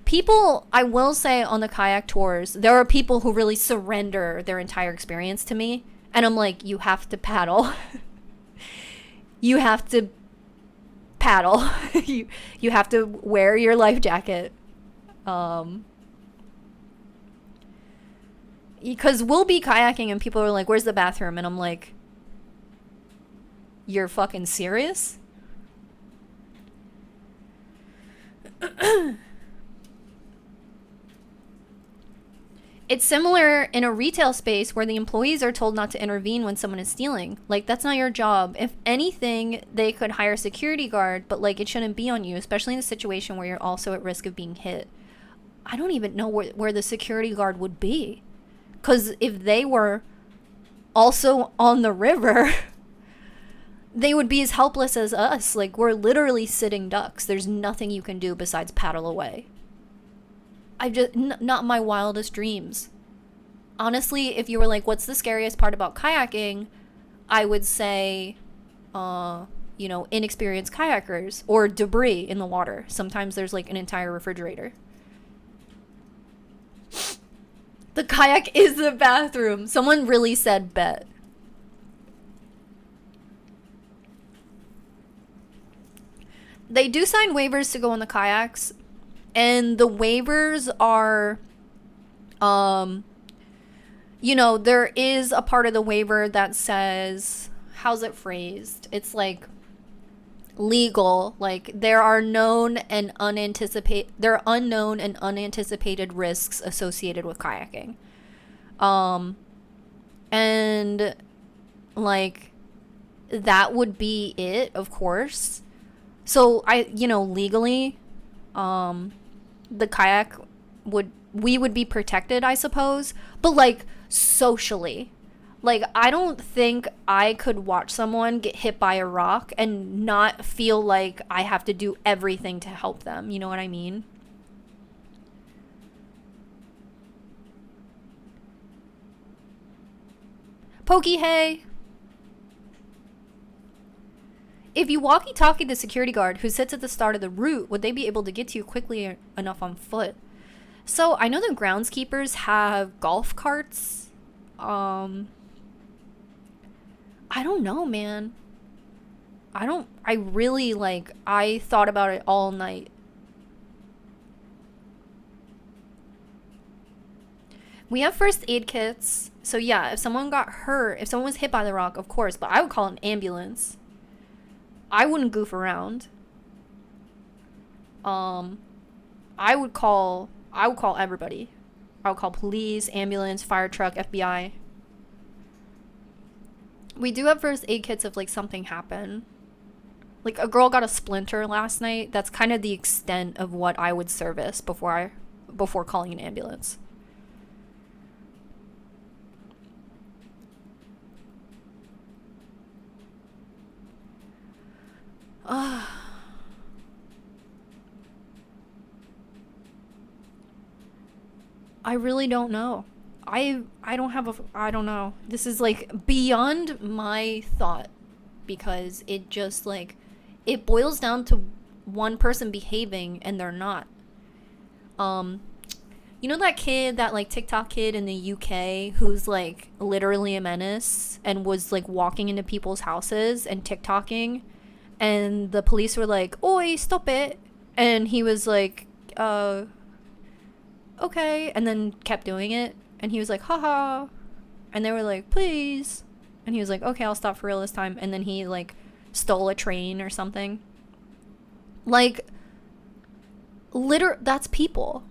People, I will say, on the kayak tours, there are people who really surrender their entire experience to me, and I'm like, you have to paddle. You have to paddle. you have to wear your life jacket. Because we'll be kayaking and people are like, where's the bathroom? And I'm like, you're fucking serious? It's similar in a retail space where the employees are told not to intervene when someone is stealing. Like, that's not your job. If anything, they could hire a security guard, but like, it shouldn't be on you, especially in a situation where you're also at risk of being hit. I don't even know where the security guard would be. Because if they were also on the river, they would be as helpless as us. Like, we're literally sitting ducks. There's nothing you can do besides paddle away. Not my wildest dreams. Honestly, if you were like, what's the scariest part about kayaking? I would say, inexperienced kayakers or debris in the water. Sometimes there's like an entire refrigerator. The kayak is the bathroom. Someone really said bet. They do sign waivers to go on the kayaks. And the waivers are, there is a part of the waiver that says, how's it phrased? It's like legal. Like, there are unknown and unanticipated risks associated with kayaking. And like, that would be it, of course. So legally, the kayak we would be protected, I suppose, but like socially, like, I don't think I could watch someone get hit by a rock and not feel like I have to do everything to help them. You know what I mean? Pokey, hey. If you walkie-talkie the security guard who sits at the start of the route, would they be able to get to you quickly enough on foot? So, I know the groundskeepers have golf carts. I don't know, man. I thought about it all night. We have first aid kits. So, yeah, if someone got hurt, if someone was hit by the rock, of course, but I would call an ambulance. I wouldn't goof around. I would call everybody. I would call police, ambulance, fire truck, FBI. We do have first aid kits if like something happened. Like, a girl got a splinter last night. That's kind of the extent of what I would service before calling an ambulance. I really don't know. I don't have a I don't know. This is like beyond my thought because it just like it boils down to one person behaving and they're not. You know that kid, that like TikTok kid in the UK who's like literally a menace and was like walking into people's houses and TikToking, and the police were like, "Oi, stop it!" And he was like, okay," and then kept doing it, and he was like, "Haha," and they were like, "Please," and he was like, "Okay, I'll stop for real this time," and then he like stole a train or something. Like, that's people.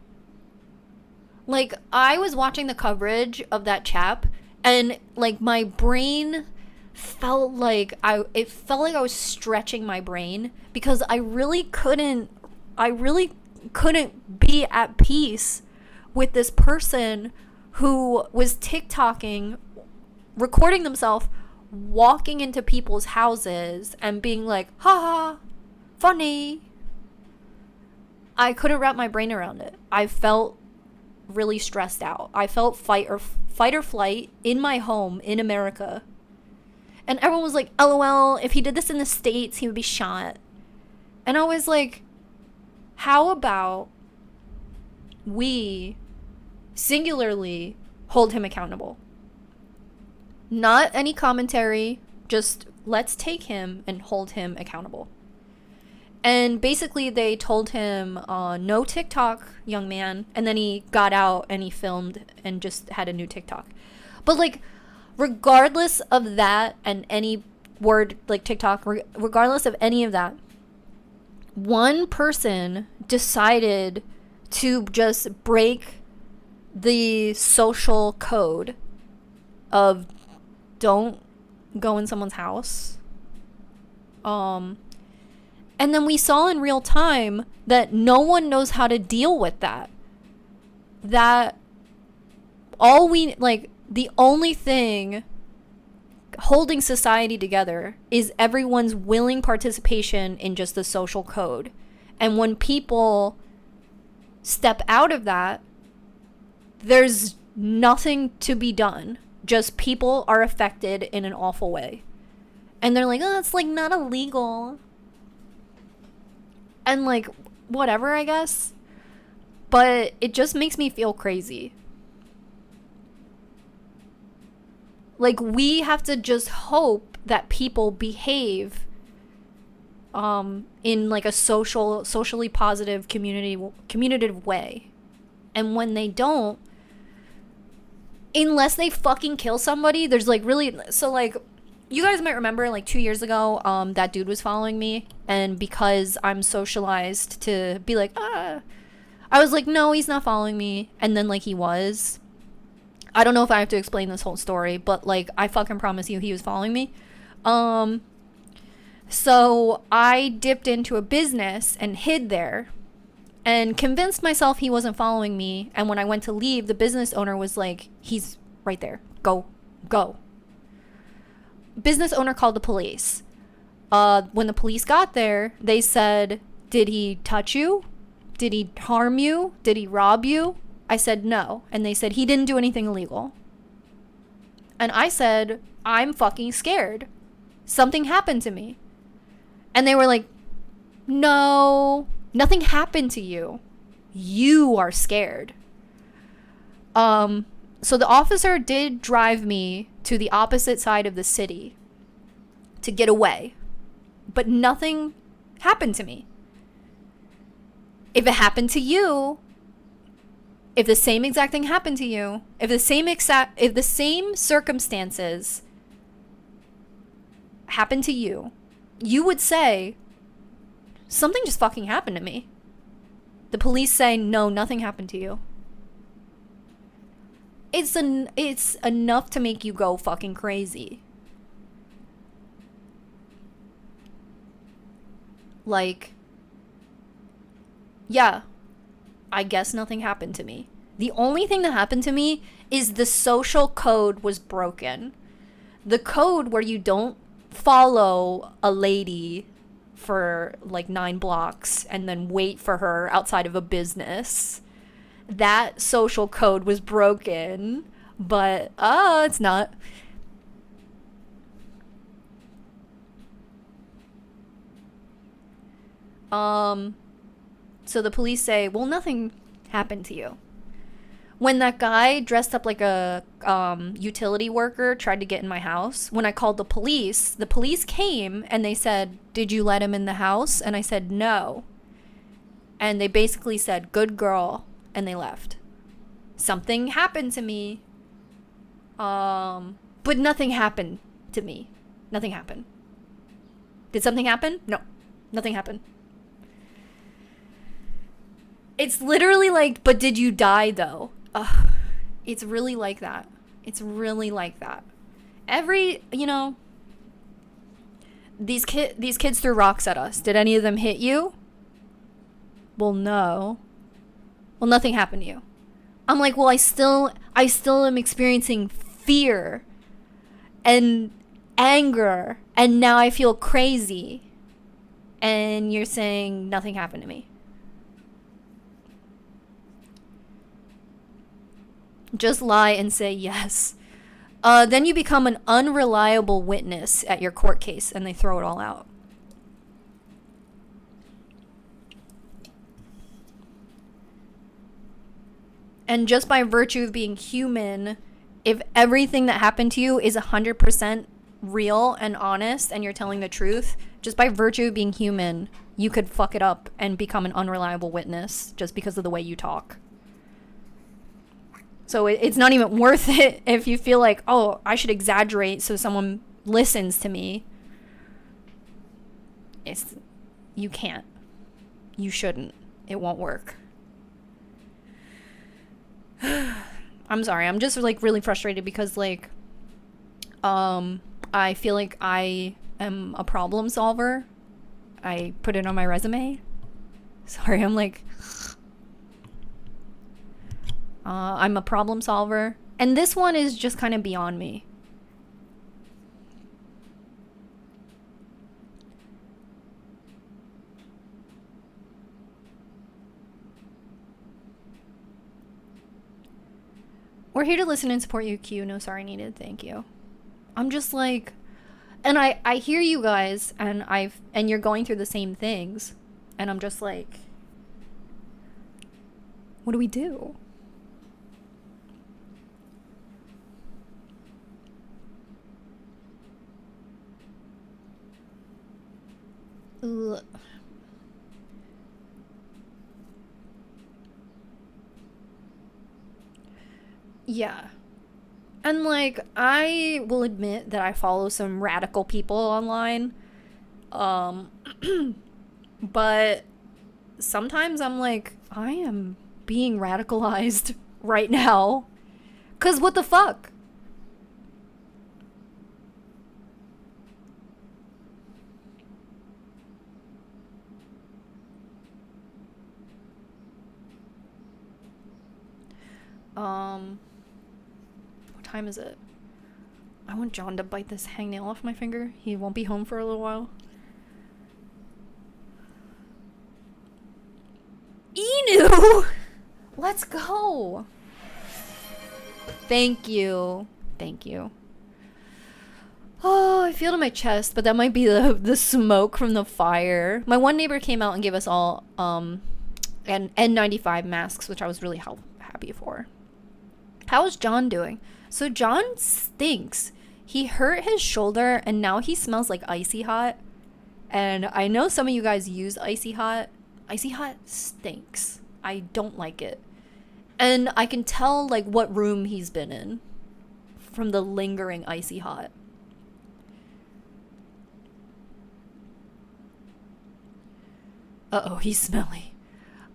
Like, I was watching the coverage of that chap, and like my brain felt like I was stretching my brain because I really couldn't be at peace with this person who was TikToking, recording themselves walking into people's houses and being like, "Ha, funny." I couldn't wrap my brain around it. I felt really stressed out. I felt fight or flight in my home in America. And everyone was like, "LOL, if he did this in the States, he would be shot." And I was like, how about we singularly hold him accountable? Not any commentary, just let's take him and hold him accountable. And basically they told him, no TikTok, young man. And then he got out and he filmed and just had a new TikTok. But like, regardless of that and any word like TikTok, regardless of any of that, one person decided to just break the social code of don't go in someone's house. And then we saw in real time that no one knows how to deal with that. That the only thing holding society together is everyone's willing participation in just the social code. And when people step out of that, there's nothing to be done. Just people are affected in an awful way. And they're like, "Oh, it's like not illegal." And like, whatever, I guess. But it just makes me feel crazy. Like, we have to just hope that people behave in like a socially positive communicative way. And when they don't, unless they fucking kill somebody, there's like really, so like, you guys might remember like 2 years ago, that dude was following me, and because I'm socialized to be like, I was like, no, he's not following me, and then like he was. I don't know if I have to explain this whole story, but like, I fucking promise you he was following me. So I dipped into a business and hid there and convinced myself he wasn't following me, and when I went to leave, the business owner was like, "He's right there, go." Business owner called the police. When the police got there, they said, "Did he touch you? Did he harm you? Did he rob you?" I said no. And they said, "He didn't do anything illegal." And I said, "I'm fucking scared. Something happened to me." And they were like, "No, nothing happened to you. You are scared." So the officer did drive me to the opposite side of the city to get away, but nothing happened to me. If it happened to you, if the same exact thing happened to you, if the same circumstances happened to you, you would say, "Something just fucking happened to me." The police say, "No, nothing happened to you." It's enough to make you go fucking crazy. Like, yeah, I guess nothing happened to me. The only thing that happened to me is the social code was broken. The code where you don't follow a lady for like 9 blocks and then wait for her outside of a business that social code was broken, but it's not. So the police say, well, nothing happened to you. When that guy dressed up like a utility worker tried to get in my house, when I called the police came and they said, did you let him in the house? And I said, no. And they basically said, good girl, and they left. Something happened to me. But nothing happened to me. Nothing happened. Did something happen? No. Nothing happened. It's literally like, but did you die though? It's really like that. It's really like that. These kids threw rocks at us. Did any of them hit you? Well, no. Well, nothing happened to you. I'm like, well, I still am experiencing fear and anger, and now I feel crazy. And you're saying nothing happened to me. Just lie and say yes. Then you become an unreliable witness at your court case, and they throw it all out. And just by virtue of being human, if everything that happened to you is 100% real and honest and you're telling the truth, just by virtue of being human, you could fuck it up and become an unreliable witness just because of the way you talk. So it's not even worth it if you feel like, oh, I should exaggerate so someone listens to me. You can't. You shouldn't. It won't work. I'm sorry. I'm just like really frustrated because like I feel like I am a problem solver. I put it on my resume. Sorry, I'm like I'm a problem solver. And this one is just kind of beyond me. We're here to listen and support you, Q. No sorry needed. Thank you. I'm just like, and I hear you guys, and you're going through the same things, and I'm just like, what do we do? Ugh. Yeah. And like, I will admit that I follow some radical people online. But sometimes I'm like, I am being radicalized right now. 'Cause what the fuck? What time is it? I want John to bite this hangnail off my finger. He won't be home for a little while. Enu! Let's go! Thank you. Thank you. Oh, I feel it in my chest, but that might be the smoke from the fire. My one neighbor came out and gave us all an N95 masks, which I was really happy for. How is John doing? So John stinks. He hurt his shoulder and now he smells like Icy Hot. And I know some of you guys use Icy Hot. Icy Hot stinks. I don't like it. And I can tell like what room he's been in from the lingering Icy Hot. Uh-oh, he's smelly.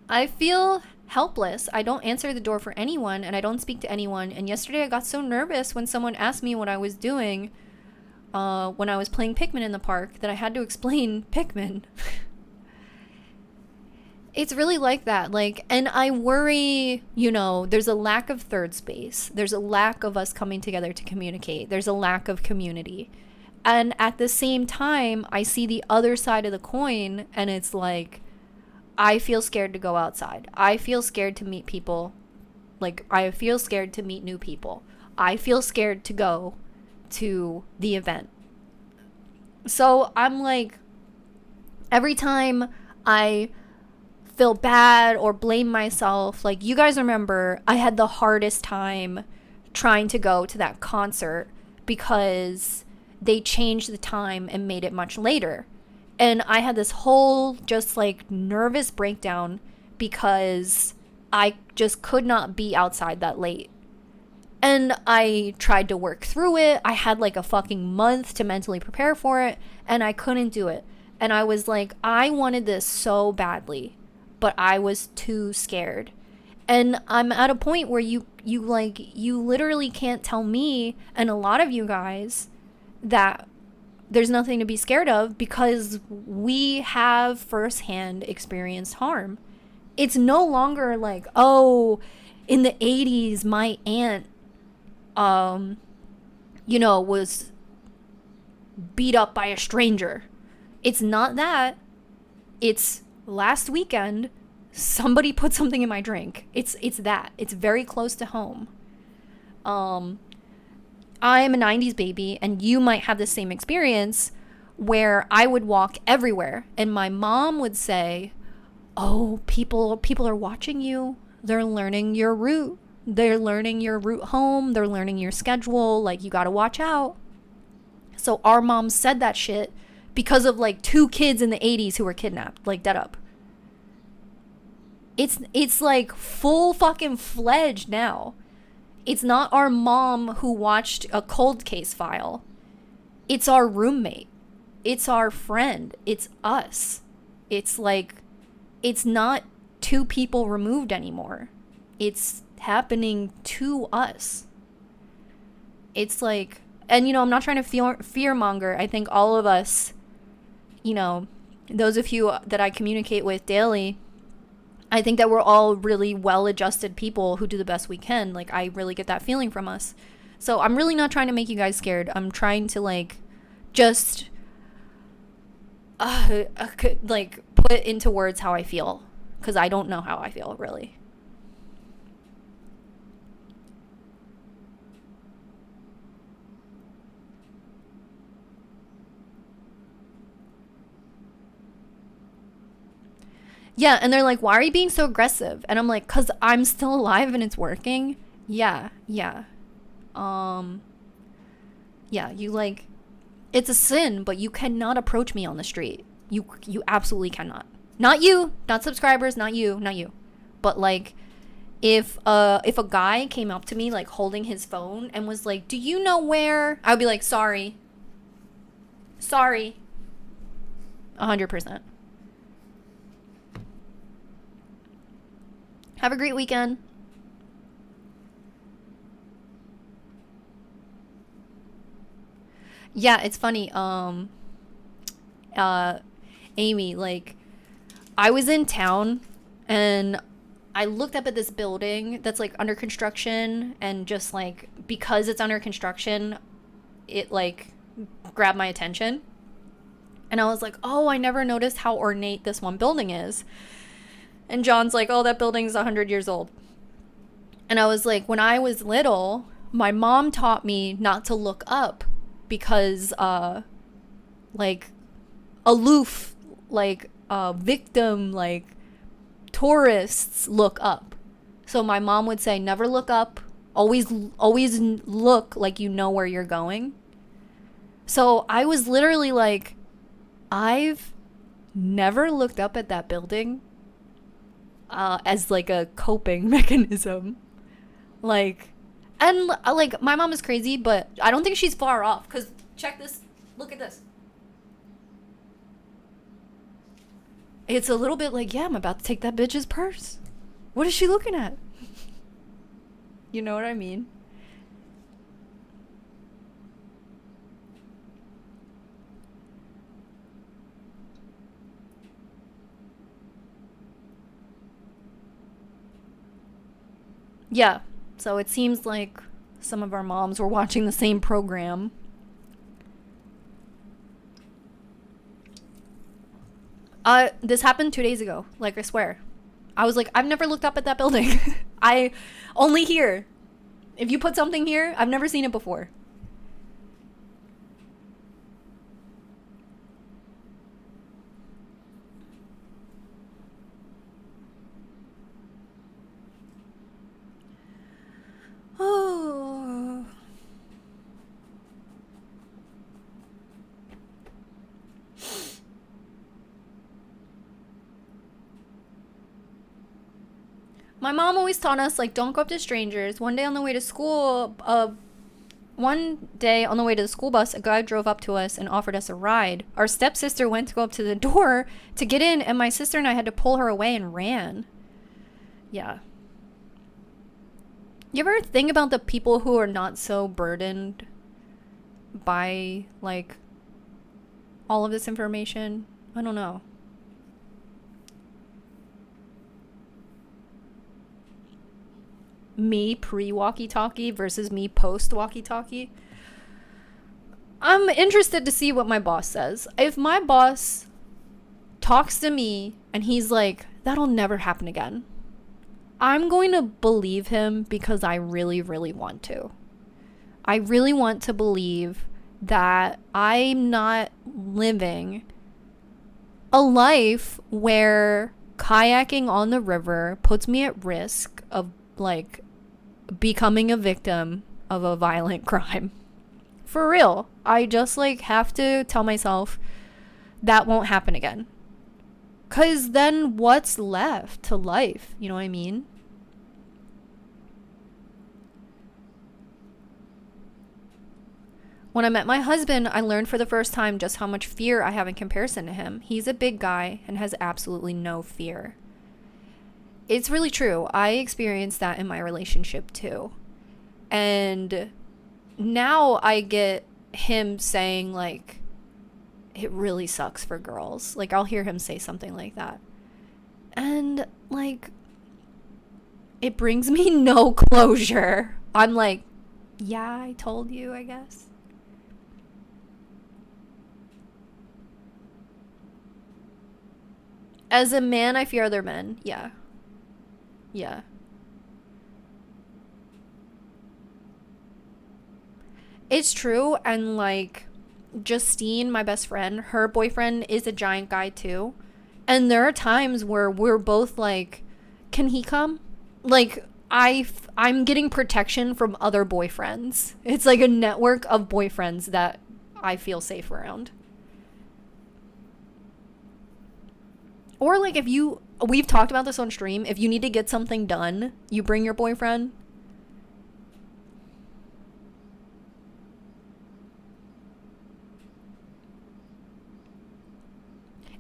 I feel helpless. I don't answer the door for anyone and I don't speak to anyone. And yesterday I got so nervous when someone asked me what I was doing when I was playing Pikmin in the park that I had to explain Pikmin. It's really like that. Like, and I worry, there's a lack of third space. There's a lack of us coming together to communicate. There's a lack of community. And at the same time, I see the other side of the coin and it's like, I feel scared to go outside. I feel scared to meet people. Like, I feel scared to meet new people. I feel scared to go to the event. So I'm like, every time I feel bad or blame myself, like, you guys remember I had the hardest time trying to go to that concert because they changed the time and made it much later. And I had this whole just like nervous breakdown because I just could not be outside that late. And I tried to work through it. I had like a fucking month to mentally prepare for it, and I couldn't do it. And I was like, I wanted this so badly, but I was too scared. And I'm at a point where you literally can't tell me and a lot of you guys that there's nothing to be scared of because we have firsthand experienced harm. It's no longer like, oh, in the 80s, my aunt, was beat up by a stranger. It's not that. It's last weekend, somebody put something in my drink. It's that. It's very close to home. I am a 90s baby, and you might have the same experience where I would walk everywhere and my mom would say, oh, people are watching you. They're learning your route. They're learning your route home. They're learning your schedule. Like, you got to watch out. So our mom said that shit because of like 2 kids in the 80s who were kidnapped, like dead up. It's like full fucking fledged now. It's not our mom who watched a cold case file. It's our roommate. It's our friend. It's us. It's like, it's not 2 people removed anymore. It's happening to us. It's like, and I'm not trying to fearmonger. I think all of us, those of you that I communicate with daily, I think that we're all really well-adjusted people who do the best we can. Like, I really get that feeling from us. So I'm really not trying to make you guys scared. I'm trying to like just like put into words how I feel, because I don't know how I feel really. Yeah, and they're like, why are you being so aggressive? And I'm like, because I'm still alive and it's working. Yeah. Yeah, you like, it's a sin, but you cannot approach me on the street. You absolutely cannot. Not you, not subscribers, not you. But like, if a guy came up to me like holding his phone and was like, do you know where? I would be like, sorry. 100%. Have a great weekend. Yeah, it's funny. Amy, like, I was in town and I looked up at this building that's like under construction, and just like, because it's under construction, it like grabbed my attention. And I was like, oh, I never noticed how ornate this one building is. And John's like, oh, that building's 100 years old. And I was like, when I was little, my mom taught me not to look up because, like, aloof, like, victim, like, tourists look up. So my mom would say, never look up. Always look like you know where you're going. So I was literally like, I've never looked up at that building as like a coping mechanism. Like, and like, my mom is crazy, but I don't think she's far off, because check this, look at this. It's a little bit like, yeah, I'm about to take that bitch's purse. What is she looking at? You know what I mean? Yeah, so it seems like some of our moms were watching the same program. This happened 2 days ago. Like, I swear. I was like, I've never looked up at that building. I only here. If you put something here, I've never seen it before. Oh. My mom always taught us, like, don't go up to strangers. One day on the way to the school bus, a guy drove up to us and offered us a ride. Our stepsister went to go up to the door to get in, and my sister and I had to pull her away and ran. Yeah. You ever think about the people who are not so burdened by, like, all of this information? I don't know. Me pre-walkie-talkie versus me post-walkie-talkie. I'm interested to see what my boss says. If my boss talks to me and he's like, that'll never happen again, I'm going to believe him because I really, really want to. I really want to believe that I'm not living a life where kayaking on the river puts me at risk of, like, becoming a victim of a violent crime. For real. I just, like, have to tell myself that won't happen again. 'Cause then what's left to life? You know what I mean? When I met my husband, I learned for the first time just how much fear I have in comparison to him. He's a big guy and has absolutely no fear. It's really true. I experienced that in my relationship too. And now I get him saying, like, it really sucks for girls. Like, I'll hear him say something like that. And, like, it brings me no closure. I'm like, yeah, I told you, I guess. As a man, I fear other men. Yeah. Yeah. It's true. And, like, Justine, my best friend, her boyfriend is a giant guy too. And there are times where we're both like, can he come? Like, I'm getting protection from other boyfriends. It's like a network of boyfriends that I feel safe around. Or, like, we've talked about this on stream, if you need to get something done, you bring your boyfriend.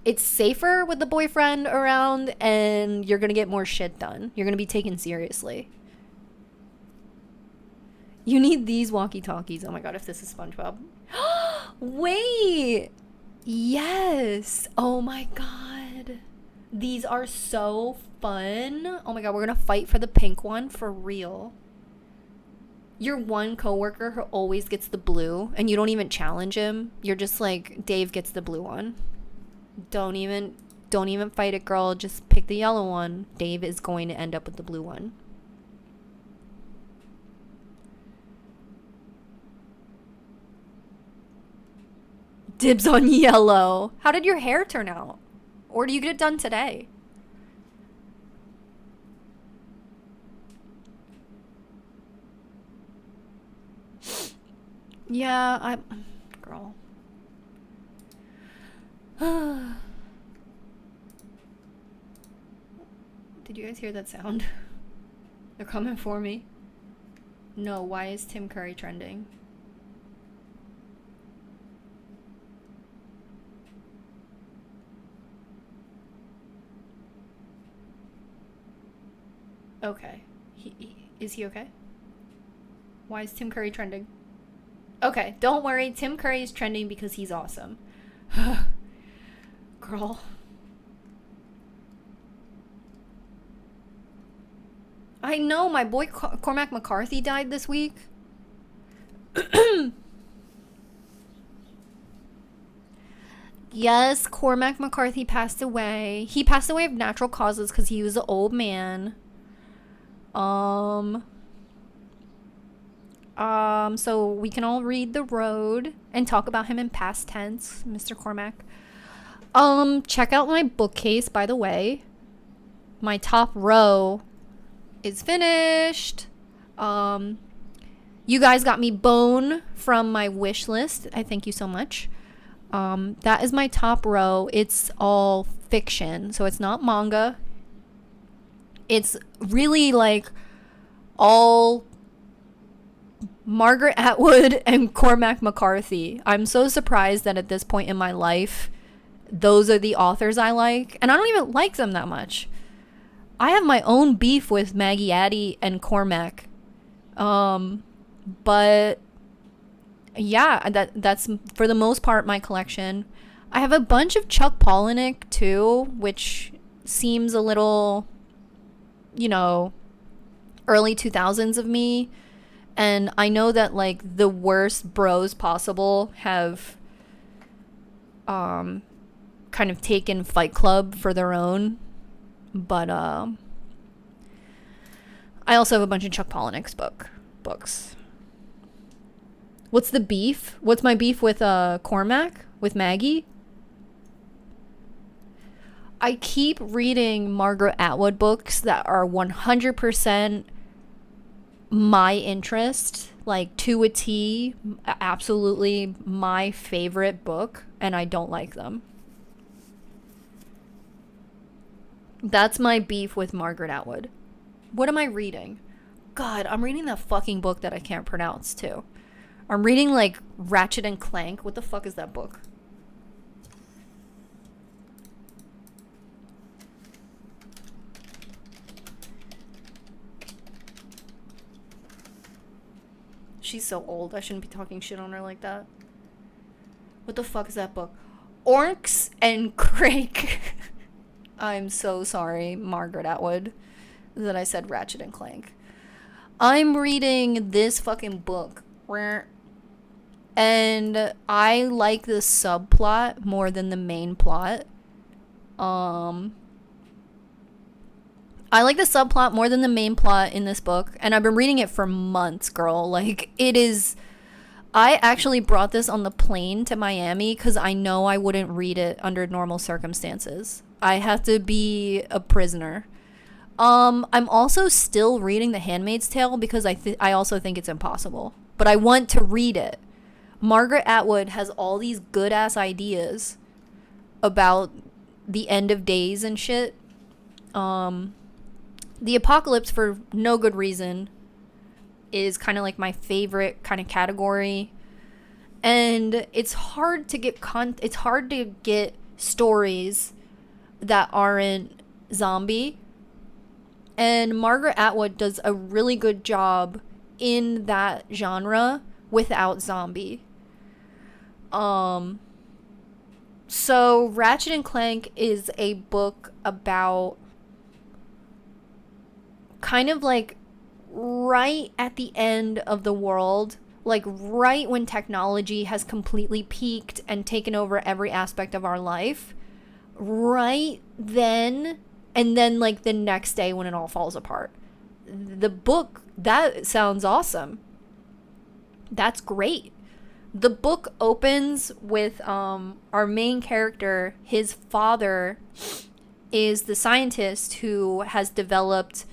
It's safer with the boyfriend around, and you're gonna get more shit done. You're gonna be taken seriously. You need these walkie-talkies. Oh my god, if this is SpongeBob. Wait! Yes! Oh my god. These are so fun. Oh my god, we're gonna fight for the pink one for real. Your one coworker who always gets the blue, and you don't even challenge him. You're just like, Dave gets the blue one. Don't even fight it, girl. Just pick the yellow one. Dave is going to end up with the blue one. Dibs on yellow. How did your hair turn out? Or do you get it done today? Yeah, girl. Did you guys hear that sound? They're coming for me. No, why is Tim Curry trending? Okay. Is he okay? Why is Tim Curry trending? Okay, don't worry. Tim Curry is trending because he's awesome. Girl. I know, my boy Cormac McCarthy died this week. Yes, Cormac McCarthy passed away. He passed away of natural causes because he was an old man. Um, so we can all read The Road and talk about him in past tense, Mr. Cormac. Check out my bookcase, by the way. My top row is finished. You guys got me Bone from my wish list. I thank you so much. That is my top row. It's all fiction, so it's not manga. It's really like all Margaret Atwood and Cormac McCarthy. I'm so surprised that at this point in my life, those are the authors I like, and I don't even like them that much. I have my own beef with Maggie Addy and Cormac. But yeah, that's for the most part my collection. I have a bunch of Chuck Palahniuk too, which seems a little, early 2000s of me. And I know that like the worst bros possible have kind of taken Fight Club for their own. But I also have a bunch of Chuck Palahniuk's books. What's the beef? What's my beef with Cormac? With Maggie? I keep reading Margaret Atwood books that are 100% my interest, like to a T, absolutely my favorite book, and I don't like them. That's my beef with Margaret Atwood. What am I reading? God, I'm reading that fucking book that I can't pronounce too. I'm reading like Ratchet and Clank. What the fuck is that book? She's so old. I shouldn't be talking shit on her like that. What the fuck is that book? Orcs and Crake. I'm so sorry, Margaret Atwood, that I said Ratchet and Clank. I'm reading this fucking book. And I like the subplot more than the main plot. I like the subplot more than the main plot in this book, and I've been reading it for months, girl. Like, it is... I actually brought this on the plane to Miami because I know I wouldn't read it under normal circumstances. I have to be a prisoner. I'm also still reading The Handmaid's Tale because I also think it's impossible. But I want to read it. Margaret Atwood has all these good-ass ideas about the end of days and shit. The apocalypse, for no good reason, is kind of like my favorite kind of category. And it's hard to get stories that aren't zombie. And Margaret Atwood does a really good job in that genre without zombie. So Ratchet and Clank is a book about kind of like right at the end of the world, like right when technology has completely peaked and taken over every aspect of our life, right then, and then like the next day when it all falls apart. The book, that sounds awesome. That's great. The book opens with our main character. His father is the scientist who has developed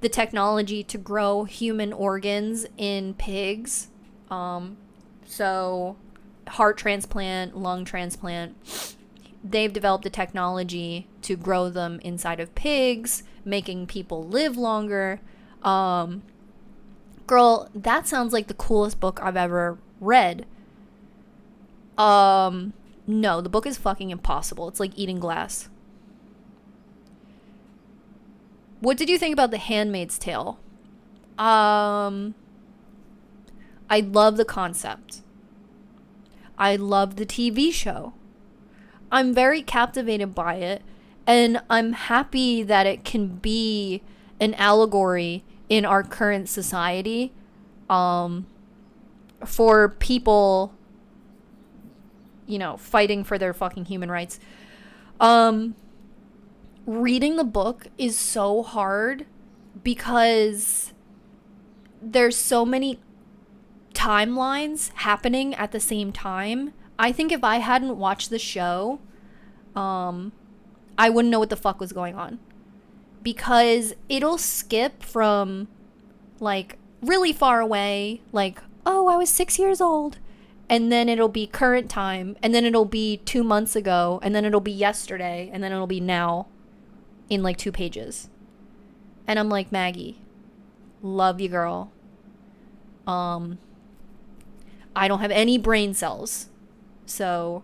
the technology to grow human organs in pigs. So heart transplant, lung transplant. They've developed the technology to grow them inside of pigs, making people live longer. Girl, that sounds like the coolest book I've ever read. No, the book is fucking impossible. It's like eating glass. What did you think about The Handmaid's Tale? I love the concept. I love the TV show. I'm very captivated by it, and I'm happy that it can be an allegory in our current society, for people you know, fighting for their fucking human rights. Reading the book is so hard because there's so many timelines happening at the same time. I think if I hadn't watched the show, I wouldn't know what the fuck was going on. Because it'll skip from, like, really far away, like, oh, I was 6 years old. And then it'll be current time. And then it'll be 2 months ago. And then it'll be yesterday. And then it'll be now in, like, 2 pages. And I'm like, Maggie, love you, girl. I don't have any brain cells. So,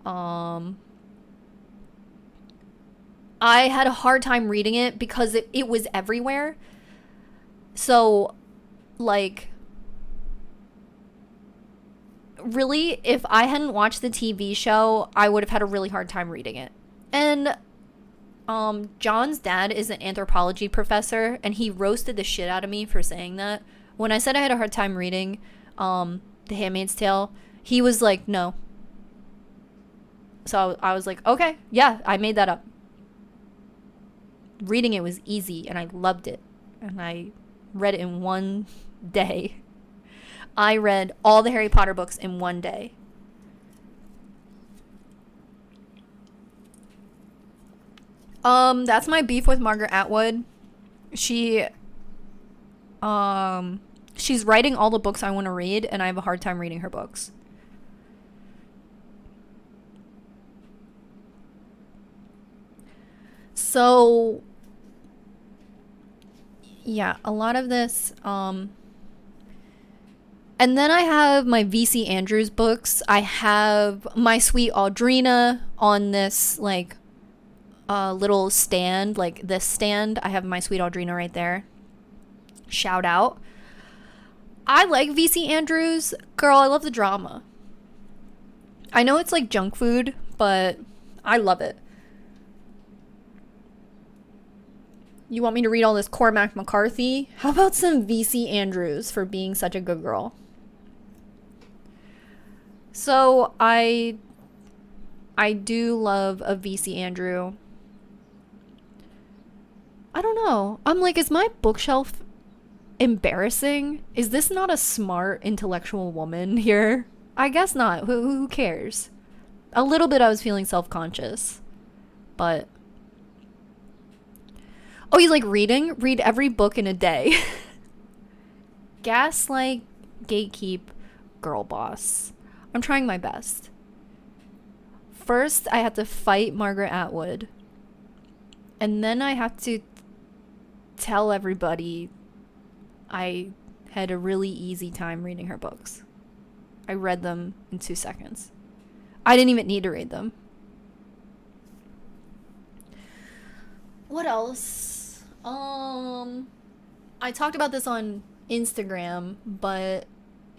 I had a hard time reading it because it was everywhere. So, like, really, if I hadn't watched the TV show, I would have had a really hard time reading it. And John's dad is an anthropology professor, and he roasted the shit out of me for saying that. When I said I had a hard time reading The Handmaid's Tale, he was like, no. So I was like, okay, yeah, I made that up. Reading it was easy, and I loved it. And I read it in one day. I read all the Harry Potter books in one day. That's my beef with Margaret Atwood. She's writing all the books I want to read, and I have a hard time reading her books. So, yeah, a lot of this, and then I have my VC Andrews books. I have My Sweet Audrina on this, like, little stand, like this stand. I have My Sweet Audrina right there. Shout out. I like VC Andrews. Girl, I love the drama. I know it's like junk food, but I love it. You want me to read all this Cormac McCarthy? How about some VC Andrews for being such a good girl? So I do love a VC Andrew. I don't know. I'm like, is my bookshelf embarrassing? Is this not a smart, intellectual woman here? I guess not. Who cares? A little bit I was feeling self-conscious. But... oh, you like reading? Read every book in a day. Gaslight, gatekeep, girl boss. I'm trying my best. First, I had to fight Margaret Atwood. And then I had to tell everybody I had a really easy time reading her books. I read them in 2 seconds. I didn't even need to read them. What else? I talked about this on Instagram, but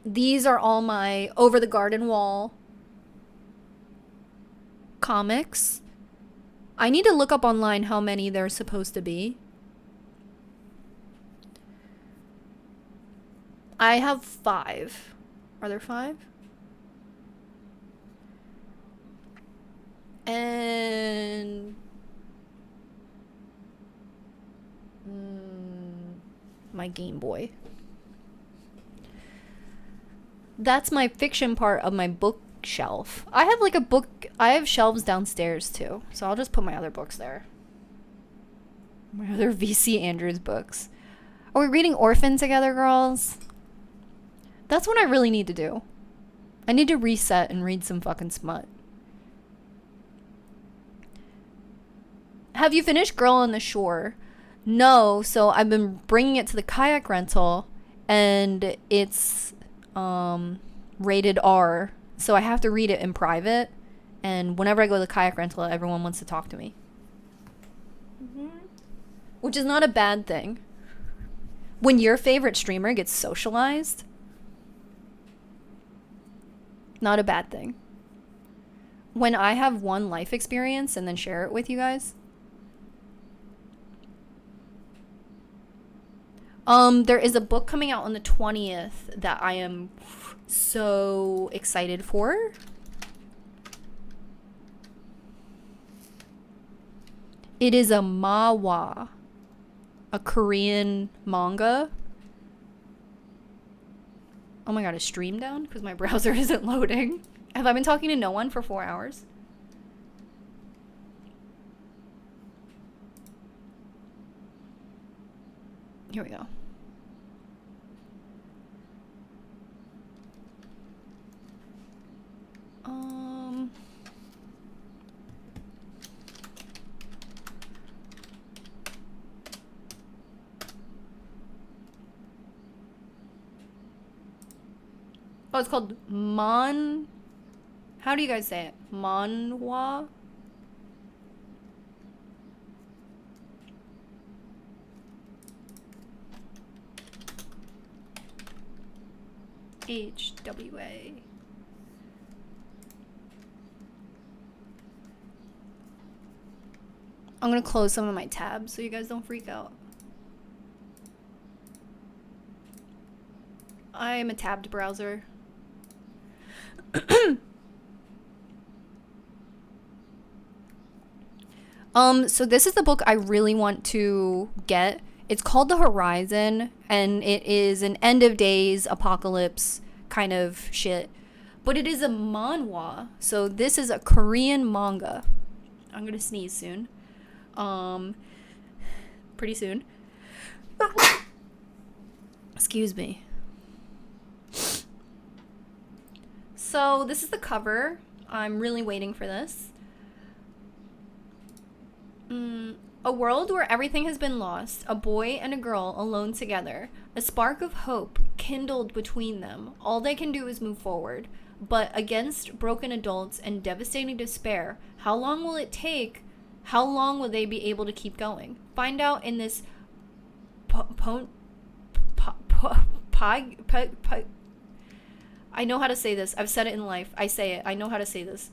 these are all my Over the Garden Wall comics. I need to look up online how many there's supposed to be. I have 5. Are there 5? And my Game Boy. That's my fiction part of my bookshelf. I have like I have shelves downstairs too, so I'll just put my other books there. My other VC Andrews books. Are we reading Orphan together, girls? That's what I really need to do. I need to reset and read some fucking smut. Have you finished Girl on the Shore? No, so I've been bringing it to the Kayak rental, and it's rated R, so I have to read it in private, and whenever I go to the Kayak rental, everyone wants to talk to me. Which is not a bad thing. When your favorite streamer gets socialized, not a bad thing. When I have one life experience and then share it with you guys. There is a book coming out on the 20th that I am so excited for. It is a manhwa, a Korean manga. Oh my god, is stream down? Because my browser isn't loading. Have I been talking to no one for 4 hours? Here we go. Oh, it's called how do you guys say it? Manhwa? HWA. I'm gonna close some of my tabs so you guys don't freak out. I'm a tabbed browser. So this is the book I really want to get. It's called The Horizon, and it is an end of days apocalypse kind of shit. But it is a manhwa, so this is a Korean manga. I'm gonna sneeze soon. Pretty soon. Excuse me. So this is the cover. I'm really waiting for this. A world where everything has been lost, a boy and a girl alone together. A spark of hope kindled between them. All they can do is move forward. But against broken adults and devastating despair, how long will it take? How long will they be able to keep going? Find out in this I know how to say this. I've said it in life. I say it. I know how to say this.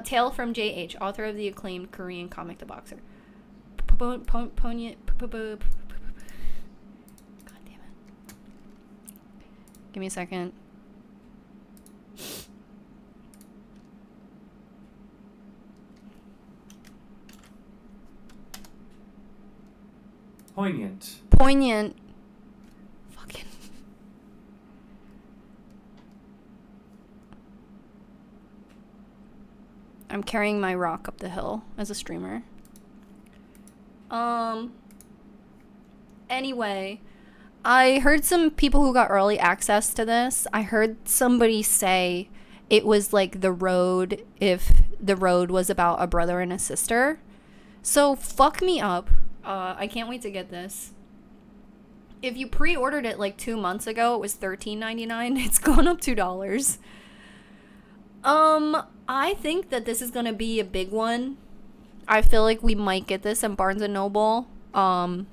Tale from J.H., author of the acclaimed Korean comic The Boxer. God damn it. Give me a second. Poignant. Fucking. I'm carrying my rock up the hill as a streamer. Anyway, I heard some people who got early access to this. I heard somebody say it was like The Road if The Road was about a brother and a sister. So fuck me up. I can't wait to get this. If you pre-ordered it like 2 months ago, it was $13.99. It's gone up $2. I think that this is gonna be a big one. I feel like we might get this in Barnes & Noble. And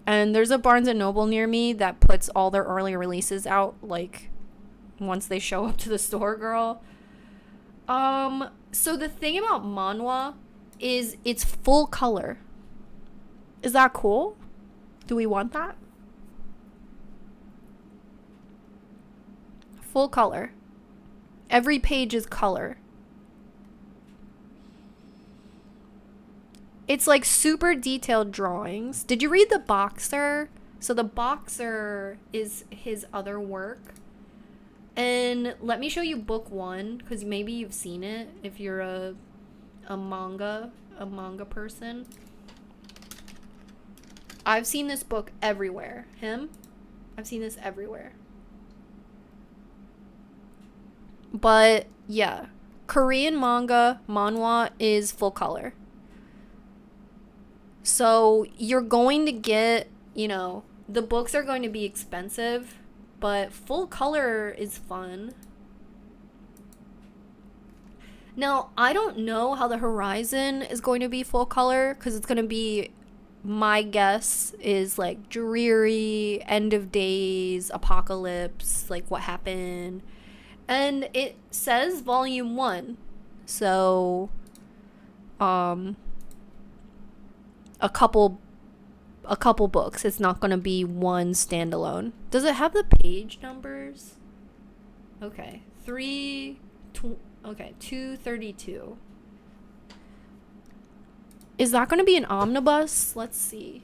there's a Barnes & Noble near me that puts all their early releases out, like, once they show up to the store, girl. So the thing about manhwa is it's full color. Is that cool? Do we want that? Full color. Every page is color. It's like super detailed drawings. Did you read The Boxer? So The Boxer is his other work. And let me show you book 1, because maybe you've seen it if you're a manga person. I've seen this book everywhere. I've seen this everywhere. But yeah, Korean manhwa is full color. So you're going to get, the books are going to be expensive, but full color is fun. Now, I don't know how The Horizon is going to be full color, because it's going to be, my guess is like dreary, end of days, apocalypse, like what happened. And it says volume 1. So, a couple books. It's not going to be one standalone. Does it have the page numbers? Okay. 232. Is that going to be an omnibus? Let's see.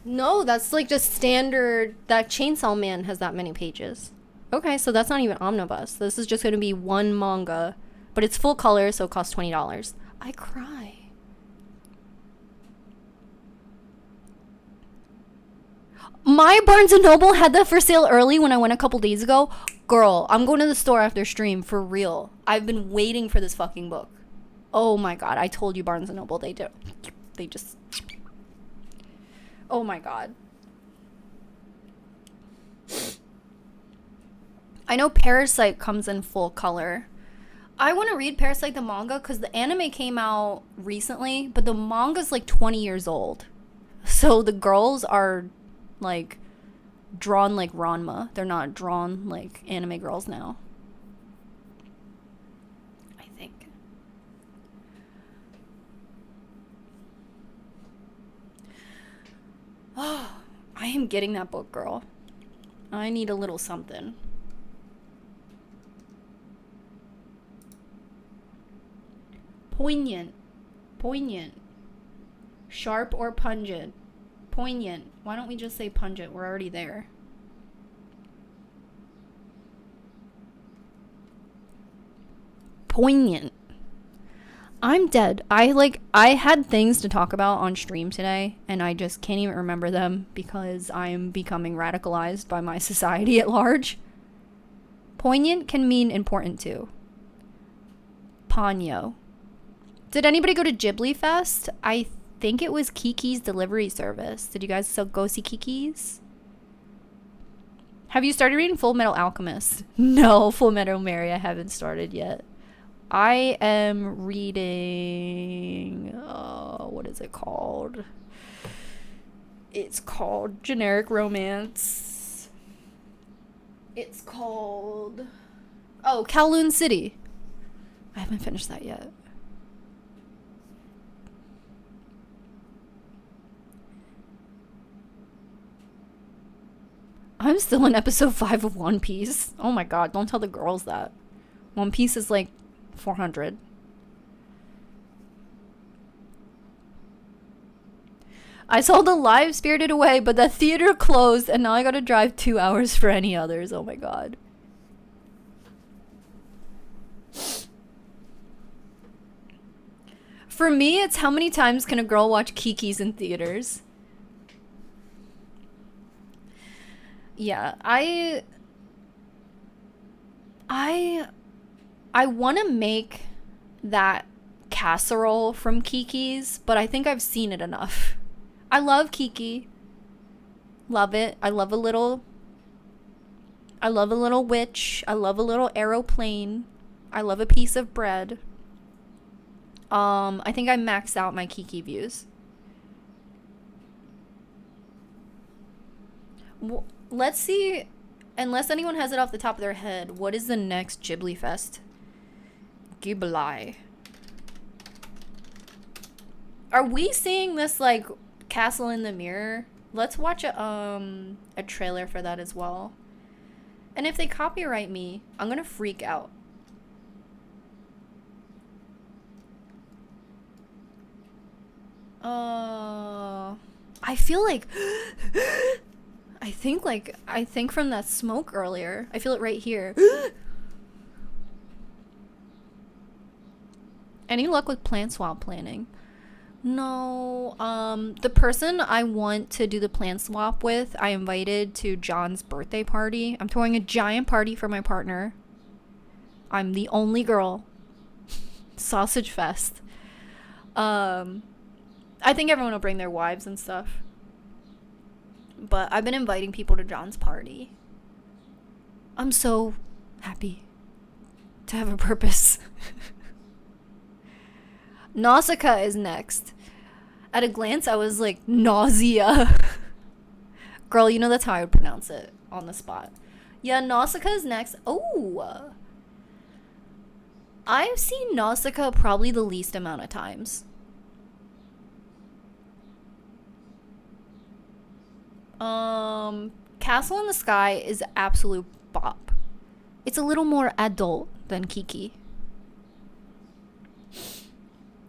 No, that's like just standard. That Chainsaw Man has that many pages. Okay, so that's not even omnibus. This is just going to be one manga, but it's full color, so it costs $20. I cry. My Barnes & Noble had that for sale early when I went a couple days ago. Girl, I'm going to the store after stream, for real. I've been waiting for this fucking book. Oh my god, I told you Barnes & Noble, they just... Oh my god. I know Parasite comes in full color. I want to read Parasite the manga because the anime came out recently, but the manga's like 20 years old. So the girls are like drawn like Ranma. They're not drawn like anime girls now. I think. Oh, I am getting that book, girl. I need a little something. Poignant. Poignant. Sharp or pungent? Poignant. Why don't we just say pungent? We're already there. Poignant. I'm dead. I had things to talk about on stream today, and I just can't even remember them because I am becoming radicalized by my society at large. Poignant can mean important too. Ponyo. Did anybody go to Ghibli Fest? I think it was Kiki's delivery service. Did you guys go see Kiki's? Have you started reading Full Metal Alchemist? No, Full Metal Mary, I haven't started yet. I am reading, what is it called? It's called Generic Romance. It's called, Kowloon City. I haven't finished that yet. I'm still in episode 5 of One Piece. Oh my god, don't tell the girls that. One Piece is like 400. I saw the live Spirited Away, but the theater closed and now I gotta drive 2 hours for any others. Oh my god. For me, it's how many times can a girl watch Kiki's in theaters? Yeah, I want to make that casserole from Kiki's, but I think I've seen it enough. I love Kiki. Love it. I love a little witch. I love a little aeroplane. I love a piece of bread. I think I maxed out my Kiki views. Let's see, unless anyone has it off the top of their head, what is the next Ghibli Fest? Ghibli. Are we seeing this, like, Castle in the Mirror? Let's watch a trailer for that as well. And if they copyright me, I'm gonna freak out. I feel like... I think from that smoke earlier. I feel it right here. Any luck with plant swap planning? No. The person I want to do the plant swap with, I invited to John's birthday party. I'm throwing a giant party for my partner. I'm the only girl. Sausage fest. I think everyone will bring their wives and stuff. But I've been inviting people to John's party. I'm so happy to have a purpose. Nausicaa is next. At a glance, I was like, nausea. Girl, you know that's how I would pronounce it on the spot. Yeah, Nausicaa is next. Oh. I've seen Nausicaa probably the least amount of times. Castle in the Sky is absolute bop. It's a little more adult than Kiki.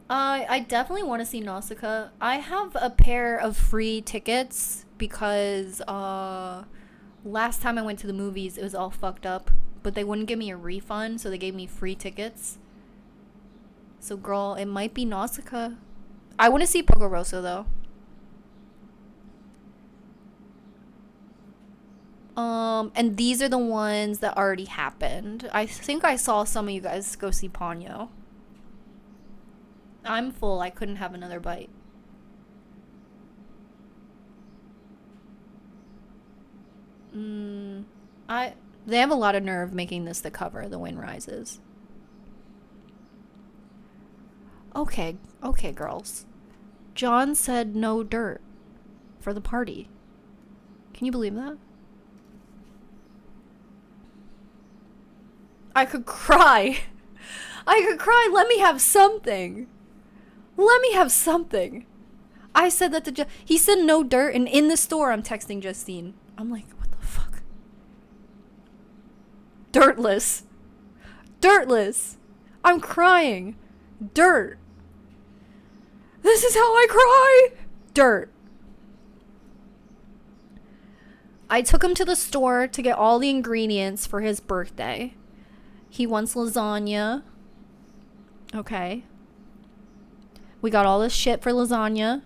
I definitely want to see Nausicaa. I have a pair of free tickets because last time I went to the movies it was all fucked up, but they wouldn't give me a refund, so they gave me free tickets. So girl, it might be Nausicaa. I want to see Poco Rosso though. And these are the ones that already happened. I think I saw some of you guys go see Ponyo. I'm full. I couldn't have another bite. They have a lot of nerve making this the cover, The Wind Rises. Okay, girls. John said no dirt for the party. Can you believe that? I could cry. Let me have something. I said that to he said no dirt, and in the store I'm texting Justine. I'm like, what the fuck? Dirtless. I'm crying. Dirt. This is how I cry. Dirt. I took him to the store to get all the ingredients for his birthday. He wants lasagna. Okay. We got all this shit for lasagna.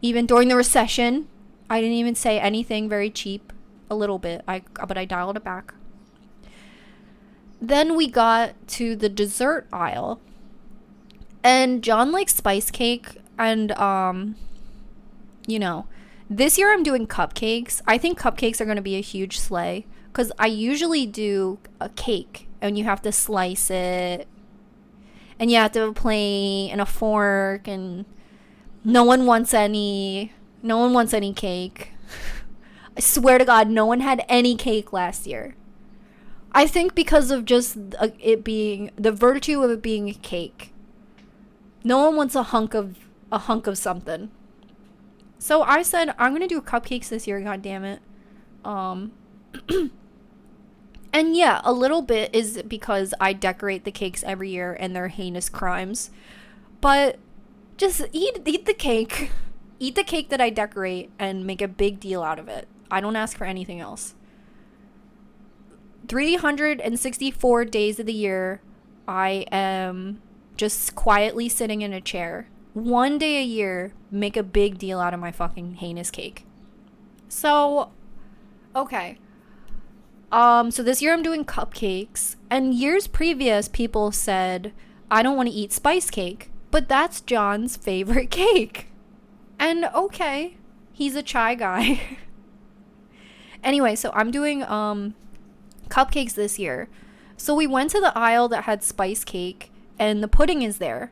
Even during the recession, I didn't even say anything very cheap. A little bit, but I dialed it back. Then we got to the dessert aisle. And John likes spice cake. And, you know, this year I'm doing cupcakes. I think cupcakes are going to be a huge slay. Because I usually do a cake. And you have to slice it. And you have to have a plate and a fork. And no one wants any cake. I swear to God, no one had any cake last year. I think because of just it being the virtue of it being a cake. No one wants a hunk of something. So I said I'm gonna do cupcakes this year. God damn it. And yeah, a little bit is because I decorate the cakes every year and they're heinous crimes. But just eat the cake. Eat the cake that I decorate and make a big deal out of it. I don't ask for anything else. 364 days of the year, I am just quietly sitting in a chair. One day a year, make a big deal out of my fucking heinous cake. So, okay. So this year I'm doing cupcakes. And years previous, people said, I don't want to eat spice cake. But that's John's favorite cake. And okay, he's a chai guy. Anyway, so I'm doing cupcakes this year. So we went to the aisle that had spice cake, and the pudding is there.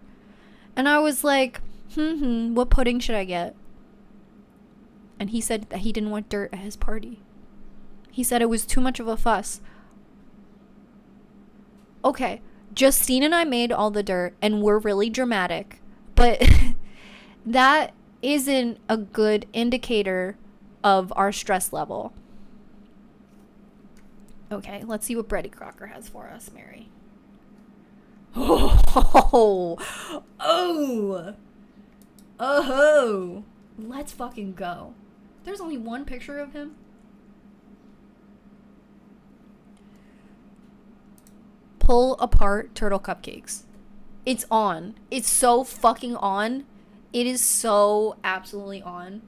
And I was like, what pudding should I get? And he said that he didn't want dirt at his party. He said it was too much of a fuss. Okay, Justine and I made all the dirt, and we're really dramatic. But that isn't a good indicator of our stress level. Okay, let's see what Brady Crocker has for us, Mary. Oh. Let's fucking go. There's only one picture of him. Pull apart turtle cupcakes. It's on. It's so fucking on. It is so absolutely on.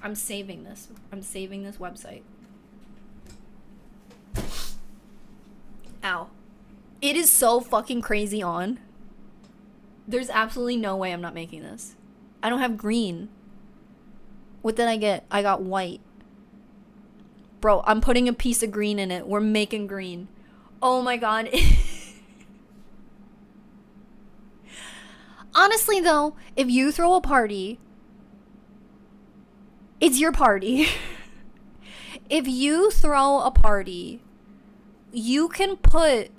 I'm saving this. I'm saving this website. Ow. It is so fucking crazy on. There's absolutely no way I'm not making this. I don't have green. What did I get? I got white. Bro, I'm putting a piece of green in it. We're making green. Oh my god. Honestly, though, if you throw a party, it's your party. If you throw a party, you can put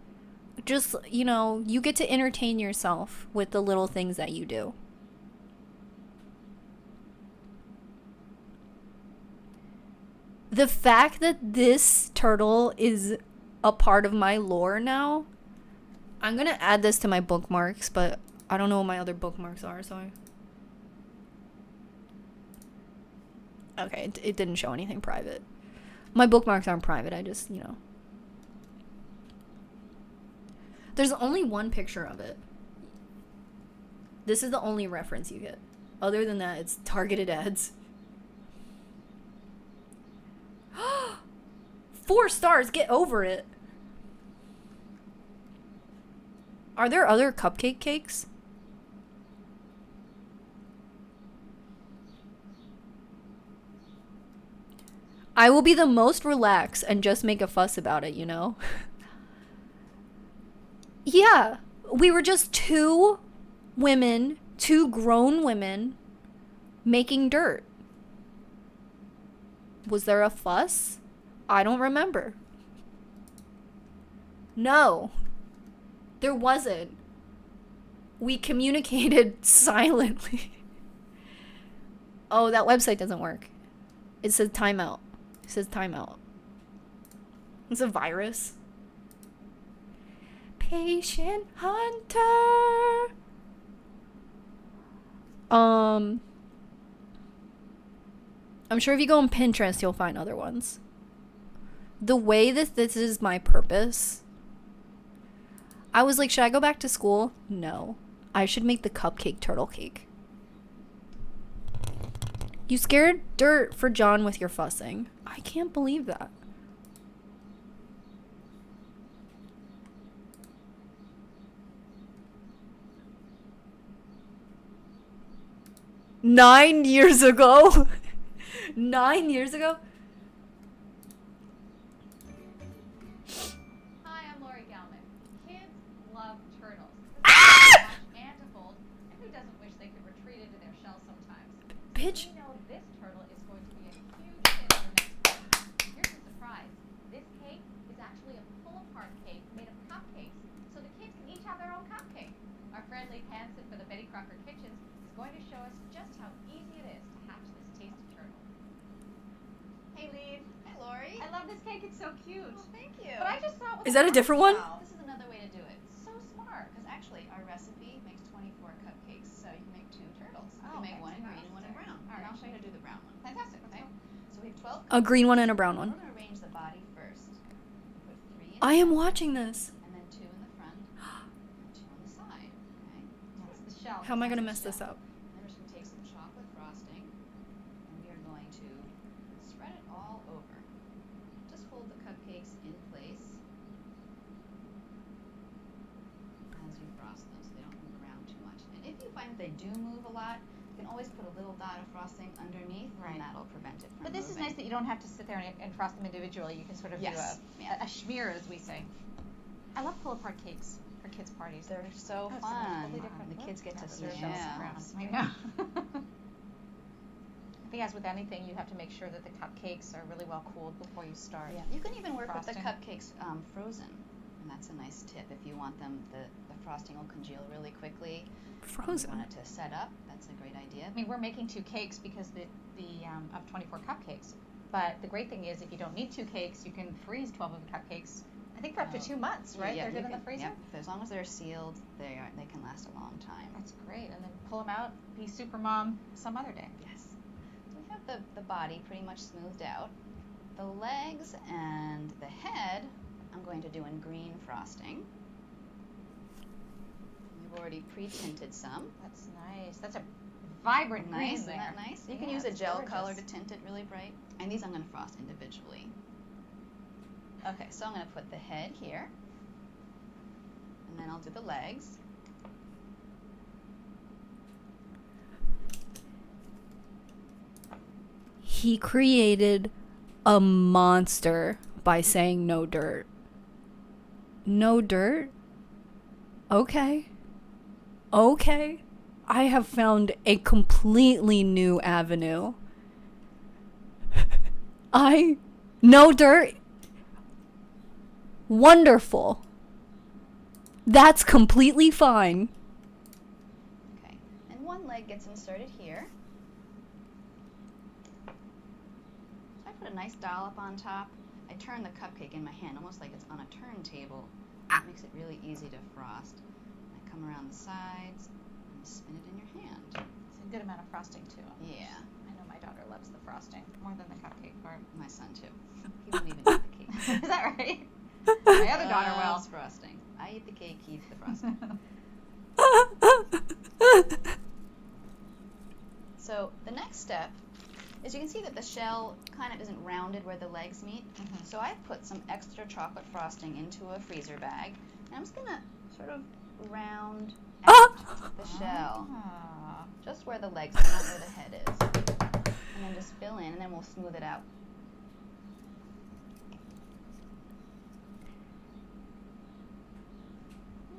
just, you know, you get to entertain yourself with the little things that you do. The fact that this turtle is a part of my lore now, I'm gonna add this to my bookmarks, but I don't know what my other bookmarks are, so okay, it didn't show anything private. My bookmarks aren't private, I just, you know. There's only one picture of it. This is the only reference you get. Other than that, it's targeted ads. 4 stars, get over it. Are there other cupcake cakes? I will be the most relaxed and just make a fuss about it, you know? Yeah, we were just 2 women, 2 grown women, making dirt. Was there a fuss? I don't remember. No, there wasn't. We communicated silently. Oh, that website doesn't work. It says timeout. It says timeout. It's a virus. Patient hunter. I'm sure if you go on Pinterest, you'll find other ones. The way that this is my purpose, I was like, should I go back to school? No. I should make the cupcake turtle cake. You scared dirt for John with your fussing. I can't believe that. Nine years ago? 9 years ago? Hi, I'm Lori Galman. Kids love turtles. Ah! And to hold, and who doesn't wish they could retreat into their shell sometimes? Bitch. We know this turtle is going to be a huge hit for next week. Here's the surprise. This cake is actually a pull-apart cake made of cupcakes, so the kids can each have their own cupcake. Our friend Lee Hansen for the Betty Crocker Kitchens is going to show us just how easy it is to hatch this tasty turtle. Hey, Lee. Hi, Lori. I love this cake. It's so cute. Well, thank you. But I just thought, Is that a different one? This is another way to do it. So smart, because actually our recipe makes 24 cupcakes, so you can make 2 turtles. You can make one in green and one in brown. All And right. I'll show you how to do the brown one. Fantastic. Okay. So we have 12 A green one and a brown We're one. going to arrange the body first. Put 3 in I am watching this. and then 2 in the front and 2 on the side. Okay. That's the shell. How am I gonna mess this up? And then we're just going to take some chocolate frosting and we are going to spread it all over. Just hold the cupcakes in place as you frost them so they don't move around too much. And if you find that they do move a lot, you can always put a little dot of frosting underneath Right. and that'll prevent it from But this is moving. nice that you don't have to sit there and frost them individually. You can sort of Yes. do a schmear, as we say. I love pull-apart cakes for kids' parties. They're so Oh, fun. totally different. The kids get to serve serve those them. around. I know. I think as with anything, you have to make sure that the cupcakes are really well cooled before you start. Yeah. You can even work with the Frosting. cupcakes frozen. And that's a nice tip if you want them, the frosting will congeal really quickly. If you Frozen. want it to set up, that's a great idea. I mean, we're making 2 cakes because the of 24 cupcakes. But the great thing is, if you don't need 2 cakes, you can freeze 12 of the cupcakes. I think for up to 2 months, right? Yeah, They're you good in the can- freezer. Yep. As long as they're sealed, they can last a long time. That's great. And then pull them out, be super mom some other day. Yes. So we have the body pretty much smoothed out. The legs and the head, I'm going to do in green frosting. We've already pre-tinted some. That's nice. That's a vibrant green Nice, isn't there. that nice? You can Yeah, use a it's gel gorgeous. color to tint it really bright. And these I'm going to frost individually. Okay, so I'm going to put the head here. And then I'll do the legs. He created a monster by saying no dirt. No dirt? Okay. Okay. I have found a completely new avenue. No dirt. Wonderful. That's completely fine. Okay, and one leg gets inserted here. So I put a nice dollop on top. I turn the cupcake in my hand, almost like it's on a turntable. It makes it really easy to frost. I come around the sides and spin it in your hand. It's a good amount of frosting too. Yeah. I know my daughter loves the frosting more than the cupcake part. My son too. He won't even eat the cake. Is that right? My other daughter Loves will. frosting. I eat the cake, he eats the frosting. So the next step is you can see that the shell kind of isn't rounded where the legs meet. So I put some extra chocolate frosting into a freezer bag, and I'm just gonna sort of round out the shell, just where the legs are, not where the head is, and then just fill in, and then we'll smooth it out.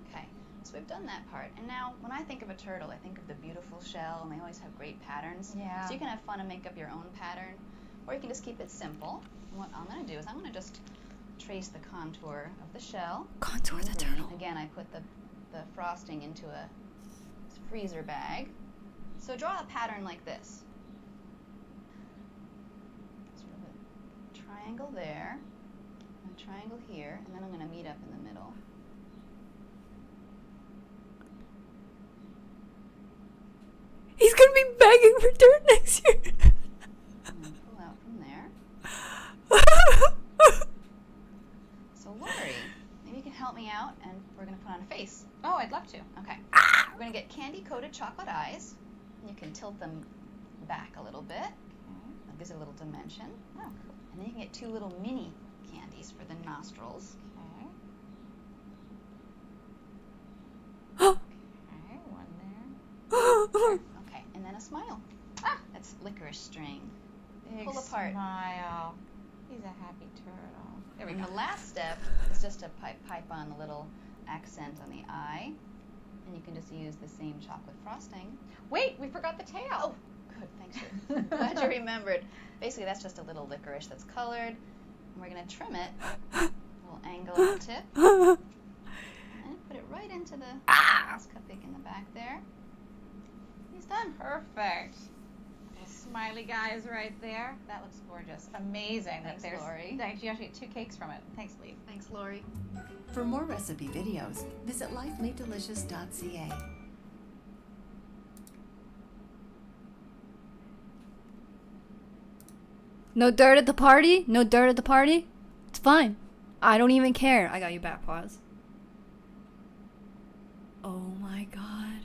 Okay, so we've done that part, and now when I think of a turtle, I think of the beautiful shell, and they always have great patterns. Yeah. So you can have fun and make up your own pattern, or you can just keep it simple. And what I'm going to do is I'm going to just trace the contour of the shell. Contour the turtle. Again, I put the frosting into a freezer bag. So draw a pattern like this. Sort of a triangle there, and a triangle here, and then I'm going to meet up in the middle. He's gonna be begging for dirt next year. And then pull out from there. So Lori, maybe you can help me out, and we're going to put on a face. Oh, I'd love to. Okay. We're going to get candy-coated chocolate eyes. You can tilt them back a little bit. That gives it a little dimension. Oh, cool. And then you can get two little mini candies for the nostrils. Okay. Okay, one there. Okay, and then a smile. Ah! That's licorice string. Big Pull apart. smile. He's a happy turtle. There we And go. the last step is just to pipe on a little accent on the eye. And you can just use the same chocolate frosting. Wait, we forgot the tail. Oh, good, thanks. Glad you remembered. Basically, that's just a little licorice that's colored. And we're going to trim it. A little angle on the tip. And put it right into the last cupcake in the back there. He's done. Perfect. Smiley guys right there. That looks gorgeous. Amazing. Thanks, that there's Lori. You actually get 2 cakes from it. Thanks, Lee. Thanks, Lori. For more recipe videos, visit lifemadedelicious.ca. No dirt at the party? No dirt at the party? It's fine. I don't even care. I got you back, pause. Oh my god.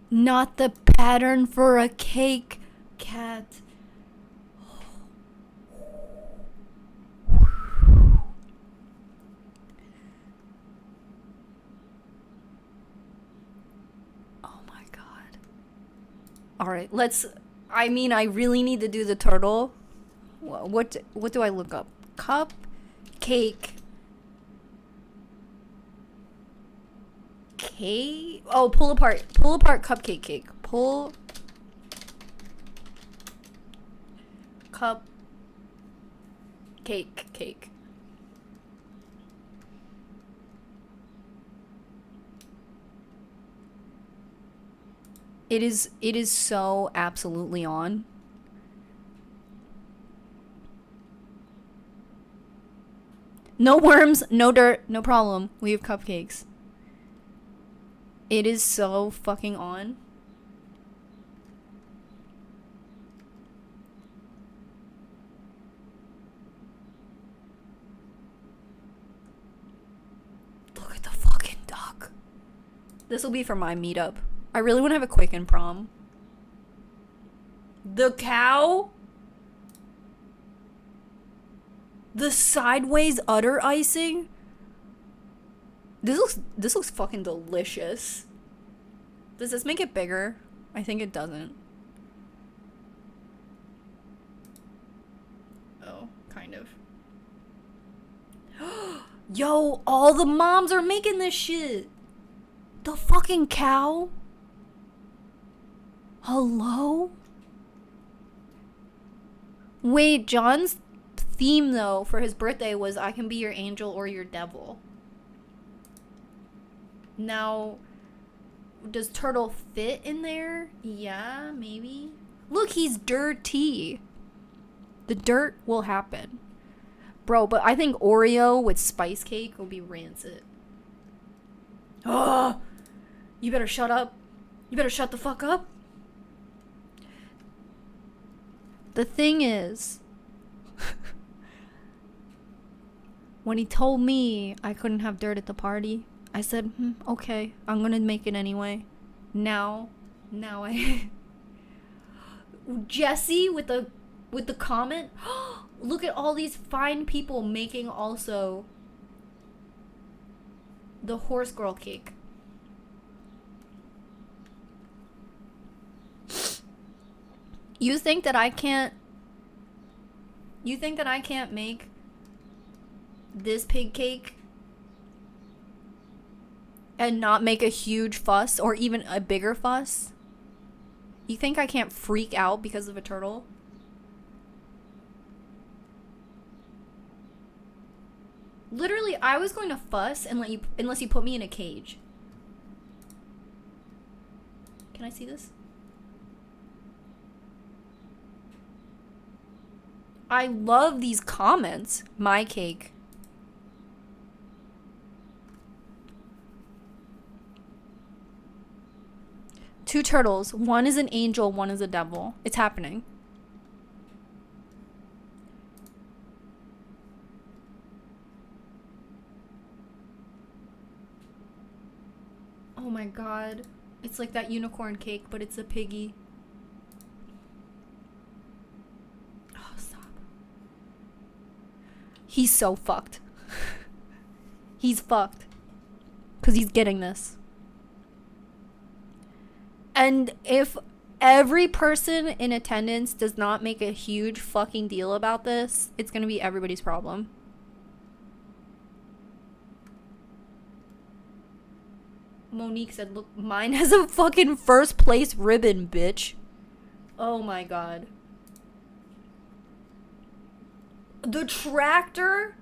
Not the pattern for a cake, cat. Oh my god. Alright, I mean, I really need to do the turtle. What do I look up? Cupcake. Cake? Oh, pull apart cupcake cake. Pull cup cake. It is so absolutely on. No worms, no dirt, no problem. We have cupcakes. It is so fucking on. Look at the fucking duck. This will be for my meetup. I really want to have a quicken prom. The cow? The sideways udder icing? This looks fucking delicious. Does this make it bigger? I think it doesn't. kind of. Yo, all the moms are making this shit. The fucking cow? Hello? Wait, John's theme, though, for his birthday was I can be your angel or your devil. Now, does Turtle fit in there? Yeah, maybe. Look, he's dirty. The dirt will happen. Bro, but I think Oreo with spice cake will be rancid. Oh, you better shut up. You better shut the fuck up. The thing is, when he told me I couldn't have dirt at the party, I said, okay, I'm gonna make it anyway. Now I... Jesse with the comment, look at all these fine people making also the horse girl cake. You think that I can't make this pig cake and not make a huge fuss or even a bigger fuss? You think I can't freak out because of a turtle? Literally, I was going to fuss and unless you put me in a cage. Can I see this? I love these comments. My cake. Two turtles. One is an angel, one is a devil. It's happening. Oh my god. It's like that unicorn cake, but it's a piggy. Oh, stop. He's so fucked. He's fucked. Because he's getting this. And if every person in attendance does not make a huge fucking deal about this, it's gonna be everybody's problem. Monique said, look, mine has a fucking first place ribbon, bitch. Oh my god. The tractor?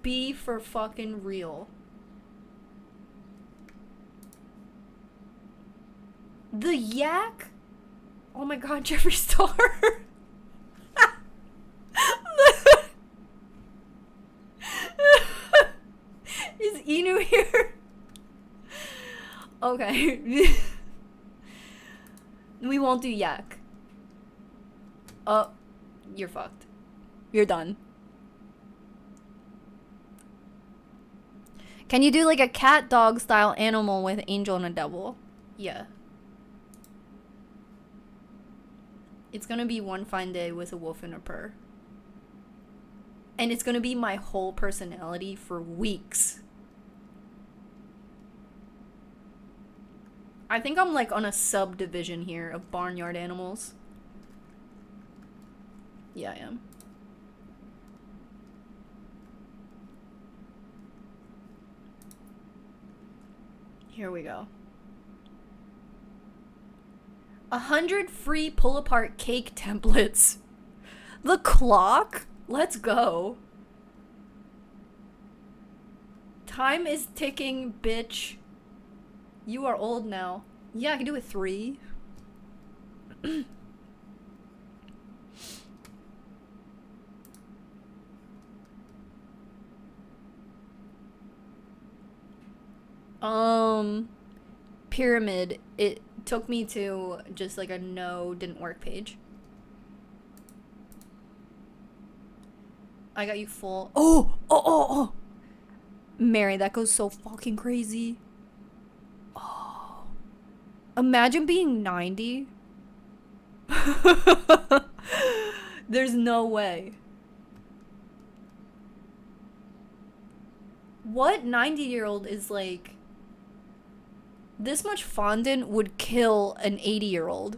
Be for fucking real. The yak? Oh my god, Jeffree Star. Is Inu here? Okay. We won't do yak. Oh, you're fucked. You're done. Can you do like a cat dog style animal with angel and a devil? Yeah. It's gonna be one fine day with a wolf and a purr. And it's gonna be my whole personality for weeks. I think I'm like on a subdivision here of barnyard animals. Yeah, I am. Here we go. 100 free pull-apart cake templates. The clock? Let's go. Time is ticking, bitch. You are old now. Yeah, I can do it 3. Pyramid. It took me to just like a no, didn't work page. I got you full. Oh. Mary, that goes so fucking crazy. Oh. Imagine being 90. There's no way. What 90-year-old is like... This much fondant would kill an 80-year-old.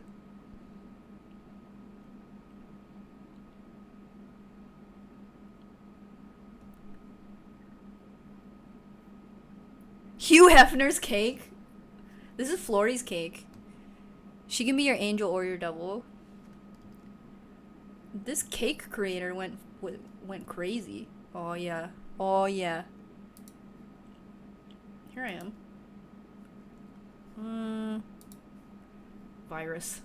Hugh Hefner's cake. This is Florrie's cake. She can be your angel or your devil. This cake creator went crazy. Oh yeah. Oh yeah. Here I am. Virus.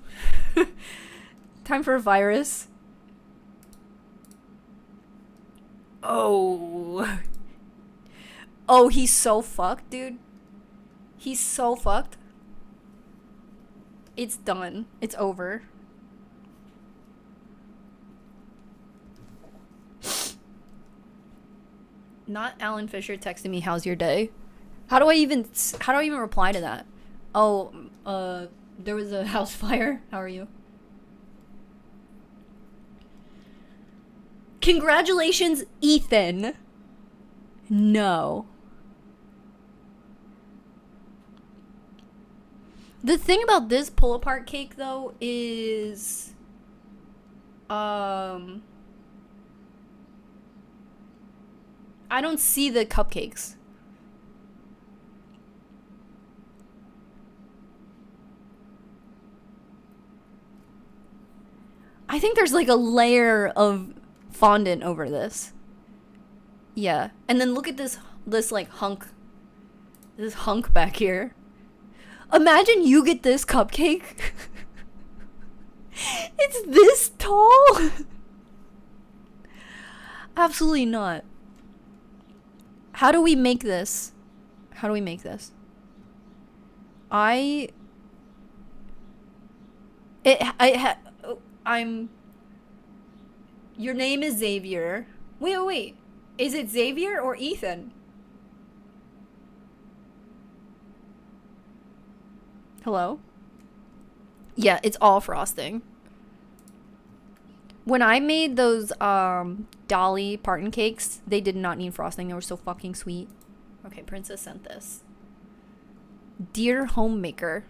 Time for a virus. Oh. Oh, he's so fucked, dude. He's so fucked. It's done. It's over. Not Alan Fisher texting me, "How's your day?" How do I even reply to that? Oh, there was a house fire. How are you? Congratulations, Ethan. No. The thing about this pull-apart cake, though, is... I don't see the cupcakes. I think there's like a layer of fondant over this. Yeah. And then look at this like hunk. This hunk back here. Imagine you get this cupcake. It's this tall. Absolutely not. How do we make this? How do we make this? I'm... Your name is Xavier. Wait. Is it Xavier or Ethan? Hello? Yeah, it's all frosting. When I made those Dolly Parton cakes, they did not need frosting. They were so fucking sweet. Okay, Princess sent this. Dear Homemaker.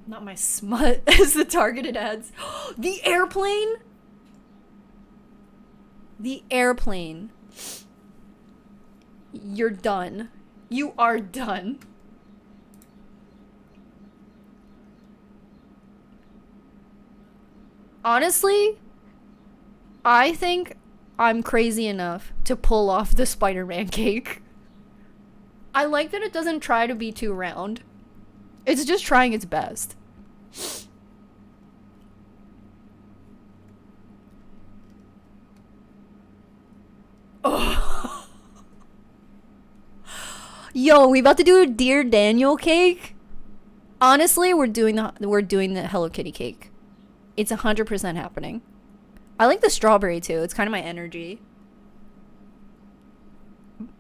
Not my smut as the targeted ads. The airplane? The airplane. You're done. You are done. Honestly, I think I'm crazy enough to pull off the Spider-Man cake. I like that it doesn't try to be too round. It's just trying its best. Oh. Yo, we about to do a Dear Daniel cake? Honestly, we're doing the Hello Kitty cake. It's 100% happening. I like the strawberry too. It's kind of my energy.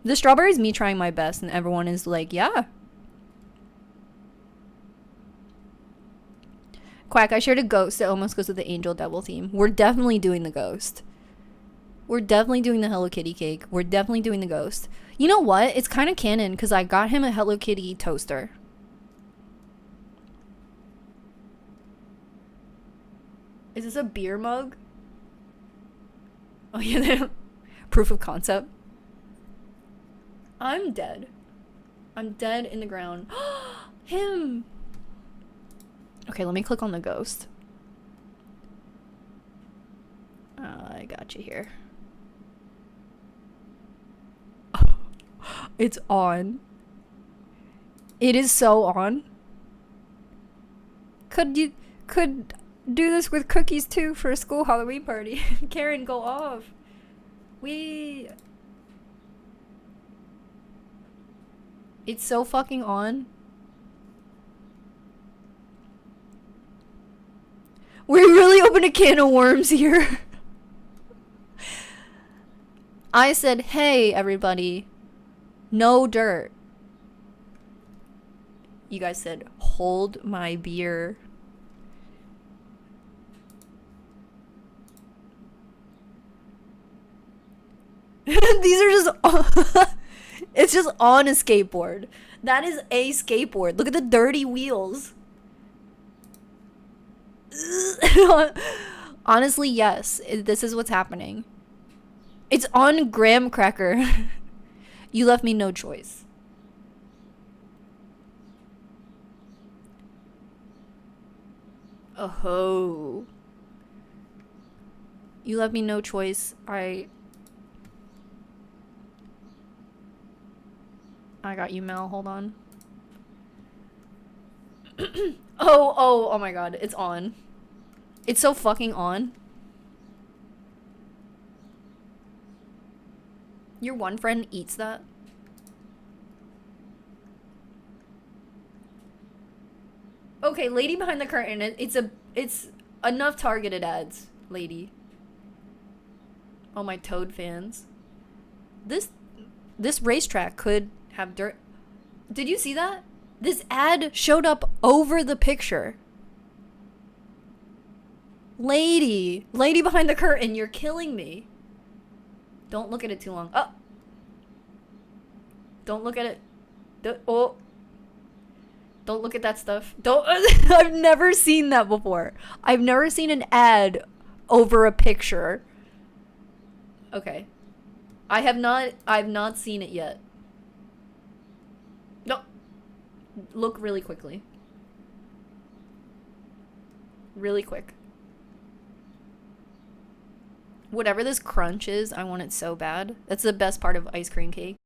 The strawberry is me trying my best and everyone is like, yeah. Quack, I shared a ghost that almost goes with the angel devil theme. We're definitely doing the ghost. We're definitely doing the Hello Kitty cake. We're definitely doing the ghost. You know what? It's kind of canon because I got him a Hello Kitty toaster. Is this a beer mug? Oh yeah, proof of concept. I'm dead. I'm dead in the ground. Him! Okay, let me click on the ghost. I got you here. It's on. It is so on. Could do this with cookies too for a school Halloween party. Karen, go off. It's so fucking on. We really opened a can of worms here. I said, hey, everybody. No dirt. You guys said, hold my beer. These are just... It's just on a skateboard. That is a skateboard. Look at the dirty wheels. Honestly, yes. This is what's happening. It's on graham cracker. You left me no choice. Oh. You left me no choice. I got you, Mel. Hold on. Oh my god. It's on. It's so fucking on. Your one friend eats that? Okay, lady behind the curtain. It's enough targeted ads, lady. Oh, my Toad fans. This racetrack could have dirt. Did you see that? This ad showed up over the picture. Lady behind the curtain, you're killing me. Don't look at it too long. Oh. Don't look at it. Oh. Don't look at that stuff. Don't. I've never seen that before. I've never seen an ad over a picture. Okay. I've not seen it yet. No. Look really quickly. Really quick. Whatever this crunch is, I want it so bad. That's the best part of ice cream cake.